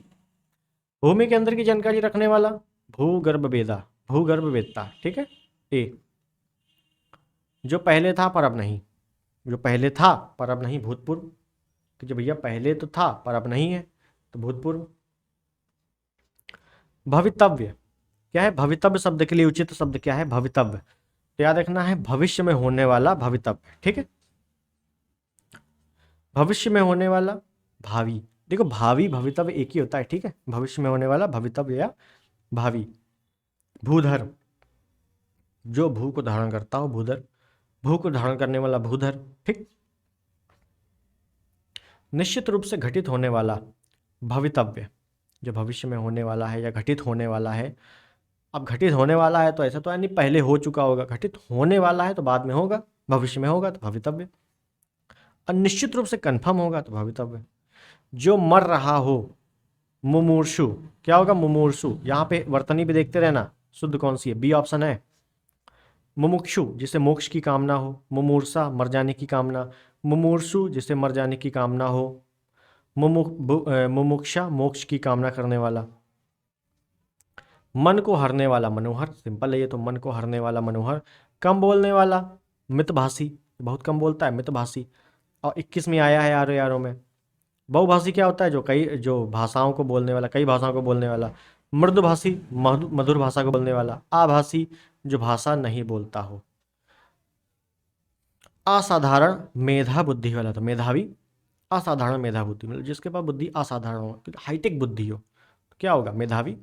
S1: भूमि के अंदर की जानकारी रखने वाला, भूगर्भ वेदा, भूगर्भ वेदता, ठीक है, ए। जो पहले था पर अब नहीं, जो पहले था पर अब नहीं, भूतपूर्व। कि जो भैया पहले तो था पर अब नहीं है, तो भूतपूर्व। भवितव्य क्या है? भवितव्य शब्द के लिए उचित शब्द क्या है? भवितव्य। तो याद रखना है भविष्य में होने वाला भवितव्य, ठीक है। भविष्य में होने वाला भावी, देखो भावी भवितव्य एक ही होता है, ठीक है। भविष्य में होने वाला भवितव्य या भावी। भूधर, जो भू को धारण करता हो, भूधर, भू को धारण करने वाला भूधर, ठीक। निश्चित रूप से घटित होने वाला भवितव्य, जो भविष्य में होने वाला है या घटित होने वाला है। अब घटित होने वाला है तो ऐसा तो है नहीं पहले हो चुका होगा, घटित होने वाला है तो बाद में होगा, भविष्य में होगा तो भवितव्य। और निश्चित रूप से कन्फर्म होगा तो भवितव्य। जो मर रहा हो, मुमूर्षु, क्या होगा? मुमूर्षु। यहाँ पे वर्तनी भी देखते रहना शुद्ध कौन सी है, बी ऑप्शन है। मुमुक्षु जिसे मोक्ष की कामना हो, मुमूर्षा मर जाने की कामना, मुमूर्षु जिसे मर जाने की कामना हो, मुमुक्षा मोक्ष की कामना करने वाला। मन को हरने वाला मनोहर, सिंपल है ये तो, मन को हरने वाला मनोहर। कम बोलने वाला मितभाषी, बहुत कम बोलता है, मितभाषी। और 21 में आया है यारो यारों में। बहुभाषी क्या होता है? जो कई, जो भाषाओं को बोलने वाला, कई भाषाओं को बोलने वाला। मृदुभाषी मधुर भाषा को बोलने वाला। आभासी जो भाषा नहीं बोलता हो। असाधारण मेधा बुद्धि वाला, तो मेधावी। असाधारण मेधा बुद्धि मतलब जिसके पास बुद्धि असाधारण हो, हाईटेक बुद्धि हो, तो क्या होगा? मेधावी।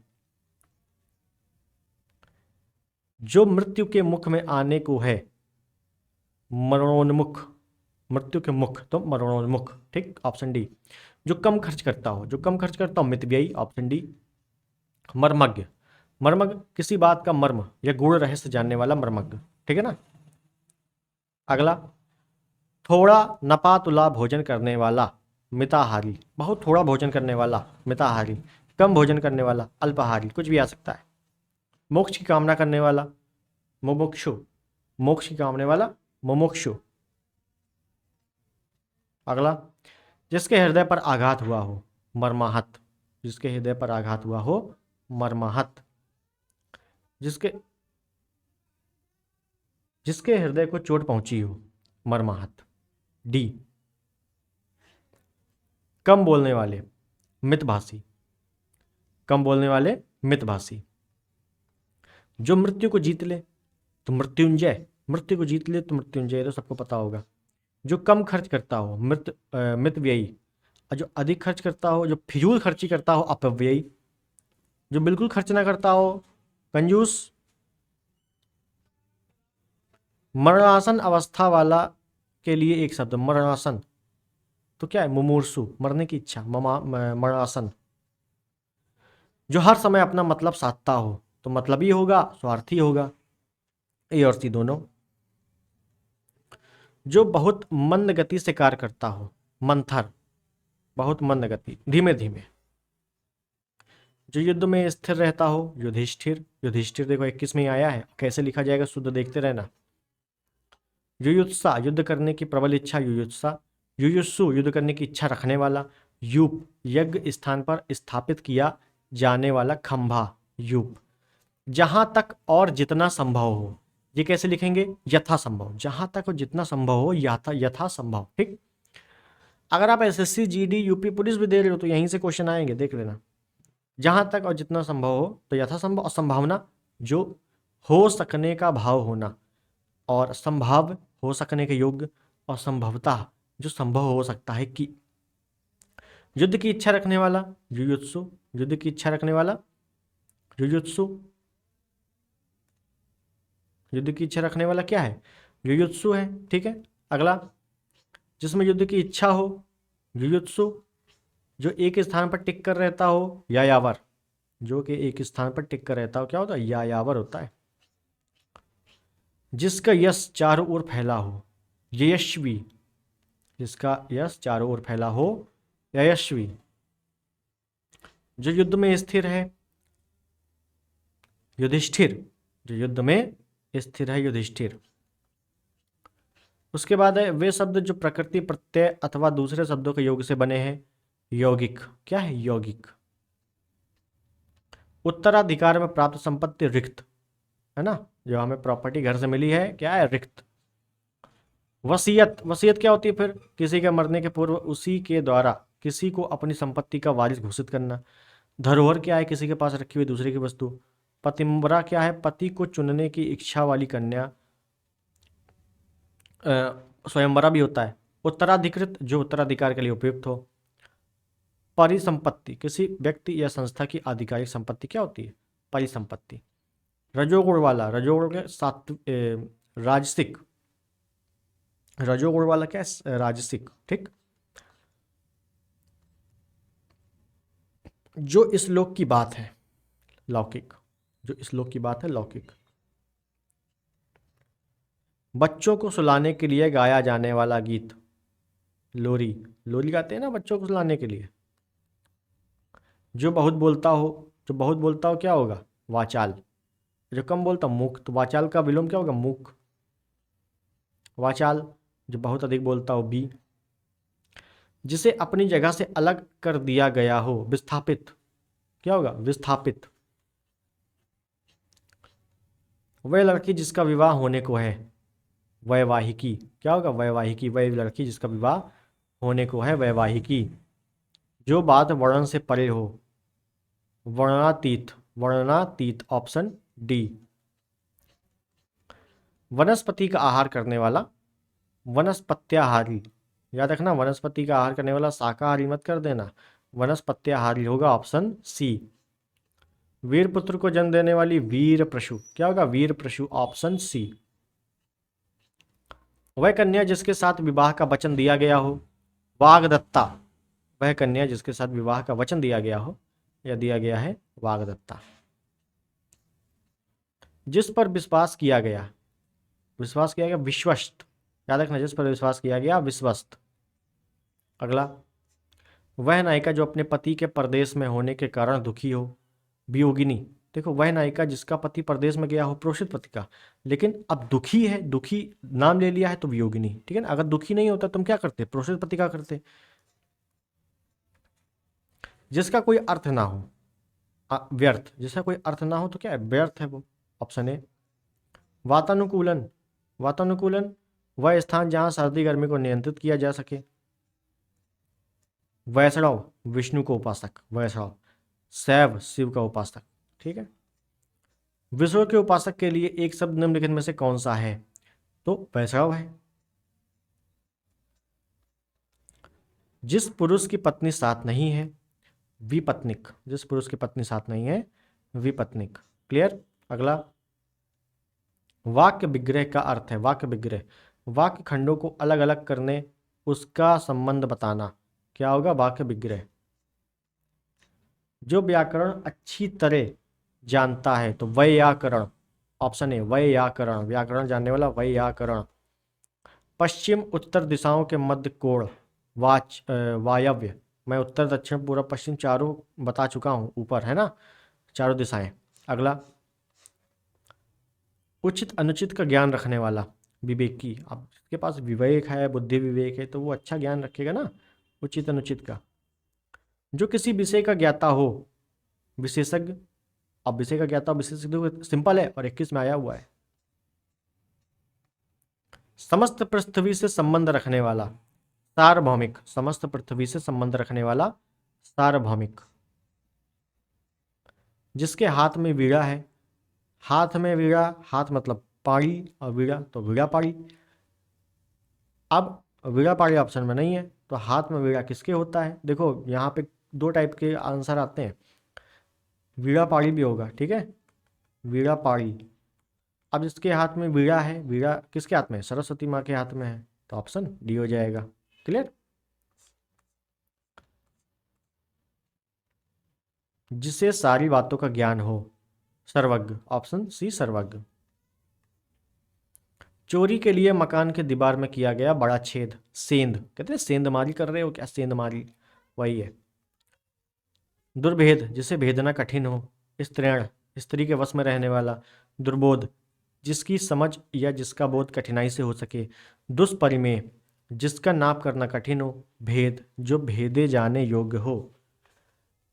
S1: जो मृत्यु के मुख में आने को है, मरणोन्मुख, मृत्यु के मुख तो मरणोन्मुख, ठीक, ऑप्शन डी। जो कम खर्च करता हो, जो कम खर्च करता हो मितव्ययी, ऑप्शन डी। मर्मज्ञ, मर्मज्ञ किसी बात का मर्म या गूढ़ रहस्य जानने वाला मर्मज्ञ, ठीक है ना। अगला, थोड़ा नपा तुला भोजन करने वाला मिताहारी, बहुत थोड़ा भोजन करने वाला मिताहारी, कम भोजन करने वाला अल्पाहारी, कुछ भी आ सकता है। मोक्ष की कामना करने वाला मुमुक्षु, मोक्ष की कामने वाला मुमुक्षु। अगला, जिसके हृदय पर आघात हुआ हो मर्माहत, जिसके हृदय पर आघात हुआ हो मर्माहत, जिसके जिसके हृदय को चोट पहुंची हो मर्माहत। डी, कम बोलने वाले मितभाषी, कम बोलने वाले मितभाषी। जो मृत्यु को जीत ले तो मृत्युंजय, मृत्यु को जीत ले तो मृत्युंजय, तो सबको पता होगा। जो कम खर्च करता हो मितव्ययी, और जो अधिक खर्च करता हो, जो फिजूल खर्ची करता हो अपव्ययी, जो बिल्कुल खर्च ना करता हो कंजूस। मरणासन अवस्था वाला के लिए एक शब्द मरणासन, तो क्या है मुमूर्षु, मरने की इच्छा, मरणासन। जो हर समय अपना मतलब साधता हो तो मतलबी होगा स्वार्थी होगा, ए और सी दोनों। जो बहुत मंद गति से कार्य करता हो मंथर, बहुत मंद गति, धीमे धीमे। जो युद्ध में स्थिर रहता हो युधिष्ठिर, युधिष्ठिर देखो 21 में आया है, कैसे लिखा जाएगा शुद्ध देखते रहना। युयुत्सा, युद्ध करने की प्रबल इच्छा युयुत्सा। युयुत्सु, युद्ध करने की इच्छा रखने वाला। यूप, यज्ञ स्थान पर स्थापित किया जाने वाला खंभा यूप। जहां तक और जितना संभव हो, ये कैसे लिखेंगे यथा संभव, जहां तक और जितना संभव हो यथा संभव। ठीक, अगर आप एसएससी जीडी यूपी पुलिस भी दे रहे हो तो यहीं से क्वेश्चन आएंगे, देख लेना। जहां तक और जितना संभव हो तो यथा संभव, और संभावना जो हो सकने का भाव होना, और संभाव हो सकने के योग्य, और संभवतः जो संभव हो सकता है कि। युद्ध की इच्छा रखने वाला युयुत्सु, युद्ध की इच्छा रखने वाला युयुत्सु, युद्ध की इच्छा रखने वाला क्या है युयुत्सु है। ठीक है, अगला, जिसमें युद्ध की इच्छा हो युयुत्सु। जो एक स्थान पर टिक कर रहता हो यायावर, जो कि एक स्थान पर टिक कर रहता हो क्या होता है यायावर होता है। जिसका यश चारों ओर फैला हो यशस्वी, जिसका यश चारों ओर फैला हो यशस्वी। जो युद्ध में स्थिर है युधिष्ठिर, जो युद्ध में स्थिर है युधिष्ठिर। उसके बाद है वे शब्द जो प्रकृति प्रत्यय अथवा दूसरे शब्दों के योग से बने हैं यौगिक। क्या है यौगिक। उत्तराधिकार में प्राप्त संपत्ति रिक्त, है ना, जो हमें प्रॉपर्टी घर से मिली है क्या है रिक्त। वसीयत, वसीयत क्या होती है फिर किसी के मरने के पूर्व उसी के द्वारा किसी को अपनी संपत्ति का वारिस घोषित करना। धरोहर क्या है किसी के पास रखी हुई दूसरे की वस्तु। पतिम्बरा क्या है पति को चुनने की इच्छा वाली कन्या, स्वयंवरा भी होता है। उत्तराधिकृत, जो उत्तराधिकार के लिए उपयुक्त हो। परिसंपत्ति, किसी व्यक्ति या संस्था की आधिकारिक संपत्ति क्या होती है परिसंपत्ति। रजोगुण वाला, रजोगुण के सात राजसिक, रजोगुण वाला क्या है राजसिक। ठीक, जो इस लोक की बात है लौकिक, जो इस लोक की बात है लौकिक। बच्चों को सुलाने के लिए गाया जाने वाला गीत लोरी, लोरी गाते हैं ना बच्चों को सुलाने के लिए। जो बहुत बोलता हो, जो बहुत बोलता हो क्या होगा वाचाल। जो कम बोलता मूक, तो वाचाल का विलोम क्या होगा मूक। वाचाल, जो बहुत अधिक बोलता हो बी। जिसे अपनी जगह से अलग कर दिया गया हो विस्थापित, क्या होगा विस्थापित। वह लड़की जिसका विवाह होने को है वैवाहिकी, क्या होगा वैवाहिकी। वह लड़की जिसका विवाह होने को है वैवाहिकी। जो बात वर्णन से परे हो वर्णनातीत, वर्णनातीत ऑप्शन डी। वनस्पति का आहार करने वाला वनस्पत्याहारी, याद रखना वनस्पति का आहार करने वाला शाकाहारी मत कर देना, वनस्पत्याहारी होगा ऑप्शन सी। वीरपुत्र को जन्म देने वाली वीर प्रशु, क्या होगा वीर प्रशु ऑप्शन सी। वह कन्या जिसके साथ विवाह का वचन दिया गया हो वागदत्ता, वह कन्या जिसके साथ विवाह का वचन दिया गया हो या दिया गया है वागदत्ता। जिस पर विश्वास किया गया, विश्वास किया गया विश्वस्त, याद रखना जिस पर विश्वास किया गया विश्वस्त। अगला, वह नायिका जो अपने पति के परदेश में होने के कारण दुखी हो, वियोगिनी। देखो, वह नायिका जिसका पति परदेश में गया हो, प्रेषित पति का, लेकिन अब दुखी है, दुखी नाम ले लिया है तो वियोगिनी, ठीक है ना। अगर दुखी नहीं होता तुम क्या करते, प्रेषित पति का करते। जिसका कोई अर्थ ना हो, व्यर्थ, जिसका कोई अर्थ ना हो तो क्या है, व्यर्थ है वो, ऑप्शन ए। वातानुकूलन, वातानुकूलन वह स्थान जहां सर्दी गर्मी को नियंत्रित किया जा सके। वैष्णव, विष्णु को उपासक, वैष्णव। शैव, शिव का उपासक, ठीक है। विष्णु के उपासक के लिए एक शब्द निम्नलिखित में से कौन सा है, तो वैष्णव है। जिस पुरुष की पत्नी साथ नहीं है, विपत्निक, जिस पुरुष की पत्नी साथ नहीं है, विपत्निक। क्लियर। अगला, वाक्य विग्रह का अर्थ है, वाक्य विग्रह, वाक्य खंडों को अलग अलग करने, उसका संबंध बताना, क्या होगा, वाक्य विग्रह। जो व्याकरण अच्छी तरह जानता है तो वैयाकरण, ऑप्शन ए, वैयाकरण, व्याकरण जानने वाला, वैयाकरण। पश्चिम उत्तर दिशाओं के मध्य कोण, वायव्य। मैं उत्तर दक्षिण पूर्व पश्चिम चारों बता चुका हूं, ऊपर है ना, चारों दिशाएं। अगला, उचित अनुचित का ज्ञान रखने वाला, विवेकी। अब जिसके पास विवेक है, बुद्धि विवेक है, तो वो अच्छा ज्ञान रखेगा ना, उचित अनुचित का। जो किसी विषय का ज्ञाता हो, विशेषज्ञ। अब विषय का ज्ञाता विशेषज्ञ सिंपल है और 21 में आया हुआ है। समस्त पृथ्वी से संबंध रखने वाला, सार्वभौमिक, समस्त पृथ्वी से संबंध रखने वाला, सार्वभौमिक। जिसके हाथ में वीणा है, हाथ में वीणा, हाथ मतलब पाड़ी और वीणा तो वीणा पाड़ी। अब वीणा पाड़ी ऑप्शन में नहीं है तो हाथ में वीणा किसके होता है, देखो यहाँ पे दो टाइप के आंसर आते हैं, वीणा पाड़ी भी होगा, ठीक है, वीणा पाड़ी। अब जिसके हाथ में वीणा है, वीणा किसके हाथ में है, सरस्वती माँ के हाथ में है, तो ऑप्शन डी हो जाएगा। क्लियर। जिसे सारी बातों का ज्ञान हो, सर्वज्ञ, ऑप्शन सी, सर्वज्ञ। चोरी के लिए मकान के दीवार में किया गया बड़ा छेद, सेंध, कहते हैं सेंधमारी कर रहे हो क्या, सेंधमारी, वही है। दुर्भेद, जिसे भेदना कठिन हो, स्त्रीण, स्त्री के वश में रहने वाला। दुर्बोध, जिसकी समझ या जिसका बोध कठिनाई से हो सके। दुष्परिमेय, जिसका नाप करना कठिन हो। भेद, जो भेदे जाने योग्य हो।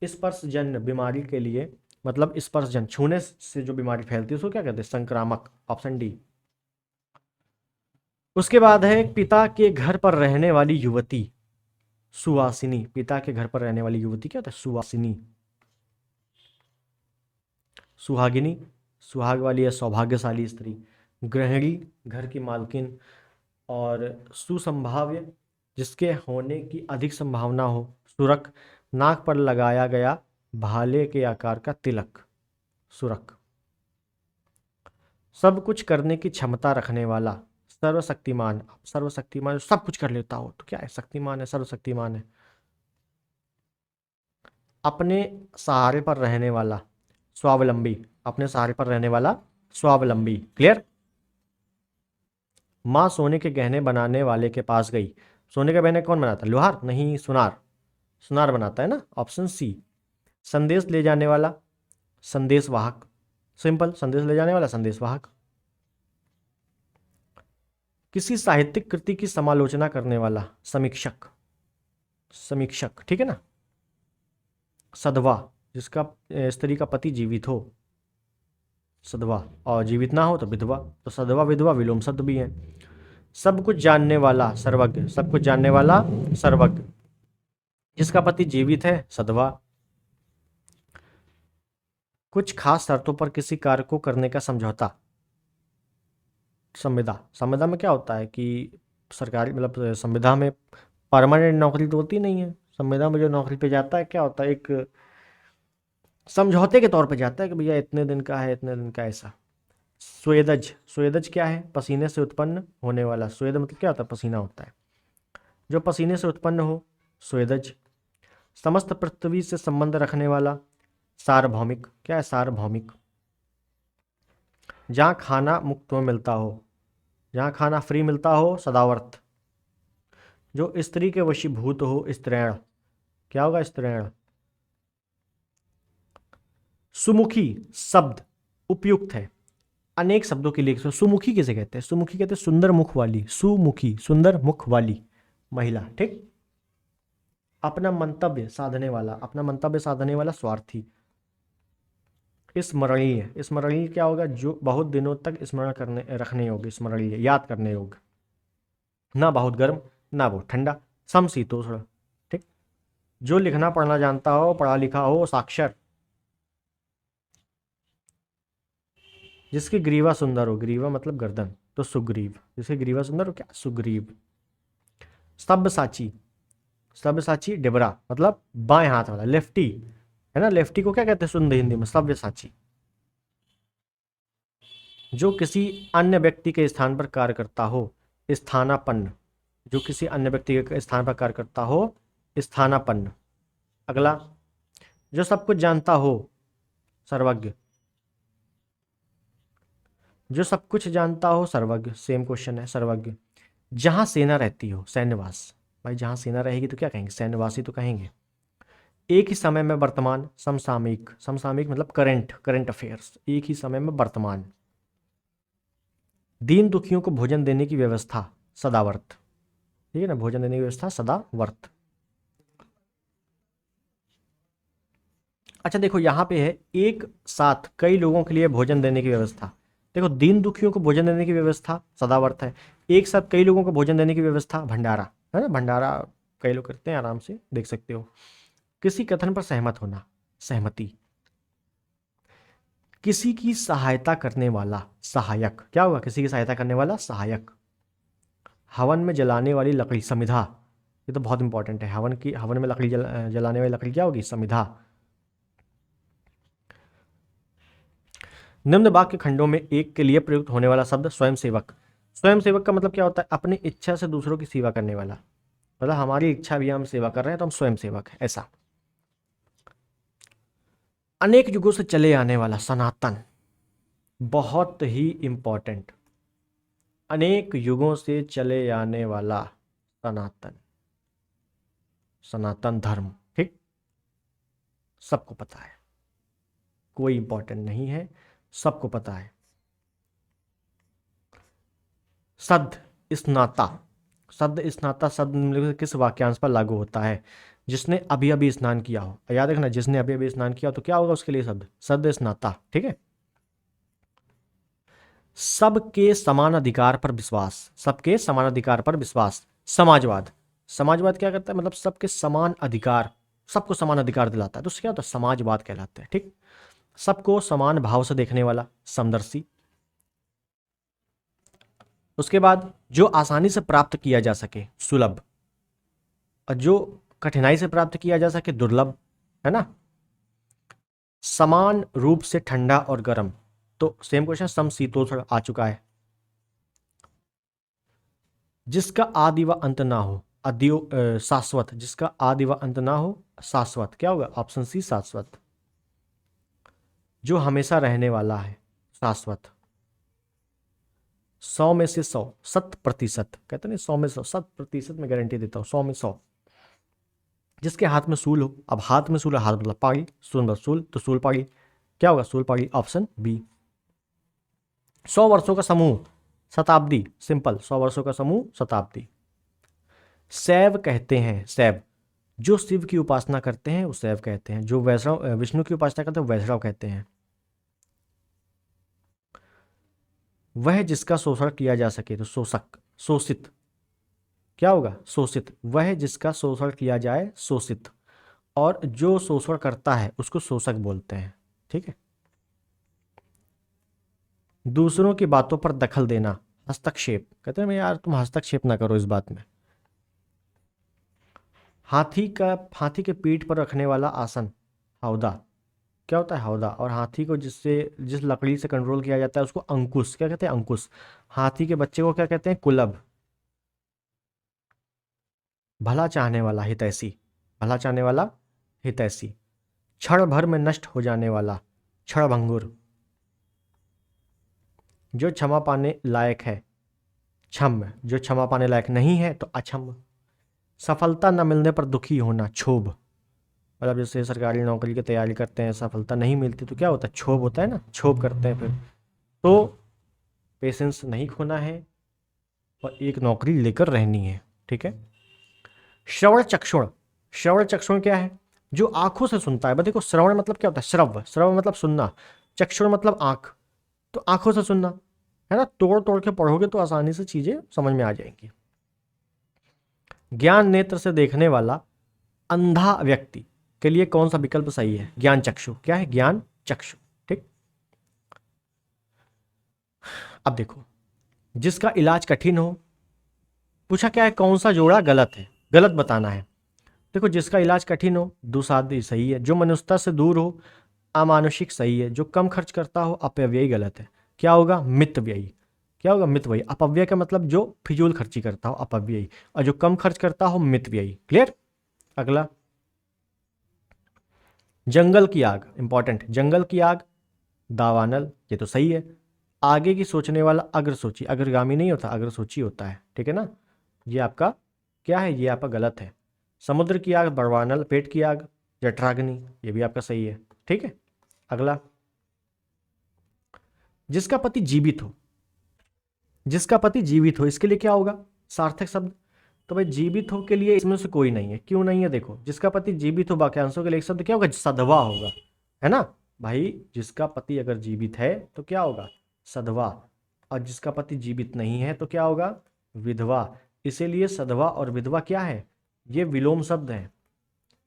S1: स्पर्शजन्य बीमारी के लिए, मतलब स्पर्शजन्य, छूने से जो बीमारी फैलती है उसको क्या कहते हैं, संक्रामक, ऑप्शन डी। उसके बाद है पिता के घर पर रहने वाली युवती, सुवासिनी। पिता के घर पर रहने वाली युवती क्या होता है, सुवासिनी। सुहागिनी, सुहाग वाली है, सौभाग्यशाली स्त्री। गृहिणी, घर की मालकिन। और सुसंभाव्य, जिसके होने की अधिक संभावना हो। सुरक, नाक पर लगाया गया भाले के आकार का तिलक, सुरक। सब कुछ करने की क्षमता रखने वाला, सर्वशक्तिमान, सर्वशक्तिमान सब कुछ कर लेता हो तो क्या है, शक्तिमान है, सर्वशक्तिमान है। अपने सहारे पर रहने वाला, स्वावलंबी, अपने सहारे पर रहने वाला, स्वावलंबी। क्लियर। माँ सोने के गहने बनाने वाले के पास गई। सोने के गहने कौन बनाता है, लोहार नहीं, सुनार, सुनार बनाता है ना, ऑप्शन सी। संदेश ले जाने वाला, संदेशवाहक, सिंपल, संदेश ले जाने वाला, संदेशवाहक। किसी साहित्यिक कृति की समालोचना करने वाला, समीक्षक, समीक्षक, ठीक है ना। सधवा, जिसका स्त्री का पति जीवित हो, सधवा, और जीवित ना हो तो विधवा, तो सधवा विधवा विलोम शब्द भी है। सब कुछ जानने वाला, सर्वज्ञ, सब कुछ जानने वाला, सर्वज्ञ। जिसका पति जीवित है, सधवा। कुछ खास शर्तों पर किसी कार्य को करने का समझौता, संविदा। संविदा में क्या होता है कि सरकारी, मतलब संविदा में परमानेंट नौकरी तो होती नहीं है, संविदा में जो नौकरी पे जाता है क्या होता है, एक समझौते के तौर पे जाता है कि भैया इतने दिन का है, इतने दिन का, ऐसा। स्वेदज, स्वेदज क्या है, पसीने से उत्पन्न होने वाला, स्वेद मतलब क्या होता है, पसीना होता है, जो पसीने से उत्पन्न हो, स्वेदज। समस्त पृथ्वी से संबंध रखने वाला, सार्वभौमिक, क्या है, सार्वभौमिक। जहाँ खाना मुफ्त में मिलता हो, जहाँ खाना फ्री मिलता हो, सदावर्त। जो स्त्री के वशीभूत हो, स्त्रैण, क्या होगा स्त्रीण। सुमुखी शब्द उपयुक्त है अनेक शब्दों के लिए। सुमुखी किसे कहते हैं? सुमुखी कहते हैं सुंदर मुख वाली, सुमुखी सुंदर मुख वाली महिला। ठीक। अपना मंतव्य साधने वाला, अपना मंतव्य साधने वाला स्वार्थी। स्मरणीय, स्मरणीय क्या होगा? जो बहुत दिनों तक स्मरण करने रखने योग्य, स्मरणीय याद करने योग्य। ना बहुत गर्म ना बहुत ठंडा, समशीतोष्ण। ठीक। जो लिखना पढ़ना जानता हो, पढ़ा लिखा हो, साक्षर। जिसकी ग्रीवा सुंदर हो, ग्रीवा मतलब गर्दन, तो सुग्रीव। जिसकी ग्रीवा सुंदर हो क्या? सुग्रीव। सब्यसाची, सब्यसाची डिबरा मतलब बाएं हाथ वाला, लेफ्टी है ना। लेफ्टी को क्या कहते हैं शुद्ध हिंदी में? सब्यसाची। जो किसी अन्य व्यक्ति के स्थान पर कार्य करता हो, स्थानापन्न। जो किसी अन्य व्यक्ति के स्थान पर कार्य करता हो, स्थानापन्न। अगला, जो सब कुछ जानता हो, सर्वज्ञ। जो सब कुछ जानता हो, सर्वज्ञ। सेम क्वेश्चन है, सर्वज्ञ। जहां सेना रहती हो, सैन्यवास। भाई जहां सेना रहेगी तो क्या कहेंगे? सैन्यवासी तो कहेंगे। एक ही समय में वर्तमान, समसामयिक। समसामयिक मतलब करंट, करंट अफेयर्स। एक ही समय में वर्तमान। दीन दुखियों को भोजन देने की व्यवस्था, सदावर्त। ठीक है ना, भोजन देने की व्यवस्था सदावर्त। अच्छा देखो यहाँ पे है, एक साथ कई लोगों के लिए भोजन देने की व्यवस्था। देखो दीन दुखियों को भोजन देने की व्यवस्था सदावर्त है, एक साथ कई लोगों को भोजन देने की व्यवस्था भंडारा है ना। भंडारा कई लोग करते हैं, आराम से देख सकते हो। किसी कथन पर सहमत होना, सहमति। किसी की सहायता करने वाला, सहायक। क्या होगा? किसी की सहायता करने वाला, सहायक। हवन में जलाने वाली लकड़ी, समिधा। ये तो बहुत इंपॉर्टेंट है। हवन में लकड़ी जलाने वाली लकड़ी क्या होगी? समिधा। निम्न वाक्य खंडों में एक के लिए प्रयुक्त होने वाला शब्द स्वयंसेवक। स्वयंसेवक का मतलब क्या होता है? अपनी इच्छा से दूसरों की सेवा करने वाला। मतलब हमारी इच्छा भी हम सेवा कर रहे हैं तो हम स्वयंसेवक हैं, ऐसा। अनेक युगों से चले आने वाला, सनातन। बहुत ही इंपॉर्टेंट। अनेक युगों से चले आने वाला, सनातन, सनातन धर्म। ठीक, सबको पता है, कोई इंपॉर्टेंट नहीं है, सबको पता है। सद् स्नाता, सद् स्नाता शब्द निम्नलिखित किस वाक्यांश पर लागू होता है? जिसने अभी अभी स्नान किया हो। याद रखना, जिसने अभी अभी स्नान किया हो तो क्या होगा उसके लिए शब्द? सद् स्नाता। ठीक है। सबके समान अधिकार पर विश्वास, सबके समान अधिकार पर विश्वास। समाजवाद, समाजवाद क्या करता है? मतलब सबके समान अधिकार, सबको समान अधिकार दिलाता है, तो उससे क्या होता है? समाजवाद कहलाता है। ठीक। सबको समान भाव से देखने वाला, समदर्शी। उसके बाद जो आसानी से प्राप्त किया जा सके, सुलभ। और जो कठिनाई से प्राप्त किया जा सके, दुर्लभ, है ना। समान रूप से ठंडा और गर्म, तो सेम क्वेश्चन, समशीतोष्ण आ चुका है। जिसका आदि व अंत ना हो, शाश्वत। जिसका आदि व अंत ना हो, शाश्वत। क्या होगा? ऑप्शन सी, शाश्वत। जो हमेशा रहने वाला है, शाश्वत। 100 में से 100, 100%। कहते नहीं 100 में 100, 100% में गारंटी देता हूं, 100 में 100। जिसके हाथ में सूल हो, अब हाथ में सूल है, हाथ मतलब पाड़ी, सूल मतलब सूल, तो सूल पाड़ी। क्या होगा? सूल पाड़ी, ऑप्शन बी। 100 वर्षों का समूह, शताब्दी। सिंपल, 100 वर्षों का समूह, शताब्दी। शैव कहते हैं, शैव। जो शिव की उपासना करते हैं वो शैव कहते हैं, जो वैष्णव विष्णु की उपासना करते हैं वैष्णव कहते हैं। वह जिसका शोषण किया जा सके, तो शोषक, शोषित। क्या होगा? शोषित। वह जिसका शोषण किया जाए, शोषित। और जो शोषण करता है उसको शोषक बोलते हैं। ठीक है। दूसरों की बातों पर दखल देना, हस्तक्षेप। कहते हैं यार तुम हस्तक्षेप ना करो इस बात में। हाथी के पीठ पर रखने वाला आसन, हौदा। क्या होता है? हौदा। और हाथी को जिस लकड़ी से कंट्रोल किया जाता है उसको अंकुश। क्या कहते हैं? अंकुश। हाथी के बच्चे को क्या कहते हैं? कुलभ। भला चाहने वाला, हितैषी। भला चाहने वाला, हितैषी। क्षण भर में नष्ट हो जाने वाला, क्षणभंगुर। जो क्षमा पाने लायक है, क्षम्य। जो क्षमा पाने लायक नहीं है तो अक्षम्य। सफलता न मिलने पर दुखी होना, क्षोभ। मतलब जैसे सरकारी नौकरी की तैयारी करते हैं, सफलता नहीं मिलती तो क्या होता है, क्षोभ होता है ना, क्षोभ करते हैं फिर। तो पेशेंस नहीं खोना है और एक नौकरी लेकर रहनी है, ठीक है। श्रवण चक्षुण, श्रवण चक्षुण क्या है, जो आंखों से सुनता है। बस देखो श्रवण मतलब क्या होता है, श्रव, श्रव मतलब सुनना, चक्षुण मतलब आंख, तो आंखों से सुनना है ना। तोड़ तोड़ के पढ़ोगे तो आसानी से चीजें समझ में आ जाएंगी। ज्ञान नेत्र से देखने वाला अंधा व्यक्ति के लिए कौन सा विकल्प सही है, ज्ञान चक्षु, क्या है, ज्ञान चक्षु, ठीक। अब देखो, जिसका इलाज कठिन हो, पूछा क्या है, कौन सा जोड़ा गलत है, गलत बताना है। देखो, जिसका इलाज कठिन हो, दुसाध्य सही है, जो मनुष्यता से दूर हो, अमानुषिक सही है, जो कम खर्च करता हो, अपव्ययी गलत है। क्या होगा, मितव्ययी, क्या होगा, मितव्ययी। अपव्यय का मतलब जो फिजूल खर्ची करता हो, अपव्ययी, और जो कम खर्च करता हो, मितव्ययी। क्लियर। अगला, जंगल की आग, इंपॉर्टेंट, जंगल की आग, दावानल, ये तो सही है। आगे की सोचने वाला अग्रसोची, अग्रगामी नहीं होता, अग्रसोची होता है, ठीक है ना। ये आपका क्या है, ये आपका गलत है। समुद्र की आग बड़वानल, पेट की आग जठराग्नि, ये भी आपका सही है, ठीक है। अगला, जिसका पति जीवित हो, जिसका पति जीवित हो, इसके लिए क्या होगा, सार्थक शब्द। तो भाई जीवित हो के लिए इसमें से कोई नहीं है, क्यों नहीं है, देखो, जिसका पति जीवित हो, वाक्यांशों के लिए एक शब्द क्या होगा, सधवा होगा, है ना भाई। जिसका पति अगर जीवित है तो क्या होगा, सधवा, और जिसका पति जीवित नहीं है तो क्या होगा, विधवा। इसीलिए सधवा और विधवा क्या है, ये विलोम शब्द है,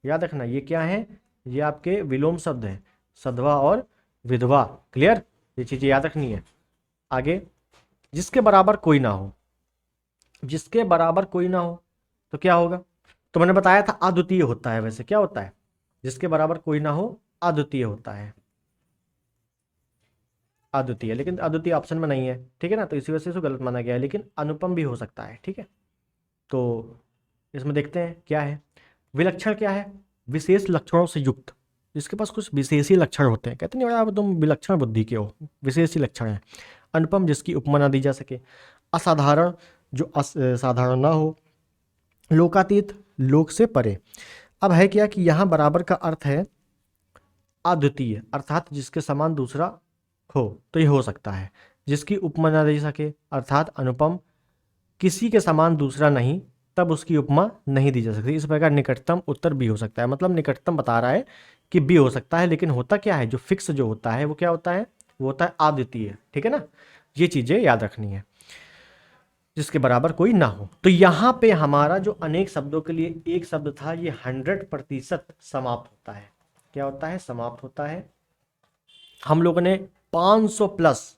S1: याद रखना, ये क्या है, ये आपके विलोम शब्द हैं, सधवा और विधवा। क्लियर, ये चीजें याद रखनी है। आगे, जिसके बराबर कोई ना हो, जिसके बराबर कोई ना हो तो क्या होगा, तो मैंने बताया था अद्वितीय होता है। वैसे क्या होता है, जिसके बराबर कोई ना हो अद्वितीय होता है, अद्वितीय, लेकिन अद्वितीय ऑप्शन में नहीं है, ठीक है ना, तो इसी वजह से इसको गलत माना गया है। लेकिन अनुपम भी हो सकता है, ठीक है। तो इसमें देखते हैं क्या है, विलक्षण क्या है, विशेष लक्षणों से युक्त, जिसके पास कुछ विशेषी लक्षण होते हैं। कहते नहीं यार तुम विलक्षण बुद्धि के हो, विशेषी लक्षण है। अनुपम, जिसकी उपमा ना दी जा सके। असाधारण, जो साधारण ना हो। लोकातीत, लोक से परे। अब है क्या कि यहाँ बराबर का अर्थ है अद्वितीय, अर्थात जिसके समान दूसरा हो, तो ये हो सकता है। जिसकी उपमा ना दी सके, अर्थात अनुपम, किसी के समान दूसरा नहीं, तब उसकी उपमा नहीं दी जा सकती। इस प्रकार निकटतम उत्तर बी हो सकता है, मतलब निकटतम बता रहा है कि बी हो सकता है। लेकिन होता क्या है, जो फिक्स जो होता है वो क्या होता है, वो होता है अद्वितीय, ठीक है ना। ये चीजें याद रखनी है, जिसके बराबर कोई ना हो। तो यहां पे हमारा जो अनेक शब्दों के लिए एक शब्द था, ये 100% समाप्त होता है। क्या होता है, समाप्त होता है। हम लोगों ने 500 प्लस,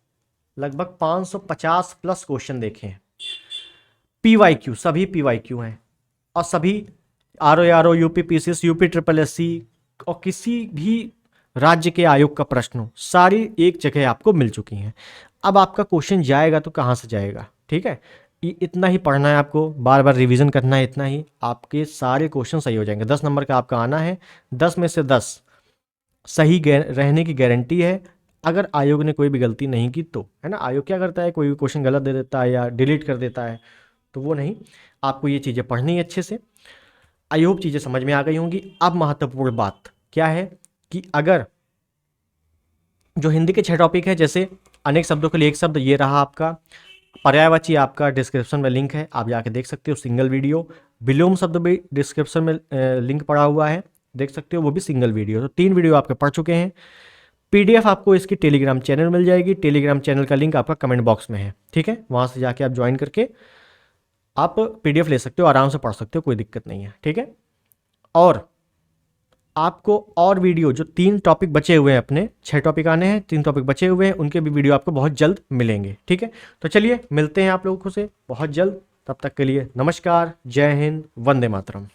S1: लगभग 550 प्लस क्वेश्चन देखे हैं। पीवाईक्यू, सभी पीवाईक्यू हैं, और सभी RO, UP PCS, UP triple SC और किसी भी राज्य के आयोग का प्रश्न हो, सारी एक जगह आपको मिल चुकी हैं। अब आपका क्वेश्चन जाएगा तो कहाँ से जाएगा, ठीक है। इतना ही पढ़ना है आपको, बार बार रिवीजन करना है, इतना ही आपके सारे क्वेश्चन सही हो जाएंगे। 10 नंबर का आपका आना है, 10 में से 10 सही रहने की गारंटी है, अगर आयोग ने कोई भी गलती नहीं की तो, है ना। आयोग क्या करता है, कोई भी क्वेश्चन गलत दे देता है या डिलीट कर देता है, तो वो नहीं, आपको ये चीज़ें पढ़नी है अच्छे से। आई होप चीज़ें समझ में आ गई होंगी। अब महत्वपूर्ण बात क्या है कि अगर जो हिंदी के 6 टॉपिक है, जैसे अनेक शब्दों के लिए एक शब्द, ये रहा आपका पर्यायवाची, आपका डिस्क्रिप्शन में लिंक है, आप जाके देख सकते हो, सिंगल वीडियो। विलोम शब्द भी डिस्क्रिप्शन में लिंक पड़ा हुआ है, देख सकते हो, वो भी सिंगल वीडियो। तो 3 वीडियो आपके पढ़ चुके हैं। पीडीएफ आपको इसकी टेलीग्राम चैनल मिल जाएगी, टेलीग्राम चैनल का लिंक आपका कमेंट बॉक्स में है, ठीक है। वहाँ से जाके आप ज्वाइन करके आप पीडीएफ ले सकते हो, आराम से पढ़ सकते हो, कोई दिक्कत नहीं है, ठीक है। और आपको और वीडियो, जो 3 टॉपिक बचे हुए हैं, अपने 6 टॉपिक आने हैं, 3 टॉपिक बचे हुए हैं, उनके भी वीडियो आपको बहुत जल्द मिलेंगे, ठीक है। तो चलिए मिलते हैं आप लोगों से बहुत जल्द, तब तक के लिए नमस्कार, जय हिंद, वंदे मातरम।